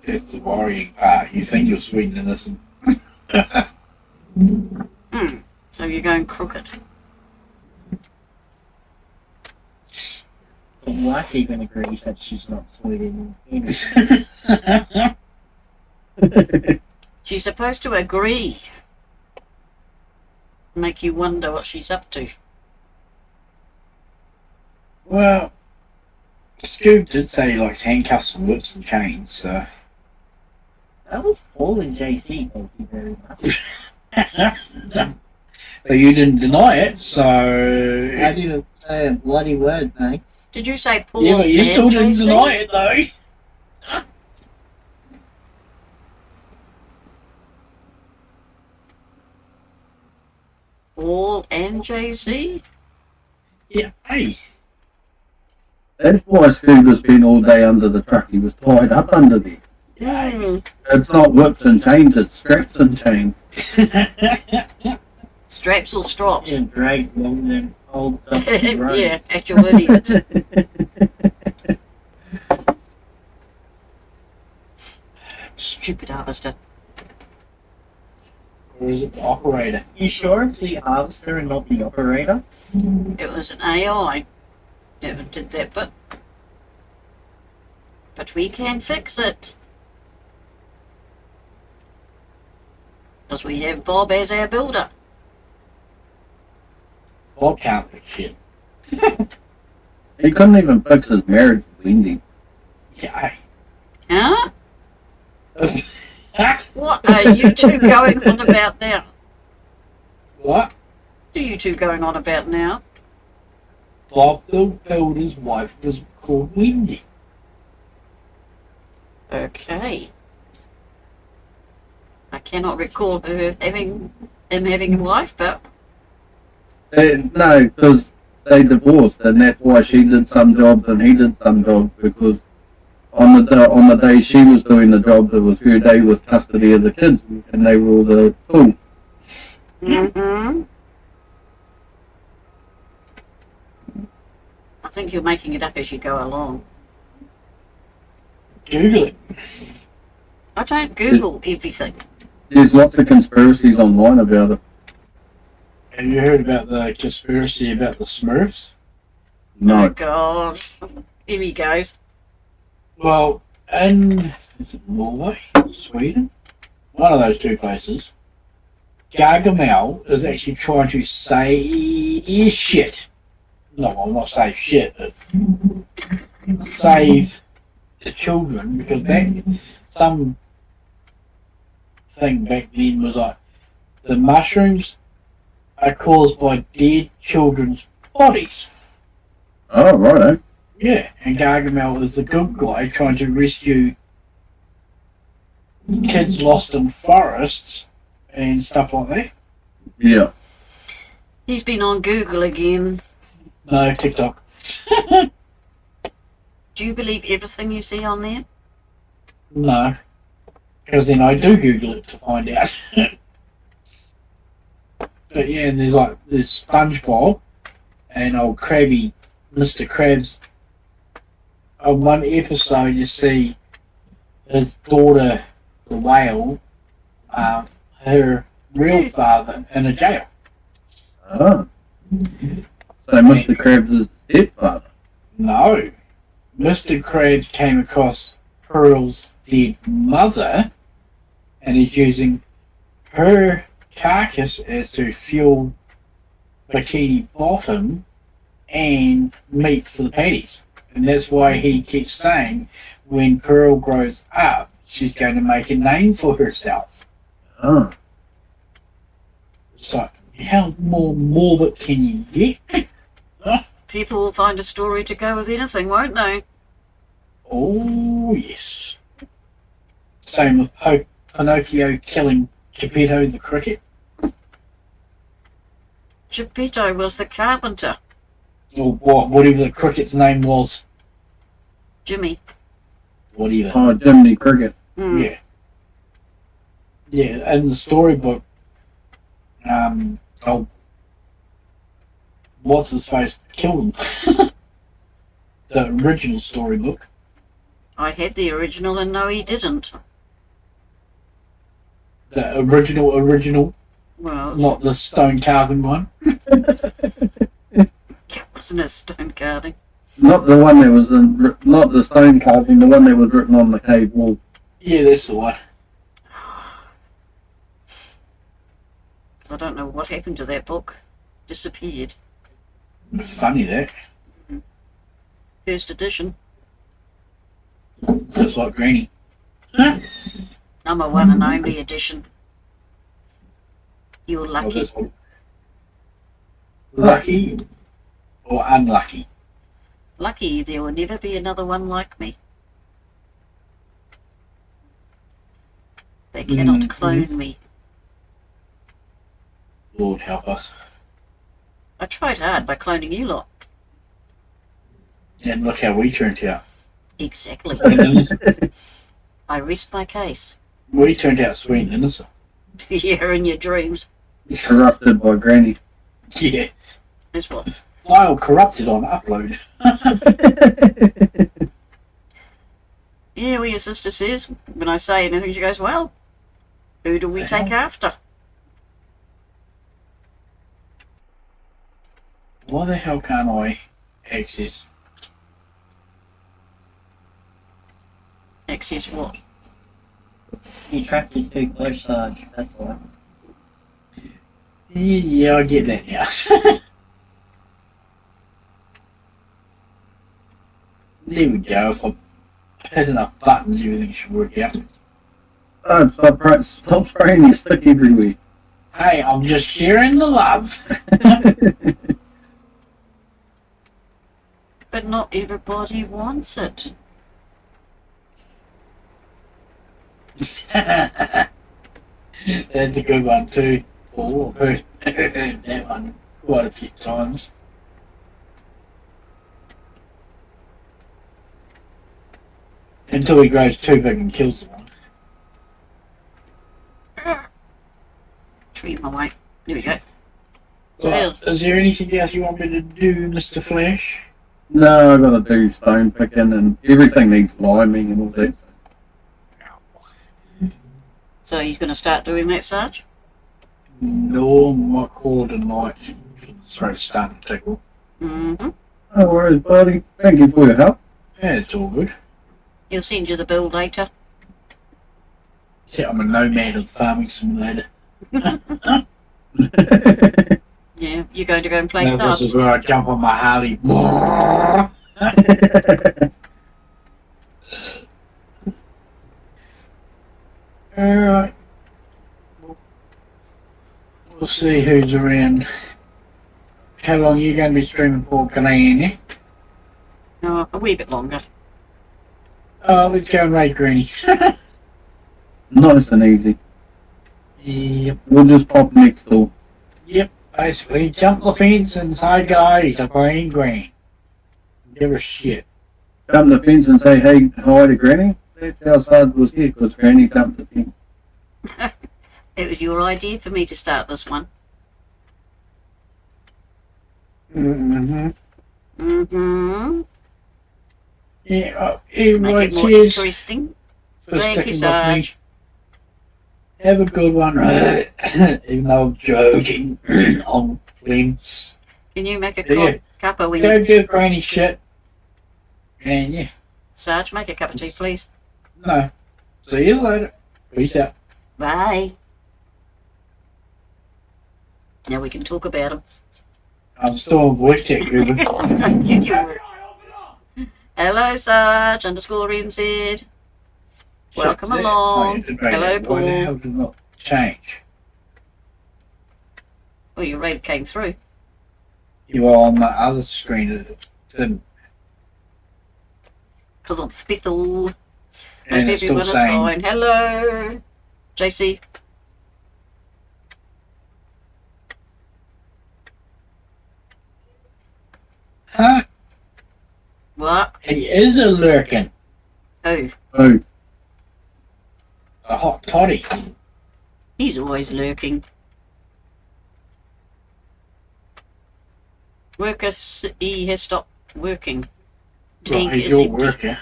That's the worrying part. You think you're sweet and innocent. So you're going crooked. But wife even agrees that she's not sweet in She's supposed to agree. Make you wonder what she's up to. Well, Scoob did say he likes handcuffs and whips and chains, so... That was Paul and JC, thank you very much. But you didn't deny it, so... I didn't say a bloody word, thanks. Did you say Paul Yeah, but you still and didn't JC? deny it, though. Paul and JC? Yeah, hey. That's why Scoob has been all day under the truck. He was tied up under there. Mm. It's not whips and chains, it's straps and chains. Straps or strops? And dragged along them old dusty roads. Yeah, actual idiots. Stupid harvester. Or is it the operator? You sure it's the harvester and not the operator? It was an AI that did that, but we can fix it. Because we have Bob as our builder. Bob can't fix shit. He couldn't even fix his marriage with Wendy. Yeah. Huh? What are you two going on about now? What? What are you two going on about now? Bob the Builder's wife was called Wendy. Okay. I cannot recall him having a wife, but No, because they divorced, and that's why she did some jobs and he did some jobs, because on the day she was doing the jobs, it was her day with custody of the kids, and they were all the tools. mm-hmm. I think you're making it up as you go along. Google it. I don't Google everything. There's lots of conspiracies online about it. Have you heard about the conspiracy about the Smurfs? Oh No. God. Here he goes. Well, in is it Norway, Sweden, one of those two places, Gargamel is actually trying to save shit. No, well, not save shit, but save the children, because some thing back then was like the mushrooms are caused by dead children's bodies. Oh, right. Yeah, and Gargamel is the good guy trying to rescue kids lost in forests and stuff like that. Yeah. He's been on Google again. No, TikTok. Do you believe everything you see on there? No. Because then I do Google it to find out. But yeah, and there's SpongeBob and old Krabby, Mr. Krabs. On one episode you see his daughter, the whale, her real father in a jail. Oh. So Mr. Krabs is stepfather. No. Mr. Krabs came across Pearl's dead mother and is using her carcass as to fuel Bikini Bottom and meat for the patties. And that's why he keeps saying when Pearl grows up, she's going to make a name for herself. Oh. So, how more morbid can you get? People will find a story to go with anything, won't they? Oh, yes. Same with Pinocchio killing Geppetto the cricket. Geppetto was the carpenter. Or whatever the cricket's name was. Jimmy. Whatever. Oh, Jiminy Cricket. Mm. Yeah. Yeah, in the storybook, what's his face killed him. The original storybook. I had the original and no, he didn't. The original, Well, not the stone carving one. it wasn't a stone carving. Not the one that was in, not the stone carving, the one that was written on the cave wall. Yeah, that's the one. I don't know what happened to that book. Disappeared. Funny that. First edition. Just like Granny. Number one and only edition. You're Oh, lucky. that's all. Lucky or unlucky? Lucky there will never be another one like me. They cannot clone me. Lord help us. I tried hard by cloning you lot. And look how we turned out. Exactly. Sweet and innocent. I rest my case. We turned out sweet and innocent. Yeah, in your dreams. Corrupted by Granny. Yeah. That's what. File corrupted on upload. Yeah, well, your sister says, when I say anything, she goes, well, who do we take after? Why the hell can't I access? Access what? Your tractor's too close, Sarge. That's why. Yeah, I get that now. There we go. If I had enough buttons, everything should work out. Oh, stop spraying your stick everywhere. Hey, I'm just sharing the love. But not everybody wants it. That's a good one too. Paul. I've heard that one quite a few times. Until he grows too big and kills the one. Treat my way. There we go. Well, is there anything else you want me to do, Mr. Flash? No, I've got to do stone picking and everything needs liming and all that. So he's going to start doing that, Sarge? No, my core tonight. Throat's starting to tickle. Mm-hmm. No worries, buddy. Thank you for your help. Yeah, it's all good. He'll send you the bill later. See, I'm a nomad of farming simulator. Yeah, you're going to go and play Now, this stubs. is where I jump on my Harley. Alright. We'll see who's around. How long are you going to be streaming for, Canadian? No, a wee bit longer. Oh, let's go and raid Granny. Nice and easy. Yep, We'll just pop next door. yep. Basically, jump the fence and say guys to playing Granny. Give her shit. Jump the fence and say, hey, hi to Granny. That's how Sarge was here, because Granny jumped the fence. It was your idea for me to start this one. Mm-hmm. Mm-hmm. Yeah, Make it right, more cheers. interesting. for Thank you, sticking with me. Sarge. Have a good one, right? Even though I'm joking on Flynn. Can you make a Yeah. cuppa when Go you... do Granny shit. And yeah, Sarge, make a cup of tea, please. no. See you later. Peace out. Bye. Now we can talk about him. I'm still on voice chat, Google. Hello, Sarge, underscore RMZ. Welcome along. Hello, Why the Paul. hell did it not change? Oh, your raid came through. You are on the other screen. It didn't. Because I'm fickle. Hope And it's everyone still is saying, fine. Hello, JC. huh? What? He is a lurking. Oh, Oh, A hot toddy. he's always lurking. Worker, he has stopped working. Tank Right, is you're empty. working.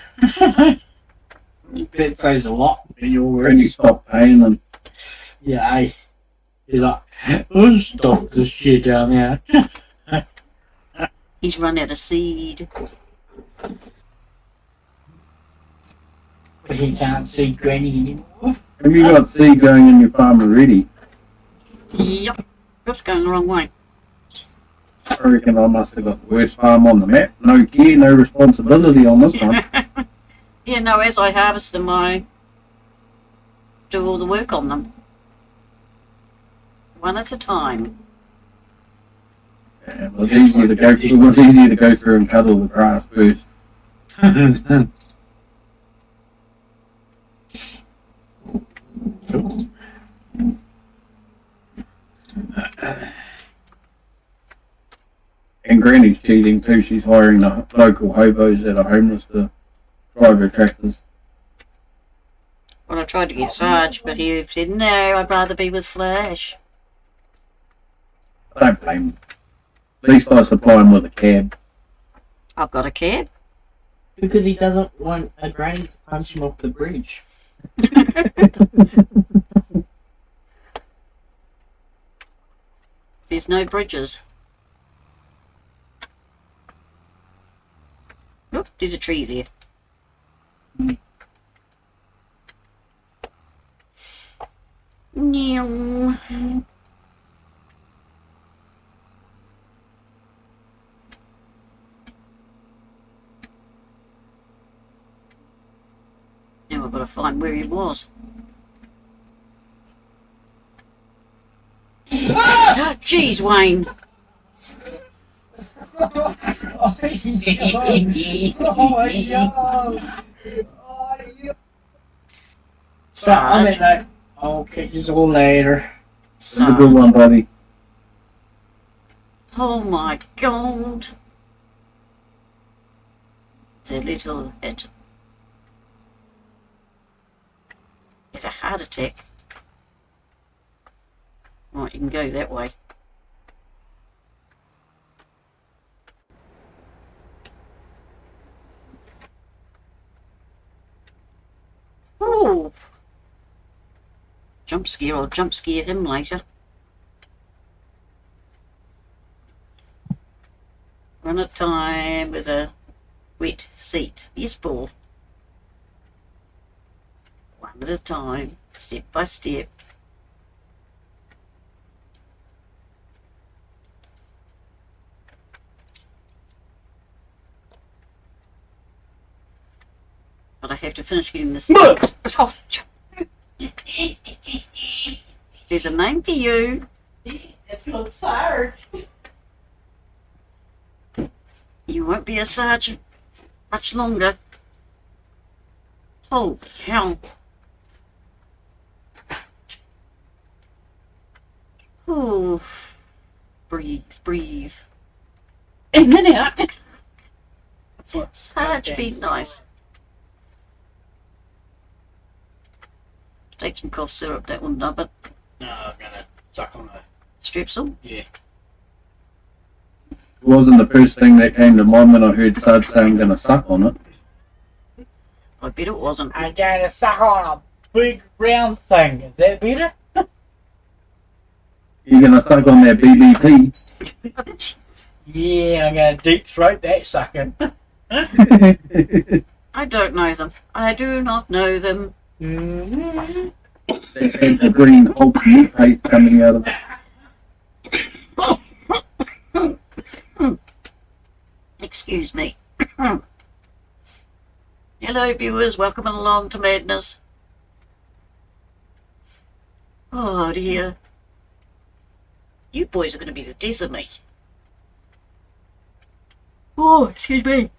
That says a lot when you're Granny working. stopped paying them. Yeah, I. You're like, oh, stop this shit down there. He's run out of seed. But he can't see Granny anymore. Have you got seed going in your farm already? Yep. Oops, going the wrong way. I reckon I must have got the worst farm on the map. No care, no responsibility on this one. Yeah, no, as I harvest them, I do all the work on them. One at a time. Yeah, it was easier to go through and cut all the grass first. And Granny's cheating too. She's hiring the local hobos that are homeless to drive her tractors. Well, I tried to get Sarge, but he said, no, I'd rather be with Flash. I don't blame him. At least I supply him with a cab. I've got a cab. Because he doesn't want a granny to punch him off the bridge. There's no bridges. Look, there's a tree there. Meow. Now I've got to find where he was. Jeez, Wayne. So I'm in Sarge. that. I'll catch you all later. Have a good Sarge. one, buddy. Oh my god. It's a little bit. Had a heart attack. Right, you can go that way. Oh! Jump scare, I'll jump scare him later. Run at time with a wet seat. Yes, ball. One at a time, step by step. But I have to finish getting this. Oh, there's a name for you. It's called Sarge. You won't be a sergeant much longer. Oh, hell. Oh, breathe, breathe. In and out. Sarge, be nice. Take some cough syrup, that wouldn't dub it. No, I'm gonna suck on a. Strepsil. Yeah. It wasn't the first thing that came to mind when I heard Sarge say I'm going to suck on it. I bet it wasn't. I'm going to suck on a big round thing. Is that better? You're going to suck on that BBP. Yeah, I'm going to deep throat that sucker. I don't know them. I do not know them. Mm-hmm. They had the green Hulk paste coming out of it. Excuse me. Hello, viewers. Welcome along to Madness. Oh, dear. You boys are going to be the death of me. Oh, excuse me.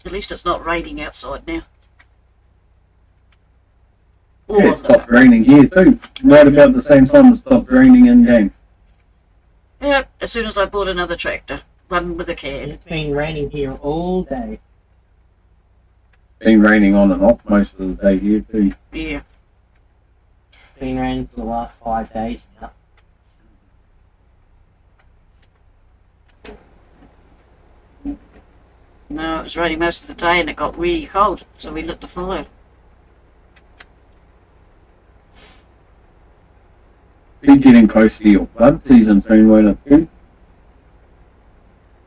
At least it's not raining outside now. Yeah, Oh, it stopped raining here too. Right about the same time it stopped raining in game. yep, as soon as I bought another tractor. Run with a cab. It's been raining here all day. Been raining on and off most of the day here too. Yeah. It's been raining for the last 5 days now. No, it was raining most of the day and it got really cold, so we lit the fire. Be getting close to your flood season soon, won't it too?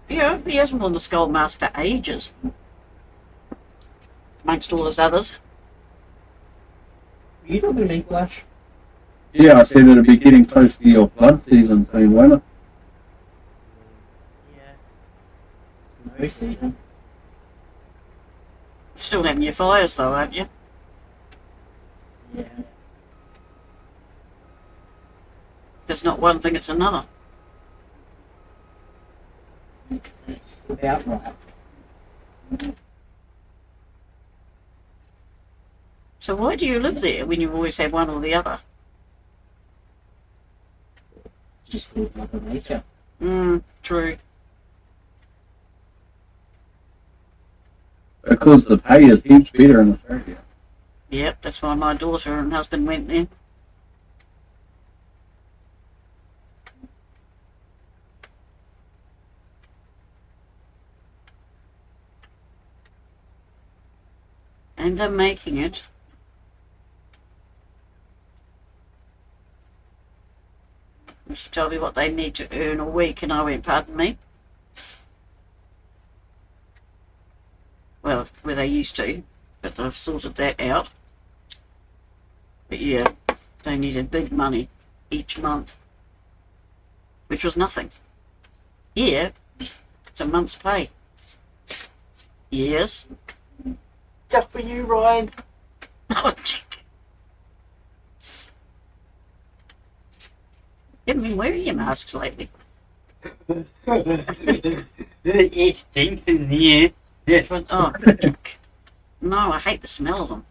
Yeah, he hasn't worn the skull mask for ages. Amongst all his others. You talking to me, Flash? Yeah, I said it'll be getting close to your flood season soon, won't it? Yeah. No season. Still having your fires though, aren't you? Yeah. If it's not one thing, it's another. It's about right. So why do you live there when you always have one or the other? Just good mother nature. True. Because the pay is heaps better in Australia. Yep, that's why my daughter and husband went there. And I'm making it. She told me what they need to earn a week, and I went, pardon me? Well, where they used to, but they've sorted that out. But yeah, they needed big money each month, which was nothing. Here, it's a month's pay. Yes. Just for you, Ryan. Haven't been wearing your masks lately. It stinks in here. But, oh, no, I hate the smell of them.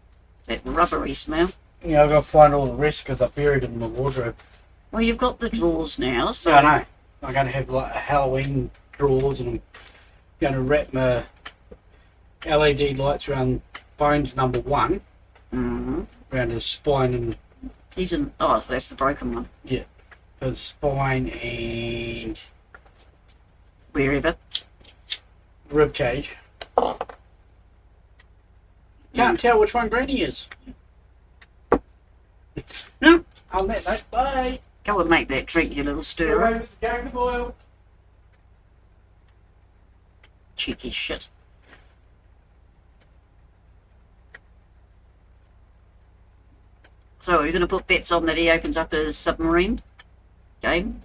That rubbery smell. Yeah, I've got to find all the rest because I buried it in my wardrobe. Well, you've got the drawers now, so... So I know. I'm going to have like Halloween drawers, and I'm going to wrap my LED lights around Bones number 1, Mm-hmm. around his spine and He's in... Oh, that's the broken one. his spine and Wherever. rib cage. Can't tell which one Granny is. No. On that note, bye. Go and make that drink, you little stirrer. Go boil. Cheeky shit. So, are you going to put bets on that he opens up his submarine game?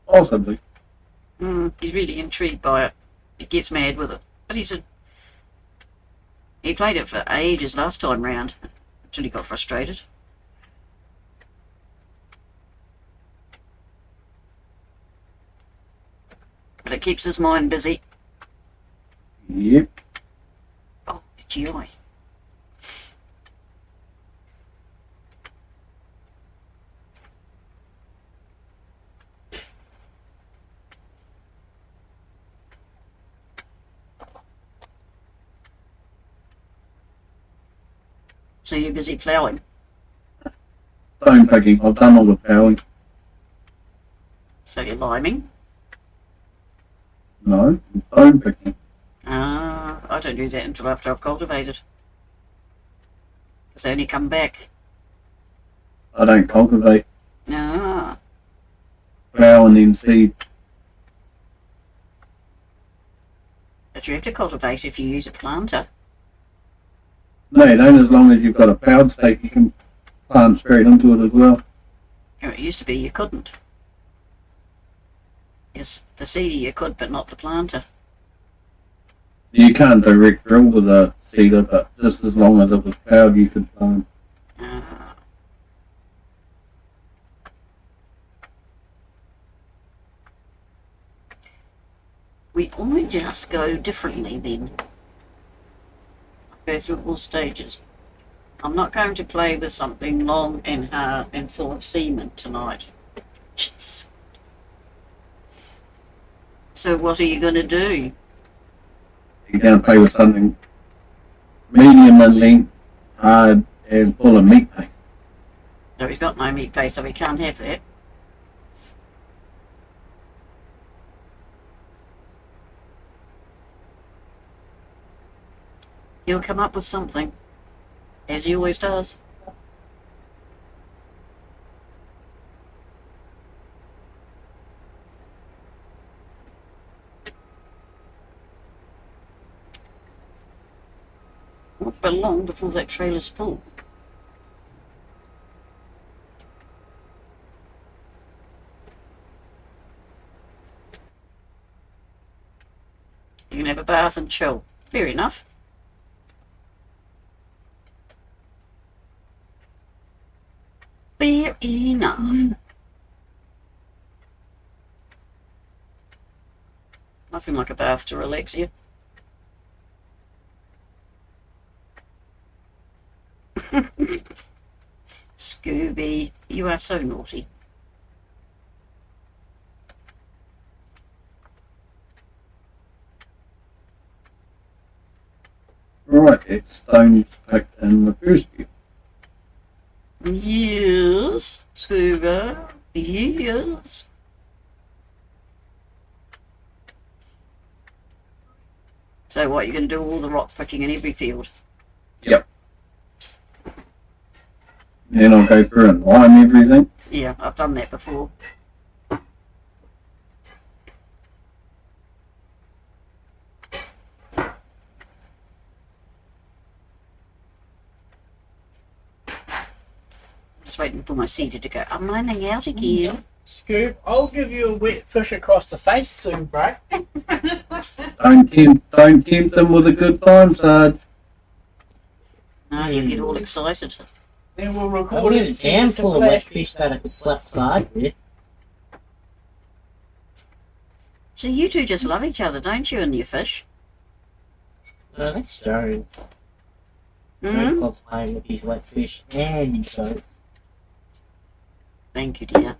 Possibly. He's really intrigued by it. He gets mad with it. But he played it for ages last time round, until he got frustrated. But it keeps his mind busy. Yep. Oh, GI. So you're busy ploughing. Stone picking. I've done all the ploughing. So you're liming. No, stone picking. I don't do that until after I've cultivated. Because they only come back. I don't cultivate. Ah, Plough and then seed. but you have to cultivate if you use a planter. No, you don't. As long as you've got a powered stake, you can plant straight into it as well. Oh, it used to be you couldn't. Yes, the seeder you could, but not the planter. You can't direct drill with a seeder, but just as long as it was powered, you could plant. Ah. We all just go differently then. Go through all stages. I'm not going to play with something long and hard and full of semen tonight. Jeez. So what are you going to do? You can't play with something medium in length, hard, and full of meat paste. No, he's got no meat paste, so we can't have that. He'll come up with something, as he always does. Not for long before that trailer's full. You can have a bath and chill. Fair enough. Fair enough. Nothing like a bath to relax you. Scooby, you are so naughty. Right, it's stones picked in the first view. Yes, Scooby, yes. So what, you're going to do all the rock picking in every field? Then I'll go through and lime everything. Yeah, I've done that before. Just waiting for my seeder to go. I'm running out again. Scoop, I'll give you a wet fish across the face soon, bro. Don't tempt them with a good time, Sarge. No, you get all excited. Then we'll I record wanted it. a and send jam it to full of Flash. wet fish that I could slap side with. So you two just love each other, don't you, and your fish? No, that's Jones. Hmm? Jones loves playing with his wet fish and his boat. Thank you, dear.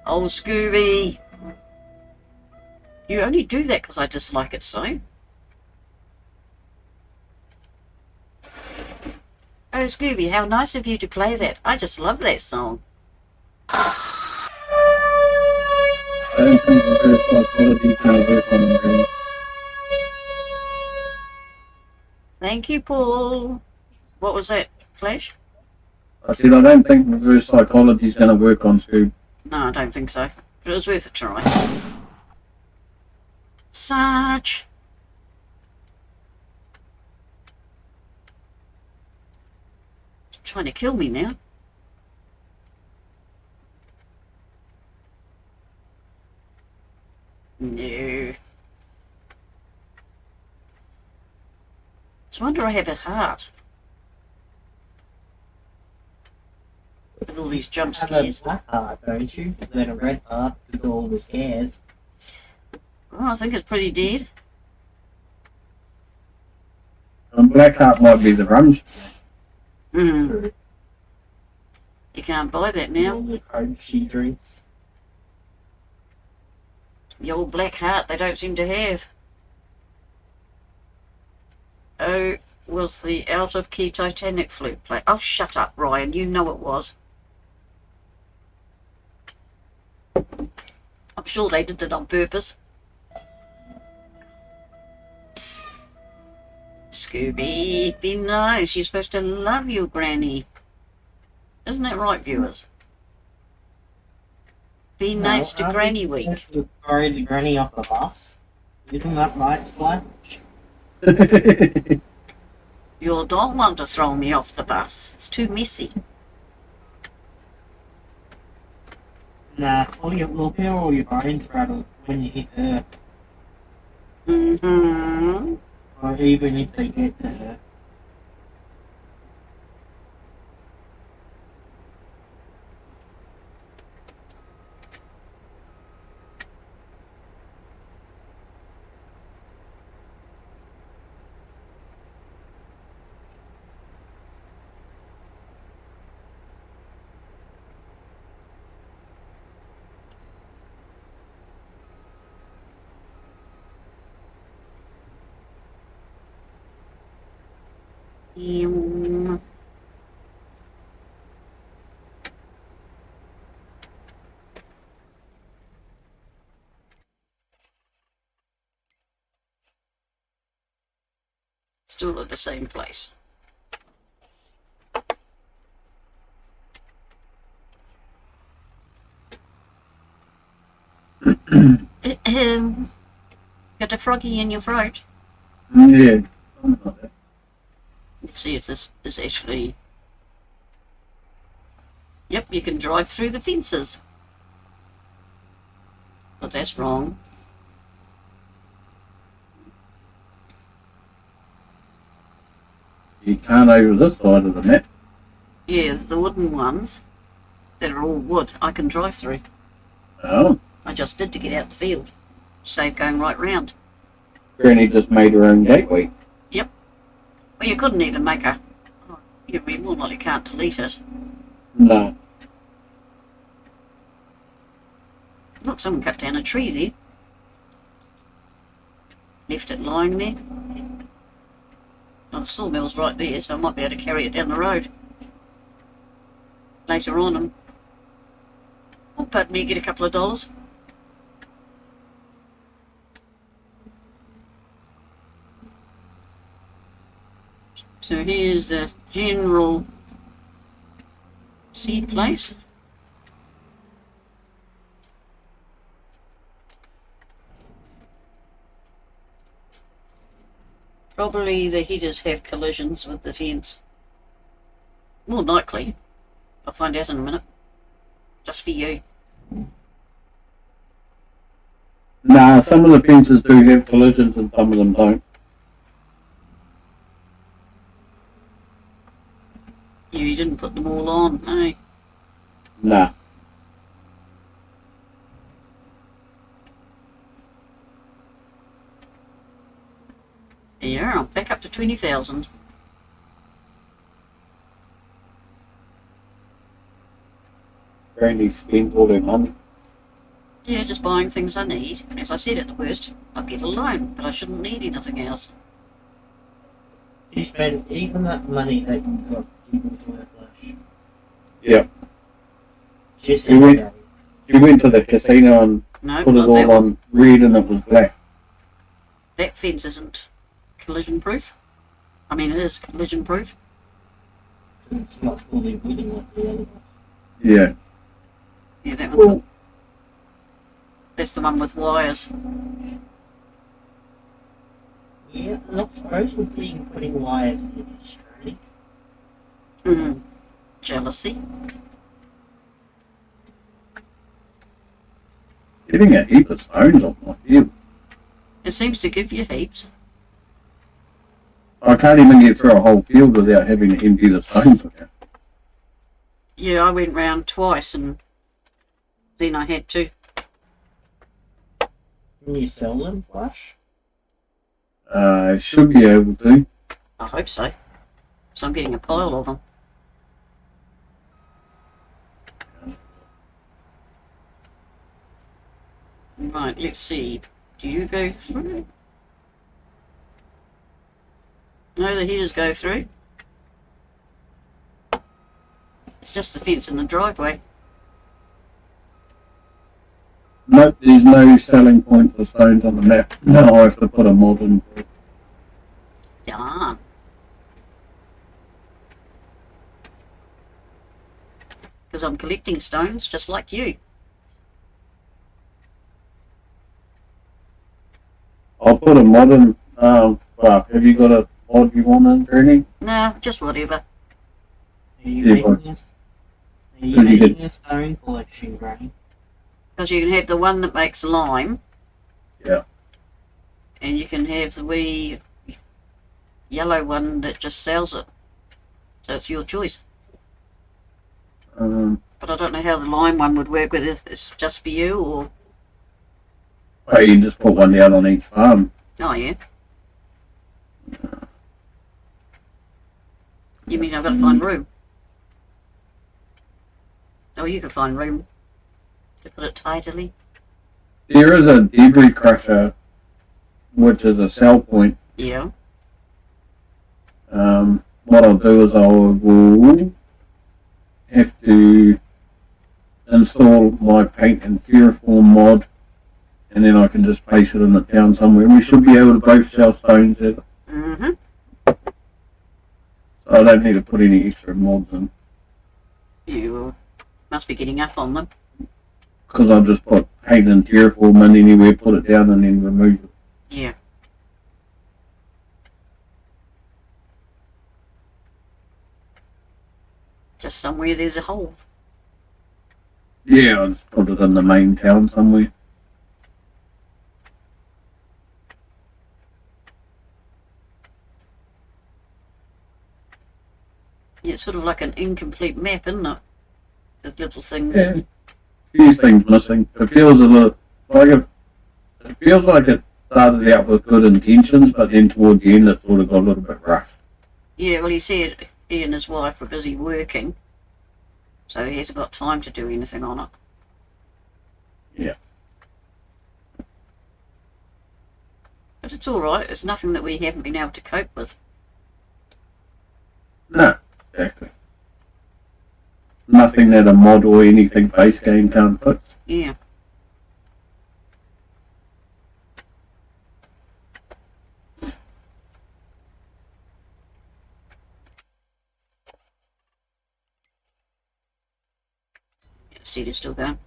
Oh, Scooby. You only do that because I dislike it so. Oh, Scooby, how nice of you to play that. I just love that song. I don't think the first quality is going to work on them, really. Thank you, Paul. What was that, Flash? I said, I don't think reverse psychology is going to work on Scoob. No, I don't think so. But it was worth a try. Sarge. Trying to kill me now. No. It's a wonder I have a heart. With all these jump Have a scares. black heart, don't you? Then a red heart with all the scares. Oh, I think it's pretty dead. And Blackheart might be the runs. Hmm. You can't buy that now. All the coke she drinks. The old black heart they don't seem to have. Oh, was the out of key Titanic flute play? Oh, shut up, Ryan. You know it was. I'm sure they did it on purpose. Scooby, be nice. You're supposed to love your granny. Isn't that right, viewers? Be nice to Granny Week. Let's throw the granny off the bus. Isn't that right, Flash? You don't want to throw me off the bus. It's too messy. Nah, we'll hear all your bones rattle when you hit her. Mm-hmm. Or even if they get to her. Still at the same place. Got a froggy in your throat. Yeah. Let's see if this is actually... Yep, you can drive through the fences. But that's wrong. You can't over this side of the map. Yeah, the wooden ones that are all wood, I can drive through. Oh. I just did to get out the field. Save going right round. Granny just made her own gateway. Well, you couldn't even make a... Oh, you mean, well, not you can't delete it. No. Look, someone cut down a tree there. Left it lying there. Well, the sawmill's right there, so I might be able to carry it down the road later on and, oh, pardon me, get a couple of dollars. So here's the general seed place. Probably the headers have collisions with the fence. More likely. I'll find out in a minute. Just for you. Nah, some of the fences do have collisions and some of them don't. You didn't put them all on, eh? Nah. Yeah, I'm back up to 20,000. Brandy spends all their money. Yeah, just buying things I need. As I said at the worst, I'll get a loan, but I shouldn't need anything else. You spend even that money that you got even to a flush. Yep. Just You went- every day. You went to the casino and No, put it not all that one. on red and it was black. That fence isn't collision proof. I mean, it is collision proof. It's not fully wooden like the other one. Yeah. Yeah, that one. That's the one with wires. Yeah, I'm not supposed to be putting wires in this training. Jealousy. Getting a heap of stones off my field. It seems to give you heaps. I can't even get through a whole field without having to empty the stones out. Yeah, I went round twice and then I had to. Can you sell them flush? Should be able to. I hope so. So I'm getting a pile of them. Right, let's see. Do you go through? No, the headers go through. It's just the fence in the driveway. Nope, there's no selling point for stones on the map. No, I have to put a mod in. Darn. Because I'm collecting stones just like you. I'll put a mod in. Well, have you got a mod you want in, Granny? No, just whatever. Are you Yeah, making a, are you Pretty good. making a stone collection, Granny? Because you can have the one that makes lime. Yeah. And you can have the wee yellow one that just sells it. So it's your choice. But I don't know how the lime one would work, whether it's just for you or... Oh, you can just put one down on each farm. Oh, yeah. You mean I've got to find room? Oh, you can find room to put it tidily. There is a debris crusher, which is a sell point. Yeah. What I'll do is I will have to install my paint and terraform mod, and then I can just place it in the town somewhere. We should be able to both sell stones at it. Mm-hmm. So I don't need to put any extra mods in, You must be getting up on them. because I'll just put paint and terraform in anywhere, put it down, and then remove it. Yeah. Just somewhere there's a hole. Yeah, I'll just put it in the main town somewhere. Yeah, it's sort of like an incomplete map, isn't it? The little things. Yeah. Few things missing. It feels a little like it feels like it started out with good intentions, but then towards the end it sort of got a little bit rushed. Yeah, well, he said he and his wife were busy working, so he hasn't got time to do anything on it. Yeah. But it's all right. It's nothing that we haven't been able to cope with. No, exactly. Nothing that a mod or anything base game can't fix. Yeah. Seed is still going.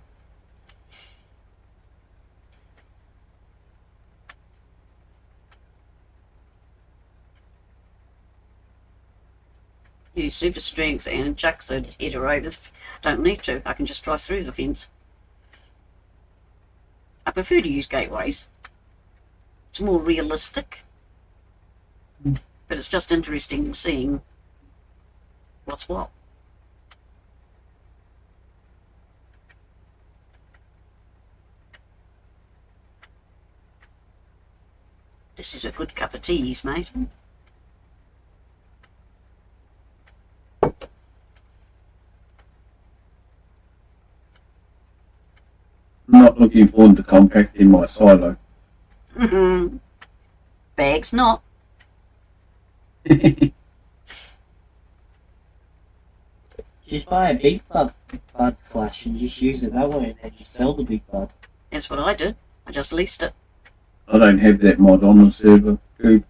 Use super strength and chuck the header over. Don't need to. I can just drive through the fence. I prefer to use gateways. It's more realistic. But it's just interesting seeing what's what. This is a good cup of teas, mate. Not looking forward to compacting my silo. Bags not. Just buy a big bud flash and just use it that way, and then just sell the big bud. That's what I did. I just leased it. I don't have that mod on the server. Good.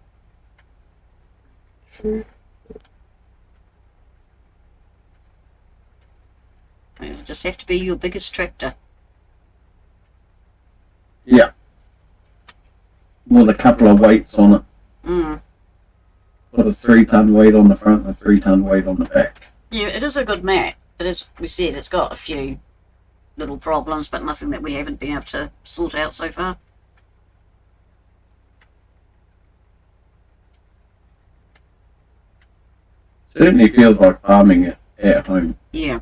It'll just have to be your biggest tractor. Yeah. With a couple of weights on it. Mm. Got a 3-ton weight on the front and a 3-ton weight on the back. Yeah, it is a good map. But as we said, it's got a few little problems, but nothing that we haven't been able to sort out so far. Certainly feels like farming it at home. Yeah,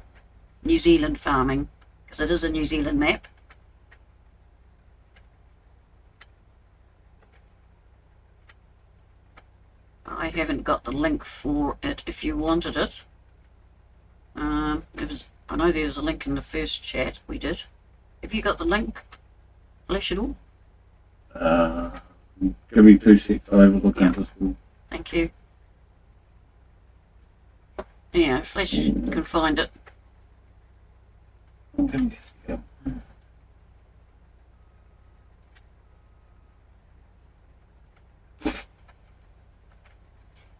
New Zealand farming, because it is a New Zealand map. I haven't got the link for it if you wanted it. I know there was a link in the first chat we did. Have you got the link? Flash it all? Give me 2 seconds, I'll have a look Yeah. into school. Thank you. Yeah, Flash can find it. Yeah.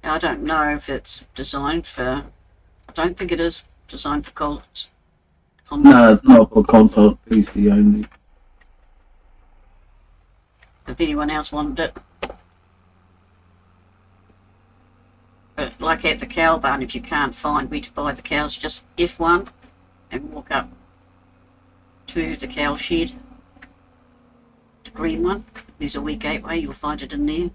I don't know if it's designed for... I don't think it is designed for console. No, it's not for console, PC only. If anyone else wanted it. But like at the cow barn, if you can't find where to buy the cows, just F1 and walk up to the cow shed. The green one. There's a wee gateway, you'll find it in there.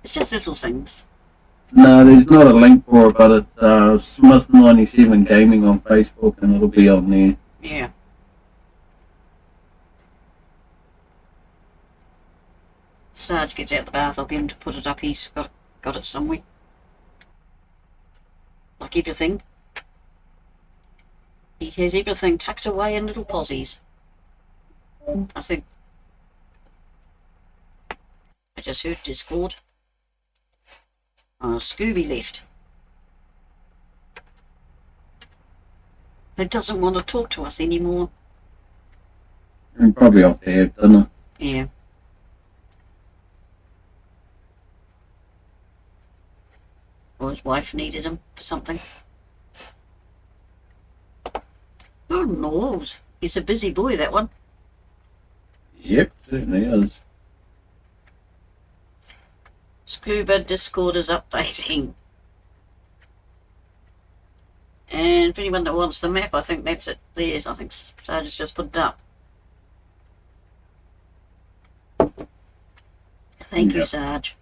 It's just little things. No, there's not a link for it, but it's smith97 gaming on Facebook and it'll be on there. Yeah. Sarge gets out the bath, I'll get him to put it up. He's got it somewhere. Like everything. He has everything tucked away in little posies. I think. I just heard Discord. Scooby left. He doesn't want to talk to us anymore. And probably off to have dinner. Yeah. Or his wife needed him for something. Oh, knows. He's a busy boy, that one. Yep, certainly is. Scuba Discord is updating. And if anyone that wants the map, I think that's it. There's, I think Sarge has just put it up. Thank you, Yep. Sarge.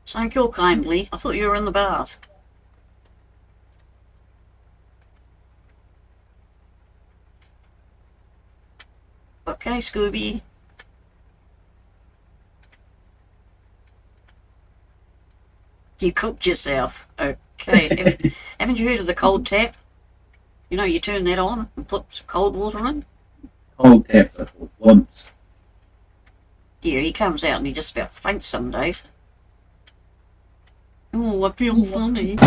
Thank you kindly. I thought you were in the bath. Okay, Scooby. You cooked yourself. Okay. Haven't you heard of the cold tap? You know, you turn that on and put cold water in. Cold tap, that's what it wants. Yeah, he comes out and he just about faints some days. Oh, I feel funny.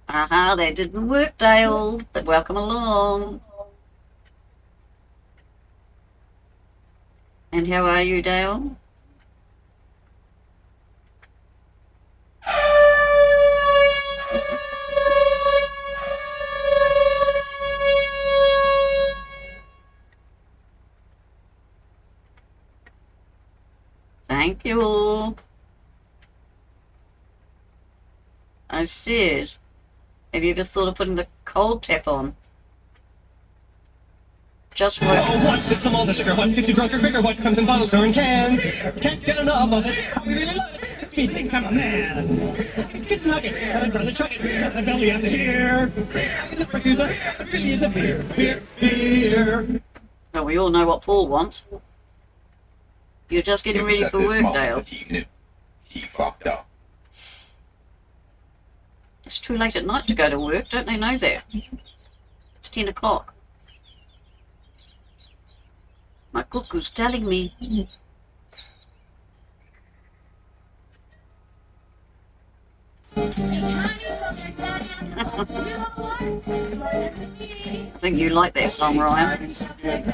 Aha, that didn't work, Dale. But welcome along. And how are you, Dale? Thank you. I said, have you ever thought of putting the cold tap on? Just what? Oh, what is the malted liquor? What gets you drunker quicker? What comes in bottles or in cans? Can't get enough of it. I really love it. Makes me think I'm a man. Kiss my nugget. I'd rather chuck it. My belly out to here. I can never refuse it. It really is a beer. Beer. Beer. Well, we all know what Paul wants. You're just getting ready for work, Dale. He fucked up. It's too late at night to go to work, don't they know that? It's 10 o'clock. My cuckoo's telling me. I think you like that song, Ryan. At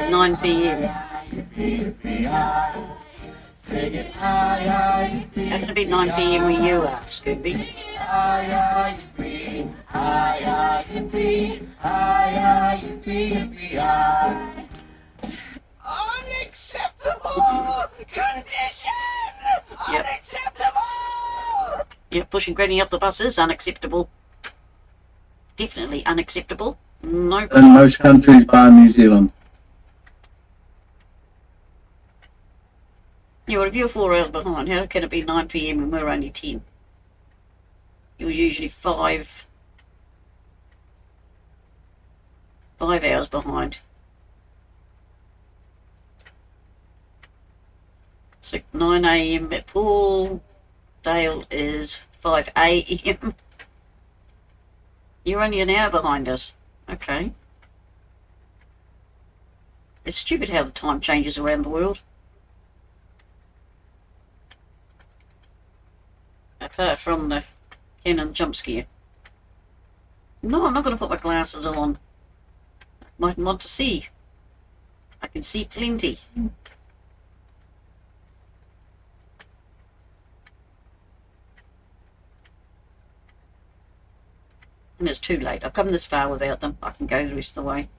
9 p.m. Has to be 9 p.m. where you are, Scooby. Unacceptable condition! Yep. Unacceptable! Yeah, pushing Granny off the bus is unacceptable. Definitely unacceptable. No In problem. most countries, bar New Zealand. Yeah, well, if you're 4 hours behind, how can it be 9 p.m. when we're only 10? You're usually 5 hours behind. 9 a.m. at Paul. Dale is 5 a.m. You're only an hour behind us. Okay. It's stupid how the time changes around the world. Apart from the Canon jump scare. No, I'm not going to put my glasses on. I might want to see. I can see plenty. And it's too late. I've come this far without them. I can go the rest of the way.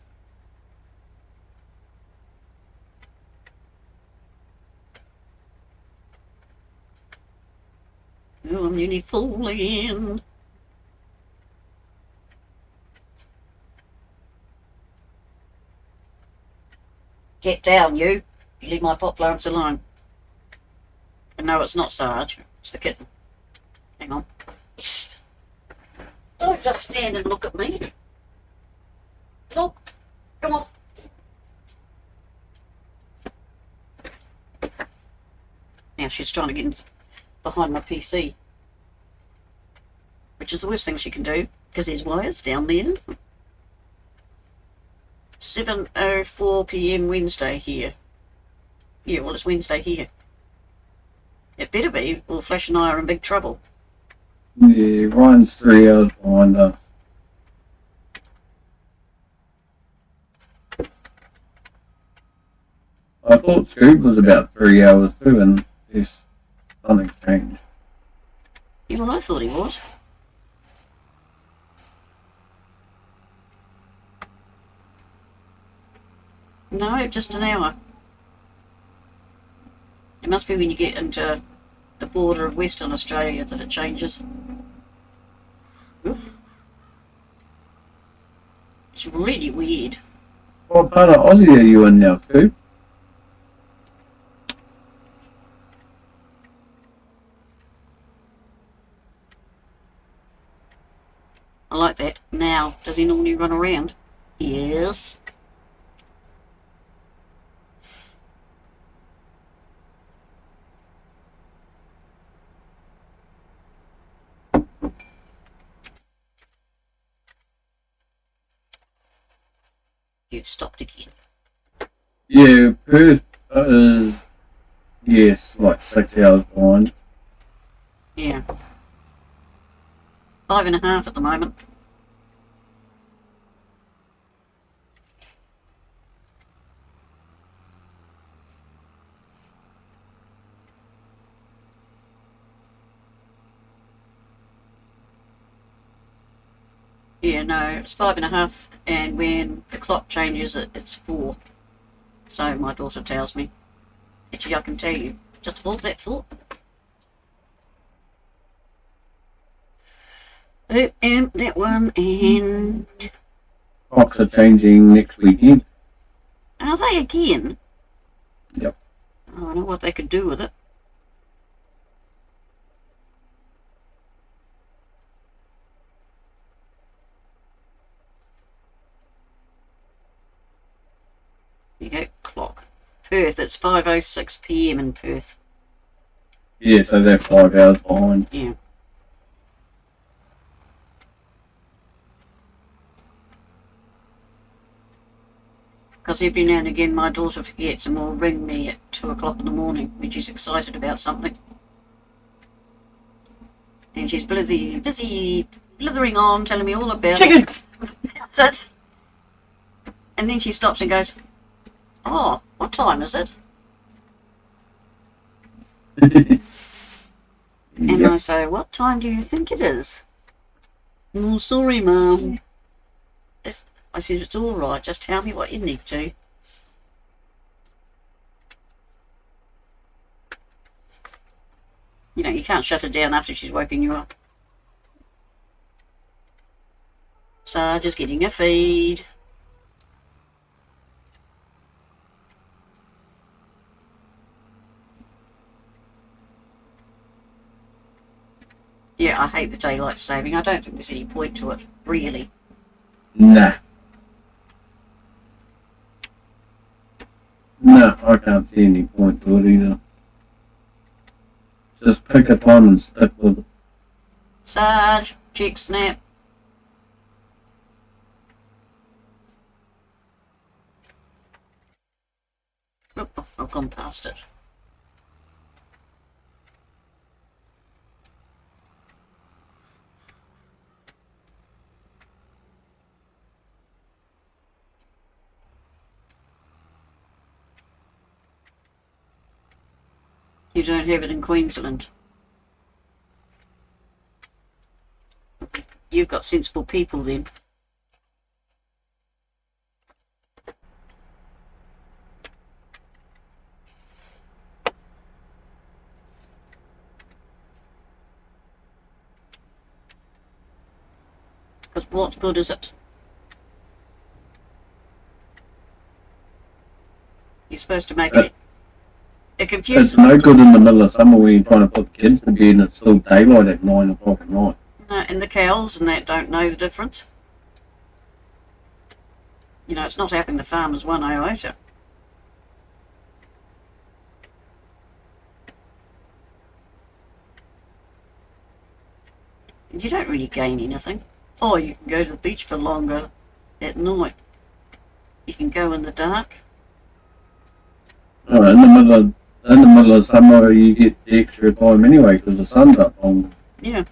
Oh, I'm nearly falling. Get down, you. You leave my pot plants alone. And no, it's not Sarge. It's the kitten. Hang on. Psst. Don't just stand and look at me. Look. Come on. Now she's trying to get behind my PC. Which is the worst thing she can do, because there's wires down there. 7:04 p.m. Wednesday here. Yeah, well, it's Wednesday here. It better be, or Flash and I are in big trouble. Yeah, Ryan's 3 hours behind us. I thought Scoop was about 3 hours too, and there's something changed. Yeah, well, I thought he was. No, just an hour. It must be when you get into the border of Western Australia that it changes. Oop. It's really weird. What part of Aussie are you in now, Scoop? I like that. Now, does he normally run around? Yes. You've stopped again. Yeah, Perth is, yes, like 6 hours behind. Yeah. 5.5 at the moment. Yeah, no, it's 5.5, and when the clock changes, it's 4. So my daughter tells me. Actually, I can tell you. Just hold that thought. Oh, and that one, and... Clocks are changing next weekend. Are they again? Yep. I don't know what they could do with it. There you go, clock. Perth, it's 5:06 PM in Perth. Yeah, so they're 5 hours behind. Yeah. Because every now and again my daughter forgets and will ring me at 2 o'clock in the morning when she's excited about something. And she's busy blithering on, telling me all about Chicken! it. And then she stops and goes, "Oh, what time is it?" And Yep. I say, "What time do you think it is?" "Oh, sorry, Mum." I said, "It's all right. Just tell me what you need to." You know, you can't shut her down after she's woken you up. So, just getting a feed. Yeah, I hate the daylight saving. I don't think there's any point to it, really. Nah. No, I can't see any point to it either. Just pick a time and stick with it. Sarge, check snap. Oh, I've gone past it. You don't have it in Queensland. You've got sensible people then. Because what good is it? You're supposed to make it confusing. It's no good in the middle of summer when you're trying to put kids to bed and it's still daylight at 9 o'clock at night. No, and the cows and that don't know the difference. You know, it's not helping the farmers one iota. And you don't really gain anything. Or you can go to the beach for longer at night. You can go in the dark. In the middle of summer you get the extra time anyway because the sun's up longer. Yeah.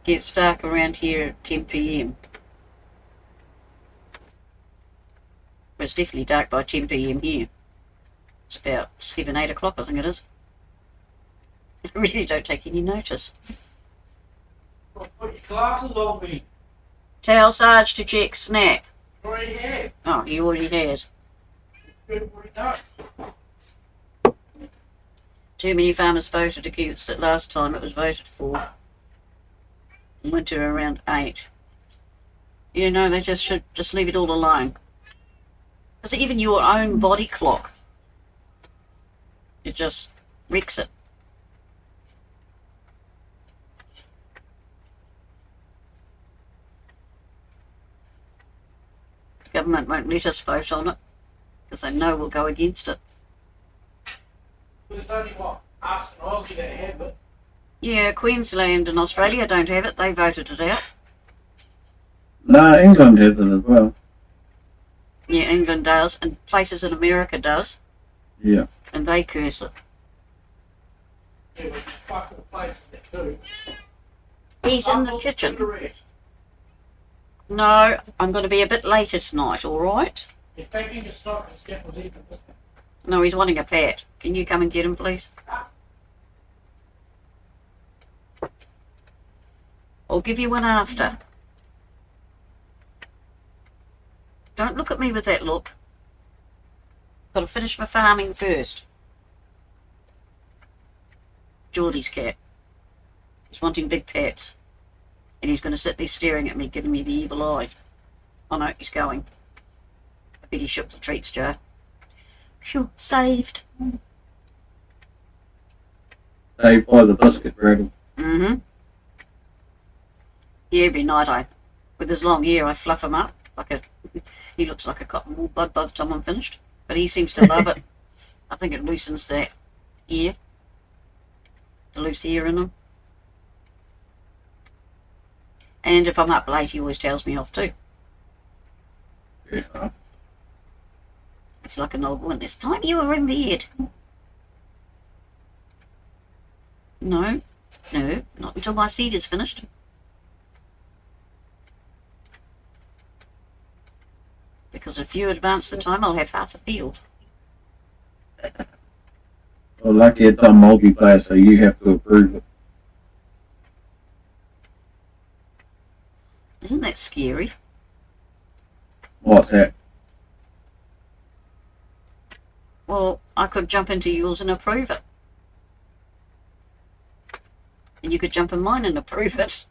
Gets dark around here at 10 PM. But it's definitely dark by 10 PM here. It's about 7, 8 o'clock, I think it is. I really don't take any notice. Put your glasses on me. Tell Sarge to check snap. Already have. Oh, he already has. Good for that. Too many farmers voted against it last time it was voted for. It went to around 8. You know, they just should just leave it all alone. Because even your own body clock, it just wrecks it. government won't let us vote on it because they know we'll go against it. There's only what? Us and Aussie that have it. Yeah, Queensland and Australia don't have it. They voted it out. No, England has it as well. Yeah, England does, and places in America does, Yeah. and they curse it. Yeah, but it's fucking places that do. He's in the kitchen. No, I'm going to be a bit later tonight, all right? If packing the stock and step was even. No, he's wanting a pat. Can you come and get him, please? I'll give you one after. Don't look at me with that look. Got to finish my farming first. Geordie's cat. He's wanting big pats. And he's going to sit there staring at me, giving me the evil eye. Oh no, he's going. I bet he shook the treats jar. Phew, saved. Saved by the biscuit rattle. Mm-hmm. Yeah, every night with his long hair, I fluff him up. He looks like a cotton wool bud by the time I'm finished. But he seems to love it. I think it loosens that ear. The loose hair in him. And if I'm up late, he always tells me off too. Yeah. It's like an old woman. This time you were in bed. No, not until my seed is finished. Because if you advance the time, I'll have half a field. Well, lucky it's on multiplayer, so you have to approve it. Isn't that scary? What's that? Well, I could jump into yours and approve it. And you could jump in mine and approve it.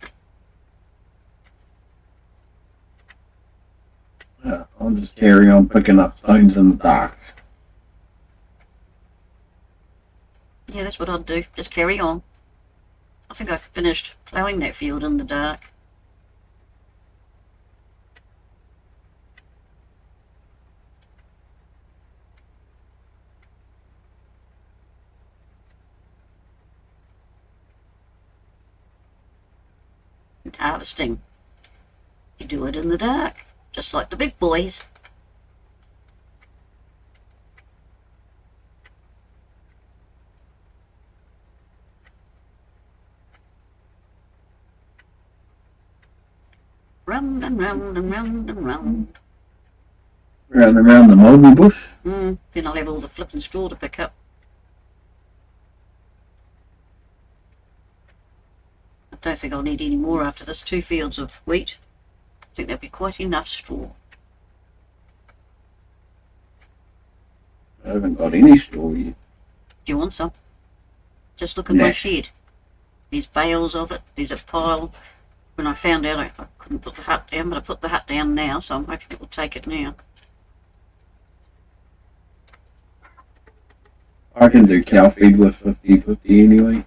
Yeah, I'll just carry on picking up stones in the dark. Yeah, that's what I'd do. Just carry on. I think I finished ploughing that field in the dark. And harvesting. You do it in the dark, just like the big boys. Round and round and round and round. Round and round the mulberry bush. Then I'll have all the flipping straw to pick up. I don't think I'll need any more after this. 2 fields of wheat. I think that'll be quite enough straw. I haven't got any straw yet. Do you want some? Just look at my Nah. shed. There's bales of it. There's a pile. When I found out I couldn't put the hut down, but I put the hut down now, so I'm hoping it will take it now. I can do cow feed with 50-50 anyway.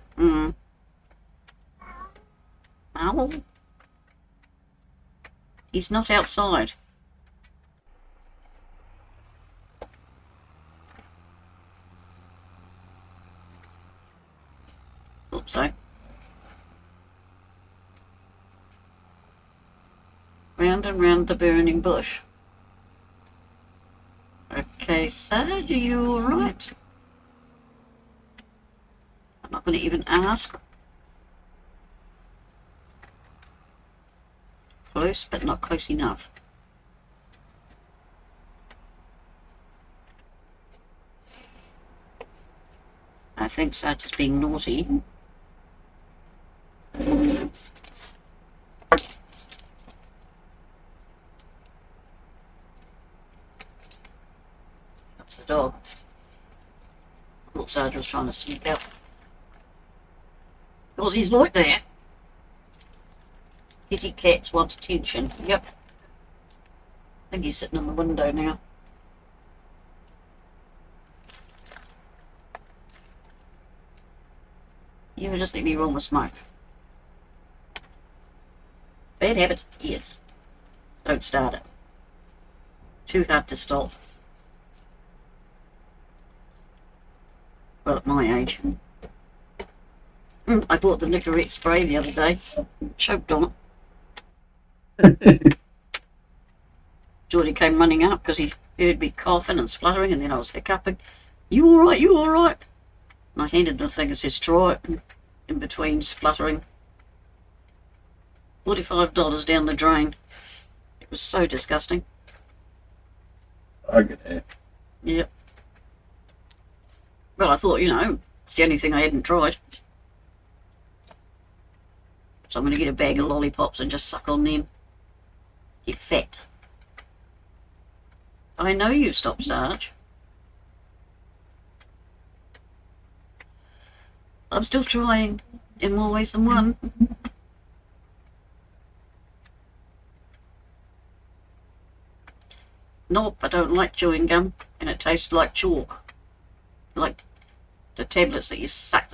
Owl? He's not outside. Thought so. Round and round the burning bush. Okay, Sarge, are you alright? I'm not going to even ask. Close, but not close enough. I think Sarge is being naughty. That's the dog. I thought Sarge was trying to sneak out. Because he's like that. Kitty cats want attention. Yep. I think he's sitting in the window now. You just let me roll my smoke. Bad habit? Yes. Don't start it. Too hard to stop. Well, at my age. I bought the Nicorette spray the other day. Choked on it. Geordie came running up because he heard me coughing and spluttering, and then I was hiccuping. You alright? You alright? And I handed him the thing and says, try it. In between spluttering. $45 down the drain. It was so disgusting. I get that. Yep. Well, I thought, you know, it's the only thing I hadn't tried. So I'm going to get a bag of lollipops and just suck on them. Get fat. I know you stopped, Sarge. I'm still trying, in more ways than one. Nope, I don't like chewing gum, and it tastes like chalk. Like the tablets that you suck.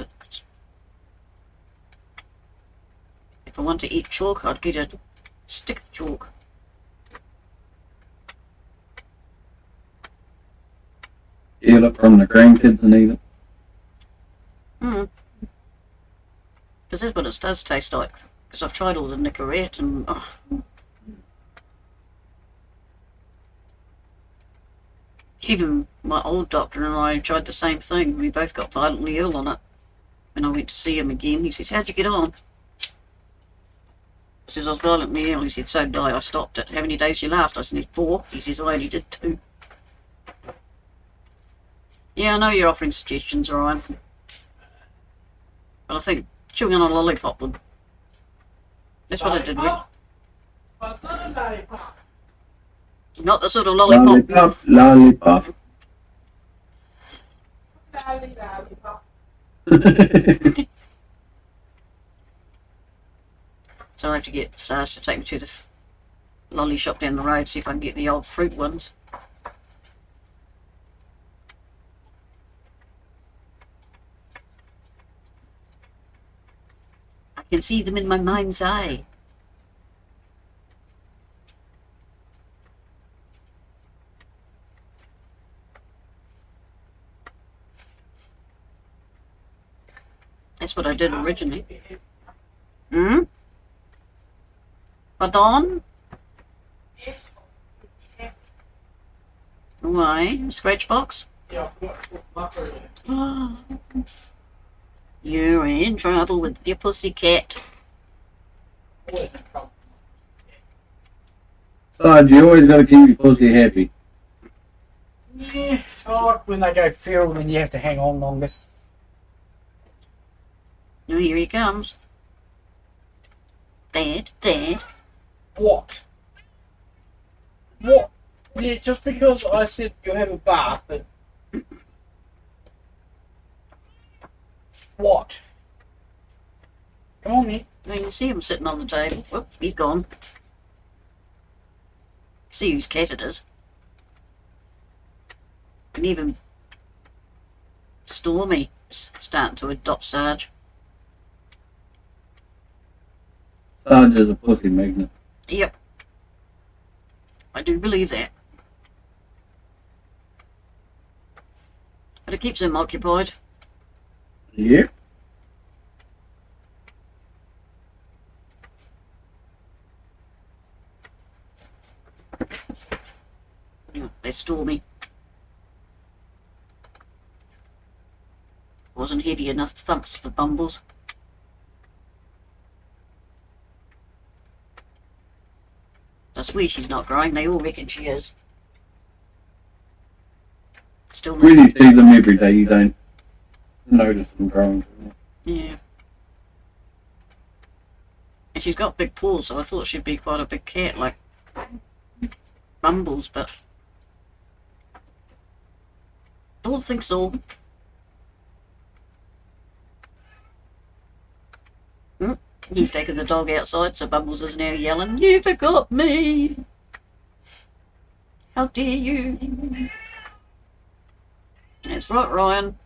If I want to eat chalk, I'd get a stick of chalk. Steal it from the grandkids and eat it. Because that's what it does taste like. Because I've tried all the Nicorette and... Oh. Even my old doctor and I tried the same thing. We both got violently ill on it. When I went to see him again, he says, how'd you get on? I says, I was violently ill. He said, so did I. I stopped it. How many days you last? I said, 4. He says, I only did 2. Yeah, I know you're offering suggestions, Ryan. But I think chewing on a lollipop would... That's what I did with... Not the sort of lollipop... Lollipop. So I have to get Sarge to take me to the lolly shop down the road, see if I can get the old fruit ones. I can see them in my mind's eye. That's what I did originally. Pardon? Why? Scratch box? You're in trouble with your pussycat. Sarge, you always gotta keep your pussy happy. Yeah, I like when they go feral, then you have to hang on longer. Oh, here he comes. Dad, Dad. What? What? Yeah, just because I said you'll have a bath, but... What? Come on, then. Now you see him sitting on the table. Whoops, he's gone. See whose cat it is. And even Stormy's starting to adopt Sarge. Sarge is a pussy magnet. Yep. I do believe that. But it keeps him occupied. Yep. Yeah, there's Stormy. Wasn't heavy enough thumps for Bumbles. I swear she's not growing. They all reckon she is. Still miss. Really see them every day, you don't notice them growing. Yeah. And she's got big paws, so I thought she'd be quite a big cat, like Bumbles, but I don't think so. He's taken the dog outside, so Bumbles is now yelling, "You forgot me! How dare you!" That's right, Ryan.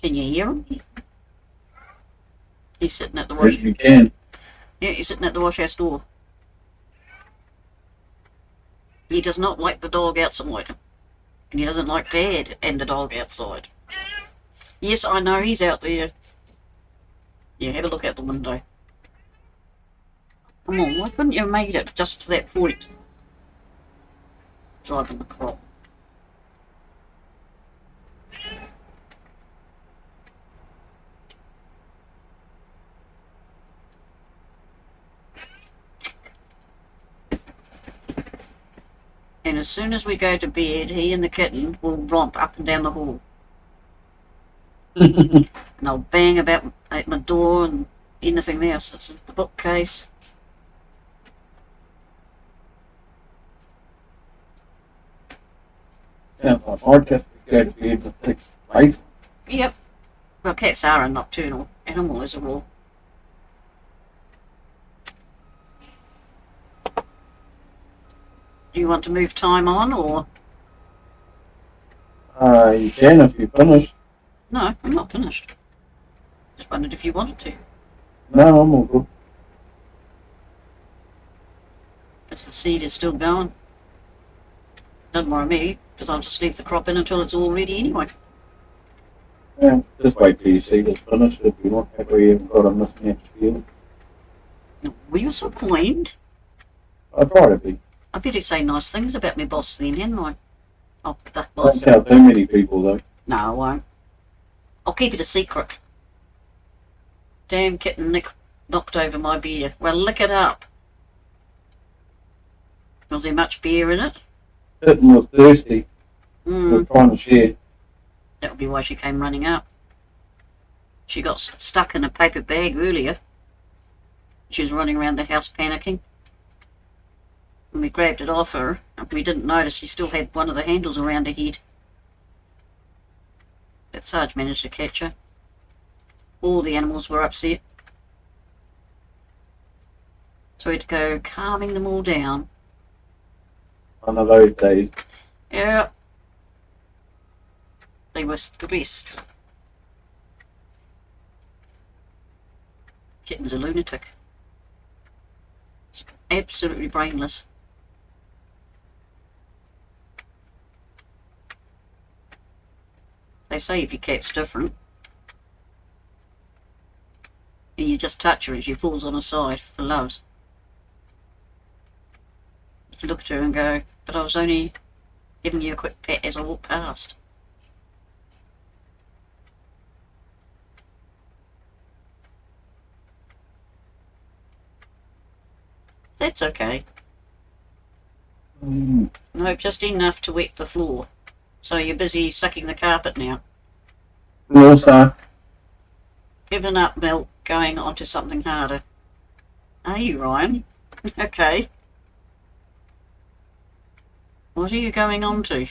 Can you hear him? He's sitting at the wash. Yes, you can. Yeah, he's sitting at the wash house door. He does not like the dog outside. And he doesn't like Dad and the dog outside. Yes, I know he's out there. Yeah, have a look out the window. Come on, why couldn't you have made it just to that point? Driving the crop. And as soon as we go to bed, he and the kitten will romp up and down the hall. And they'll bang about at my door and anything else that's in the bookcase. Sounds like my cat would go to bed with 6 8. Yep. Well, cats are a nocturnal animal as a rule. Do you want to move time on, or...? You can if you finish. No, I'm not finished. Just wondered if you wanted to. No, I'm all good. Because the seed is still going. Doesn't worry me, because I'll just leave the crop in until it's all ready anyway. Yeah, just wait till you see this finished if you want. That way you haven't got a mismatched feeling. Well, you're so kind. I try to be. I better say nice things about my boss then, hadn't I? Oh, that boss. Don't tell too many people though. No, I won't. I'll keep it a secret. Damn kitten knocked over my beer. Well, lick it up. Was there much beer in it? Kitten was thirsty. Was trying to share. That would be why she came running up. She got stuck in a paper bag earlier. She was running around the house panicking. And we grabbed it off her, and we didn't notice she still had one of the handles around her head. But Sarge managed to catch her. All the animals were upset. So we had to go calming them all down. One of those days. Yeah. They were stressed. Kitten's a lunatic. Absolutely brainless. They say if your cat's different, and you just touch her and she falls on her side for loves. You look at her and go, but I was only giving you a quick pet as I walked past. That's okay. No, just enough to wet the floor. So you're busy sucking the carpet now. Also, Giving up milk, going on to something harder. Are you, Ryan? Okay. What are you going on to?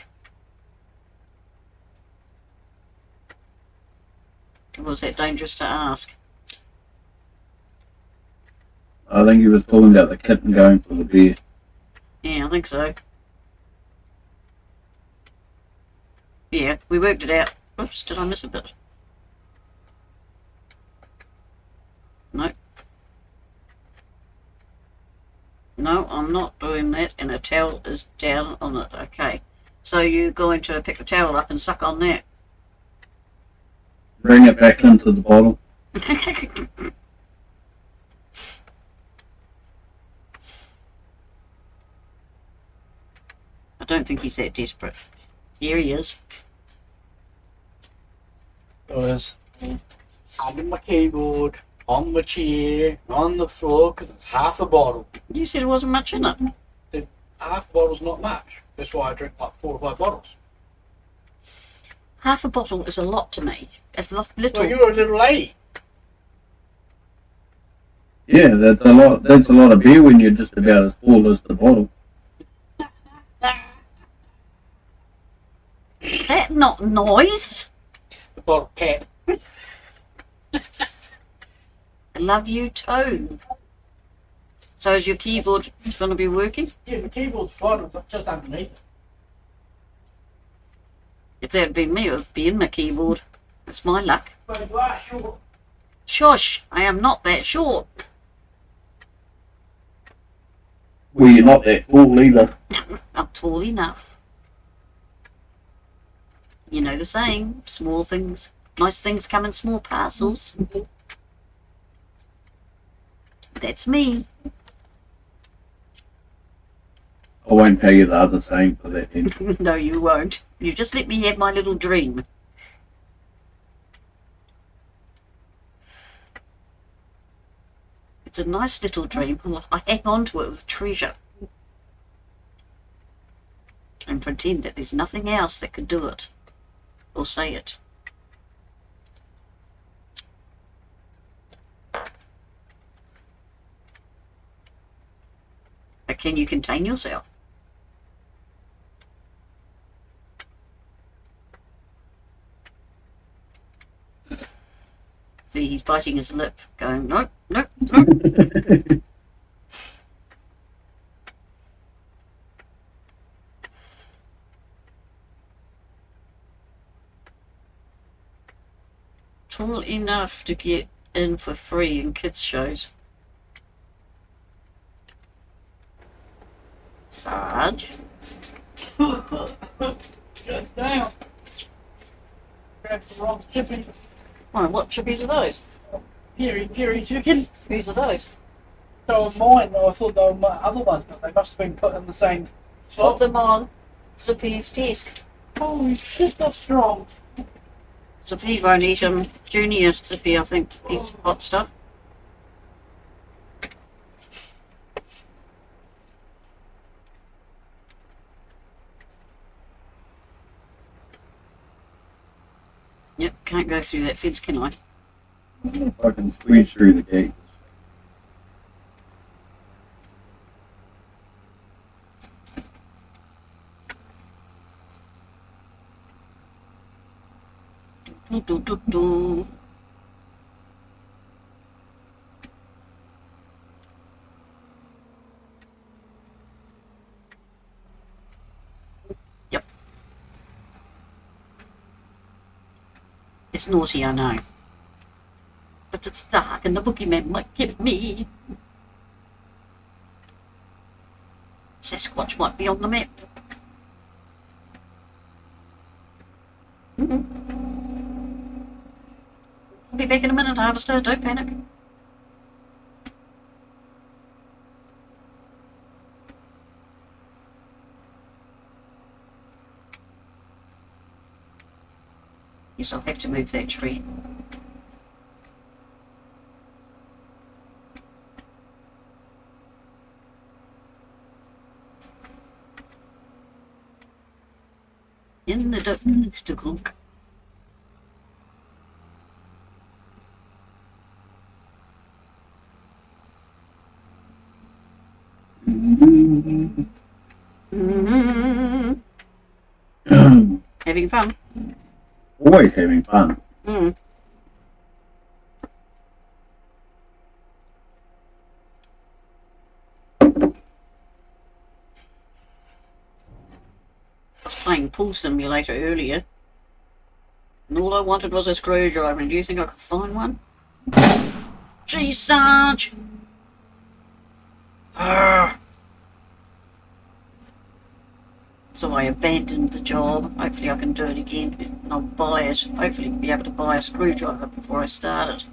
Was that dangerous to ask? I think he was talking about the kitten going for the beer. Yeah, I think so. Yeah, we worked it out. Oops, did I miss a bit? No. No, I'm not doing that, and a towel is down on it. Okay. So you're going to pick the towel up and suck on that. Bring it back into the bottle. I don't think he's that desperate. Here he is. Because I'm in my keyboard, on my chair, on the floor, because it's half a bottle. You said there wasn't much in it. Half a bottle's not much. That's why I drink like 4 or 5 bottles. Half a bottle is a lot to me. It's little. Well, you're a little lady. Yeah, that's a lot. That's a lot of beer when you're just about as full as the bottle. That not noise. The bottle cap. I love you too. So is your keyboard going to be working? Yeah, the keyboard's fine. It's just underneath it. If that had been me, it would be in my keyboard. It's my luck. But you are short. Shush, I am not that short. Well, you're not that tall either. I'm tall enough. You know the saying, small things, nice things come in small parcels. That's me. I won't tell you the other saying for that then. No, you won't. You just let me have my little dream. It's a nice little dream. I hang on to it with treasure. And pretend that there's nothing else that could do it. Or say it. But can you contain yourself? See, he's biting his lip, going, nope, nope, nope. Tall enough to get in for free in kids' shows. Sarge? Shut down. Grabbed the wrong chippy. Oh, what chippies are those? Piri chicken. Whose are those? They were mine. I thought they were my other ones, but they must have been put in the same Put slot. them on Zippy's desk. Holy shit, that's strong. Zippy won't eat them. Junior Zippy, I think, eats hot stuff. Yep, can't go through that fence, can I? If I can squeeze through the gate. Do, do, do, do. Yep. It's naughty, I know. But it's dark and the boogeyman might get me. Sasquatch might be on the map. I'll be back in a minute, Harvester. Don't panic. Yes, I'll have to move that tree. In the duck to clunk. Having fun. Always having fun. Mm. I was playing Pool Simulator earlier, and all I wanted was a screwdriver, and do you think I could find one? Gee, Sarge! Arrgh. So I abandoned the job. Hopefully I can do it again, and I'll buy it. Hopefully be able to buy a screwdriver before I start it.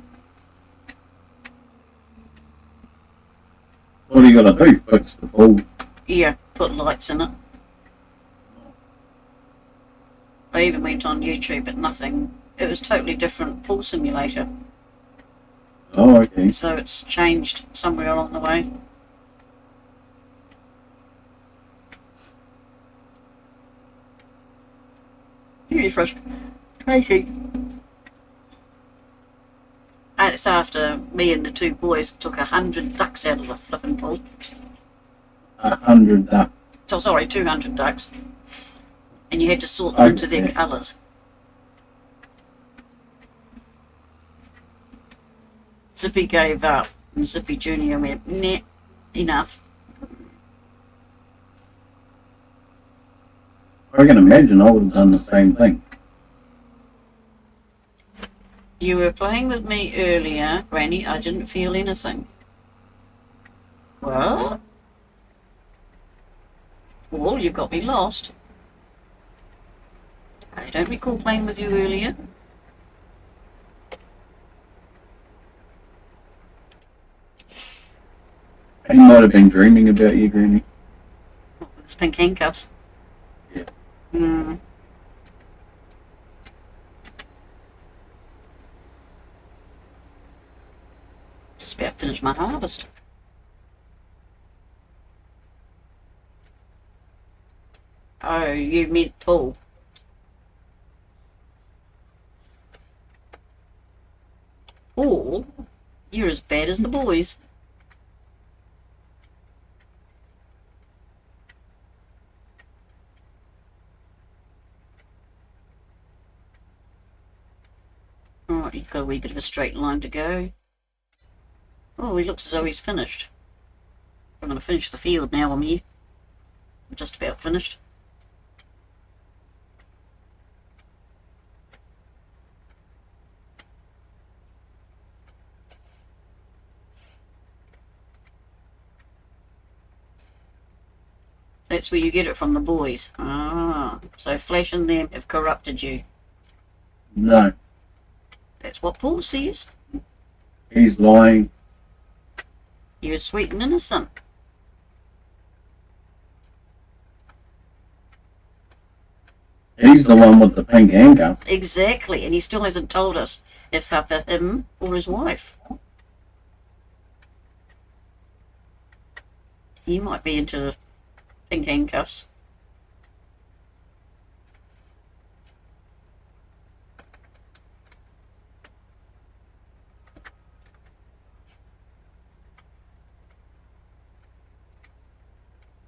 What are you gonna do? Fix the pool? Yeah, put lights in it. I even went on YouTube, but nothing. It was totally different Pool Simulator, Oh, okay. so it's changed somewhere along the way. Very frustrating. And it's after me and the two boys took 100 ducks out of the flipping pool. 100 duck. So sorry, 200 ducks. And you had to sort them into their Okay. colours. Zippy gave up, and Zippy Junior went, nah, enough. I can imagine I would have done the same thing. You were playing with me earlier, Granny. I didn't feel anything. What? Paul, you've got me lost. I don't recall playing with you earlier. He might have been dreaming about you, Granny. With his pink handcuffs. Yeah. Hmm. Just about finished my harvest. Oh, you meant Paul. Paul, you're as bad as the boys. Alright, he's got a wee bit of a straight line to go. Oh, he looks as though he's finished. I'm going to finish the field now, I'm here. I'm just about finished. That's where you get it from, the boys. Ah, so Flash and them have corrupted you. No, That's what Paul says. he's lying. You're sweet and innocent. He's the one with the pink handcuff. Exactly, and he still hasn't told us if they're for him or his wife. He might be into the pink handcuffs.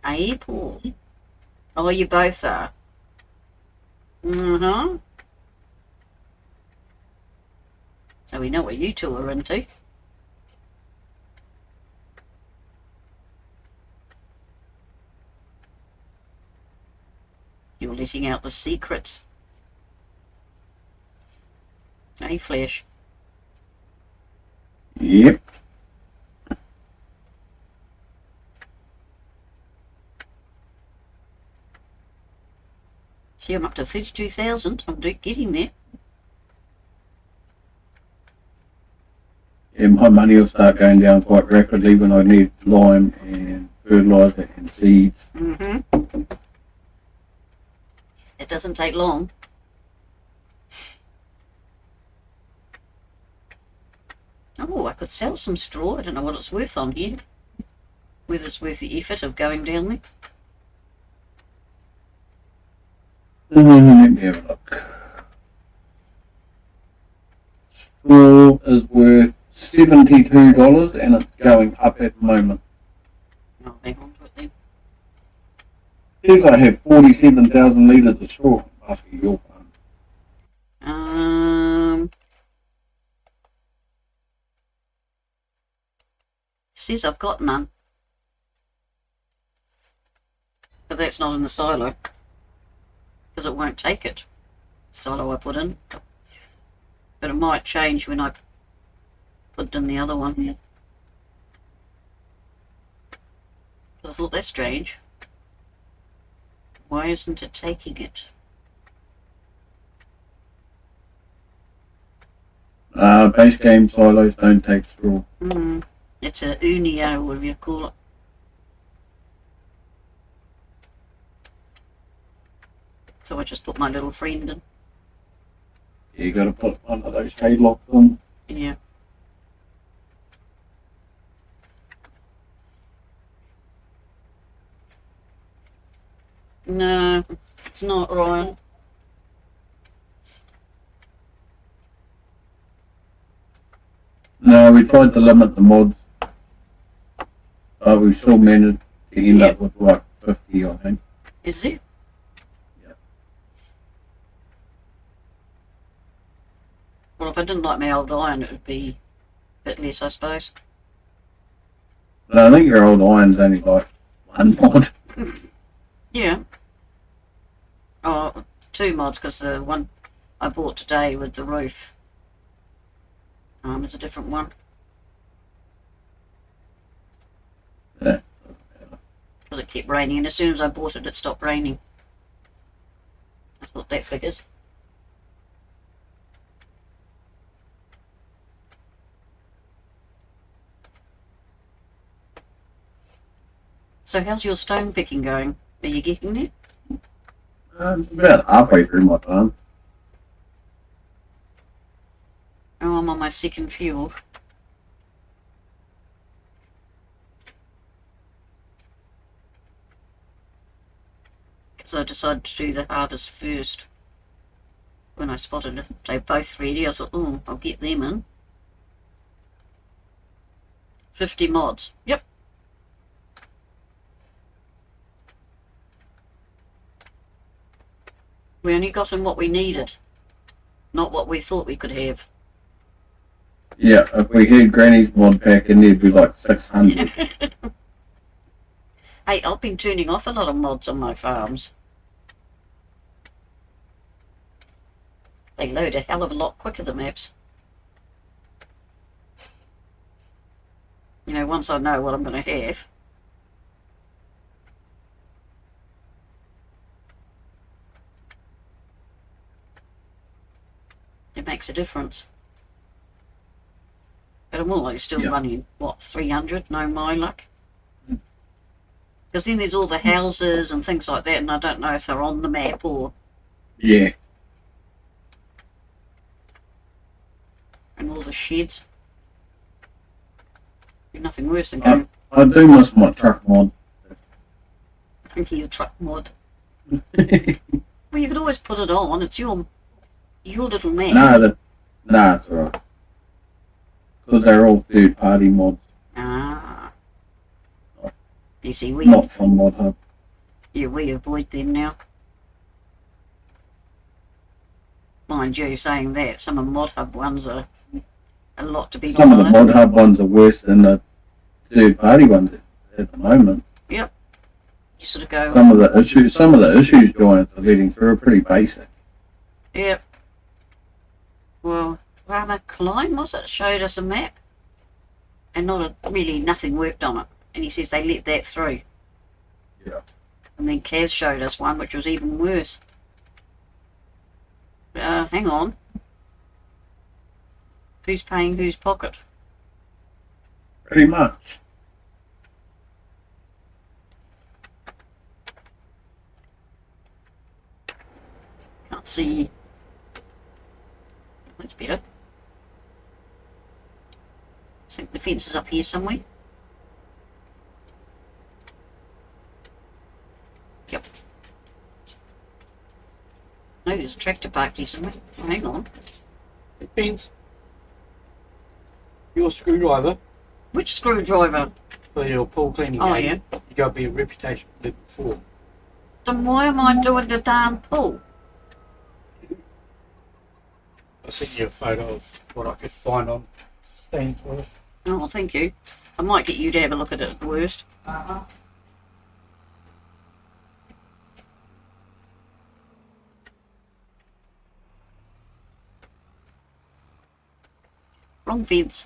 Hey, Paul. Oh, you both are. Mm-hmm. So we know what you two are into. You're letting out the secrets. Hey, Flash. Yep. See, I'm up to 32,000. I'm getting there. Yeah, my money will start going down quite rapidly when I need lime and fertiliser and seeds. Mm-hmm. It doesn't take long. Oh, I could sell some straw. I don't know what it's worth on here. Whether it's worth the effort of going down there. Let me have a look. Straw is worth $72 and it's going up at the moment. I'll hang on to it then. Says I have 47,000 litres of straw. Must be your farm. Says I've got none. But that's not in the silo. Because it won't take it. Silo I put in. But it might change when I put in the other one. But I thought that's strange. Why isn't it taking it? Base game silos don't take straw. It's a unio, whatever you call it. So I just put my little friend in. You got to put one of those hay locks on. Yeah. No, it's not right. No, we tried to limit the mods, but we still managed to end up with like 50, I think. Is it? Yeah. Well, if I didn't like my old iron, it would be a bit less, I suppose. But I think your old iron's only like one mod. Yeah. Oh, 2 mods, because the one I bought today with the roof is a different one. Yeah. Because it kept raining, and as soon as I bought it, it stopped raining. I thought that figures. So how's your stone picking going? Are you getting it? About halfway through my time. Oh, I'm on my second field. Because I decided to do the harvest first. When I spotted it, they both ready. I thought, oh, I'll get them in. 50 mods. Yep. We only got in what we needed, not what we thought we could have. Yeah, if we had Granny's mod pack in there'd be like 600. Hey, I've been turning off a lot of mods on my farms. They load a hell of a lot quicker, the maps. You know, once I know what I'm going to have. It makes a difference. But I'm always still running, what, 300? No, my luck. Because then there's all the houses and things like that, and I don't know if they're on the map or... Yeah. And all the sheds. There's nothing worse than going... I do miss my truck mod. into your truck mod. Well, you could always put it on. It's your little map. Nah, it's alright. Because they're all third party mods. Ah. You see, Not from Mod Hub. yeah, we avoid them now. Mind you, saying that, some of the Mod Hub ones are a lot to be Some of the desired. Mod Hub ones are worse than the third party ones at the moment. Yep. You sort of go, Some of the issues giants are leading through are pretty basic. yep. Well, Rama Klein, was it? Showed us a map. And really nothing worked on it. And he says they let that through. Yeah. And then Kaz showed us one which was even worse. Hang on. Who's paying whose pocket? Pretty much. Can't see. That's better. I think the fence is up here somewhere. Yep. No, there's a tractor parked here somewhere. Oh, hang on. It depends. Your screwdriver Which screwdriver? for your pool cleaning Oh, game, you got to be a reputation level 4. Then why am I doing the damn pool? I'll send you a photo of what I could find on Stainsworth. Oh, thank you. I might get you to have a look at it at the worst. Wrong fence.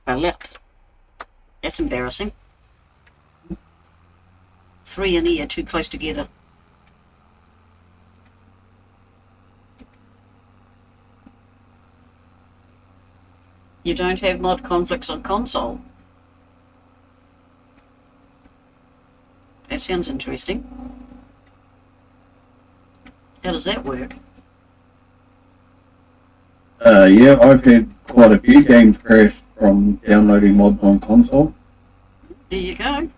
I left. That's embarrassing. 3 in here, too close together. You don't have mod conflicts on console. That sounds interesting. How does that work? Yeah, I've had quite a few games crash from downloading mods on console. There you go.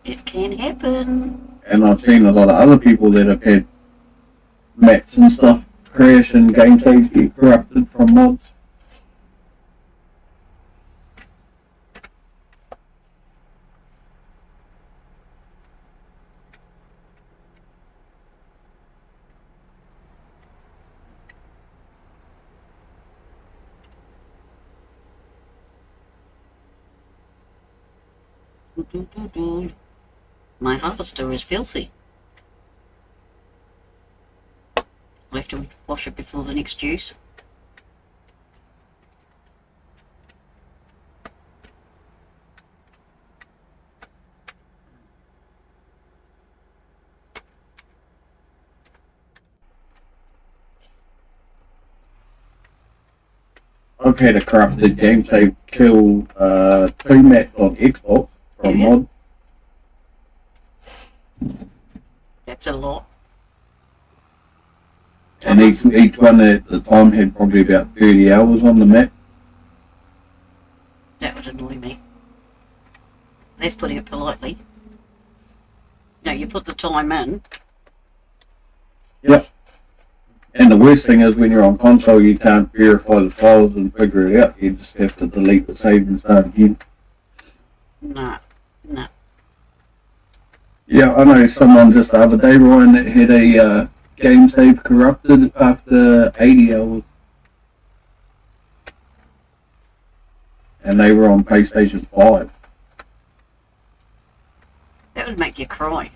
It can happen. And I've seen a lot of other people that have had maps and stuff crash and game saves get corrupted from mods. My harvester is filthy. I'll have to wash it before the next use. I've had a corrupted game save kill 2 maps on Xbox from Yeah. mod. That's a lot. And each one at the time had probably about 30 hours on the map. That would annoy me. That's putting it politely. No, you put the time in. Yep. And the worst thing is when you're on console, you can't verify the files and figure it out. You just have to delete the save and start again. Nah. Yeah, I know someone just the other day, Ryan, that had a game save corrupted after 80 hours. And they were on PlayStation 5. That would make you cry.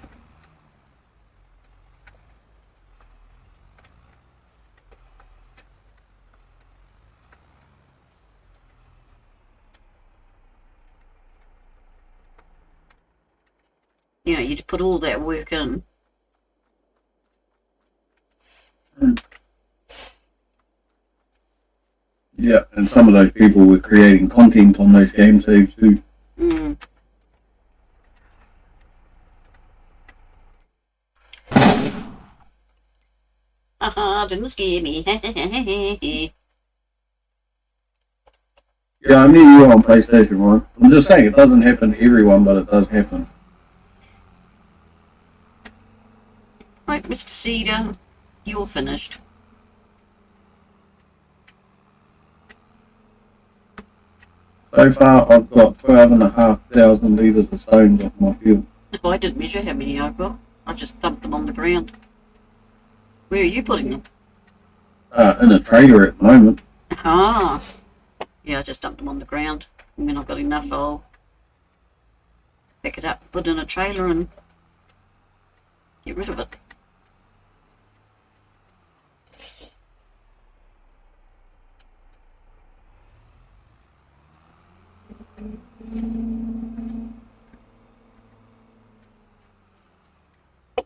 You know, you'd put all that work in. Yeah, and some of those people were creating content on those game saves too. Mm. Haha, didn't scare me. Yeah, I knew you were on PlayStation 1. I'm just saying it doesn't happen to everyone, but it does happen. Right, Mr. Cedar, you're finished. So far, I've got 12,500 litres of stones off my field. I didn't measure how many I've got. I just dumped them on the ground. Where are you putting them? In a trailer at the moment. Ah. Yeah, I just dumped them on the ground. And when I've got enough, I'll pick it up, put it in a trailer and get rid of it.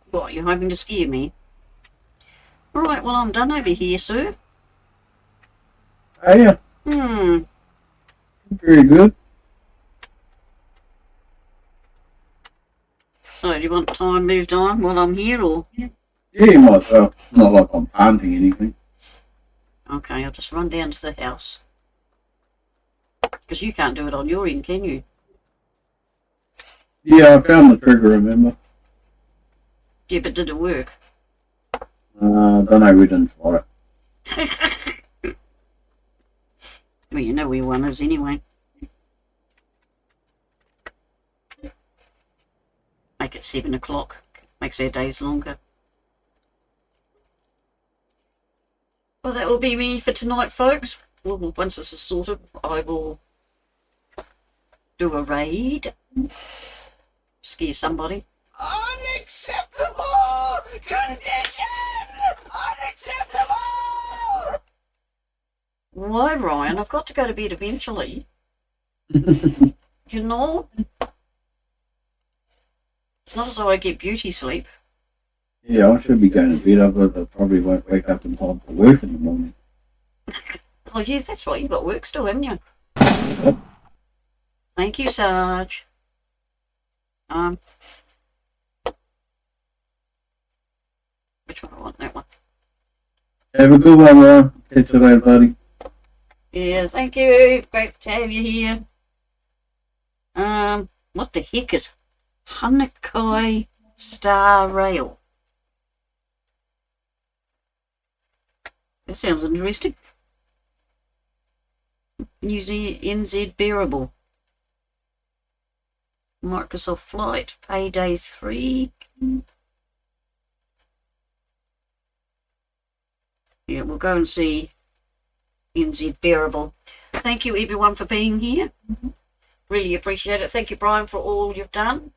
What, you're hoping to scare me? Alright, well I'm done over here, sir. Oh yeah, very good. So, do you want time moved on while I'm here, or? Yeah, you might as well. Not like I'm planting anything. Okay, I'll just run down to the house. Because you can't do it on your end, can you? Yeah, I found the trigger, remember? Yeah, but did it work? Don't know, we didn't try it. Well, you know where one is anyway. Make it 7 o'clock. Makes our days longer. Well, that will be me for tonight, folks. Well, once this is sorted, I will do a raid. Scare somebody. Unacceptable condition! Unacceptable! Why, Ryan? I've got to go to bed eventually. You know? It's not as though I get beauty sleep. Yeah, I should be going to bed, but I probably won't wake up in time for work in the morning. Oh, yeah, that's right. You've got work still, haven't you? Thank you, Sarge. Which one I want? That one. Have a good one, Ryan. Catch you later, buddy. Yeah, thank you. Great to have you here. What the heck is Hanukkah Star Rail? That sounds interesting. New Zealand NZ Bearable. Microsoft Flight, Payday 3. Yeah, we'll go and see NZ Bearable. Thank you everyone for being here. Really appreciate it. Thank you, Brian, for all you've done.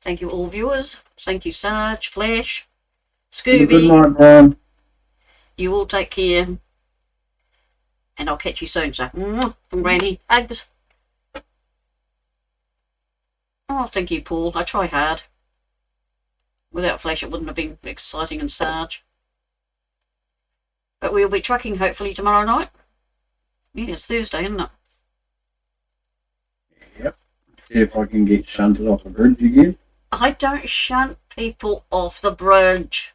Thank you, all viewers. Thank you, Sarge, Flash, Good Scooby. night, Ryan. You all take care. And I'll catch you soon, so. From Granny. Hugs. Oh, thank you, Paul. I try hard. Without Flash, it wouldn't have been exciting and Sarge. But we'll be trucking hopefully tomorrow night. Yeah, it's Thursday, isn't it? See if I can get shunted off the bridge again. I don't shunt people off the bridge.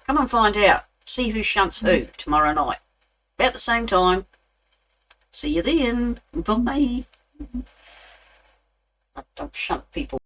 Come and find out. See who shunts who tomorrow night. About the same time. See you then. Bye. I don't shunt people.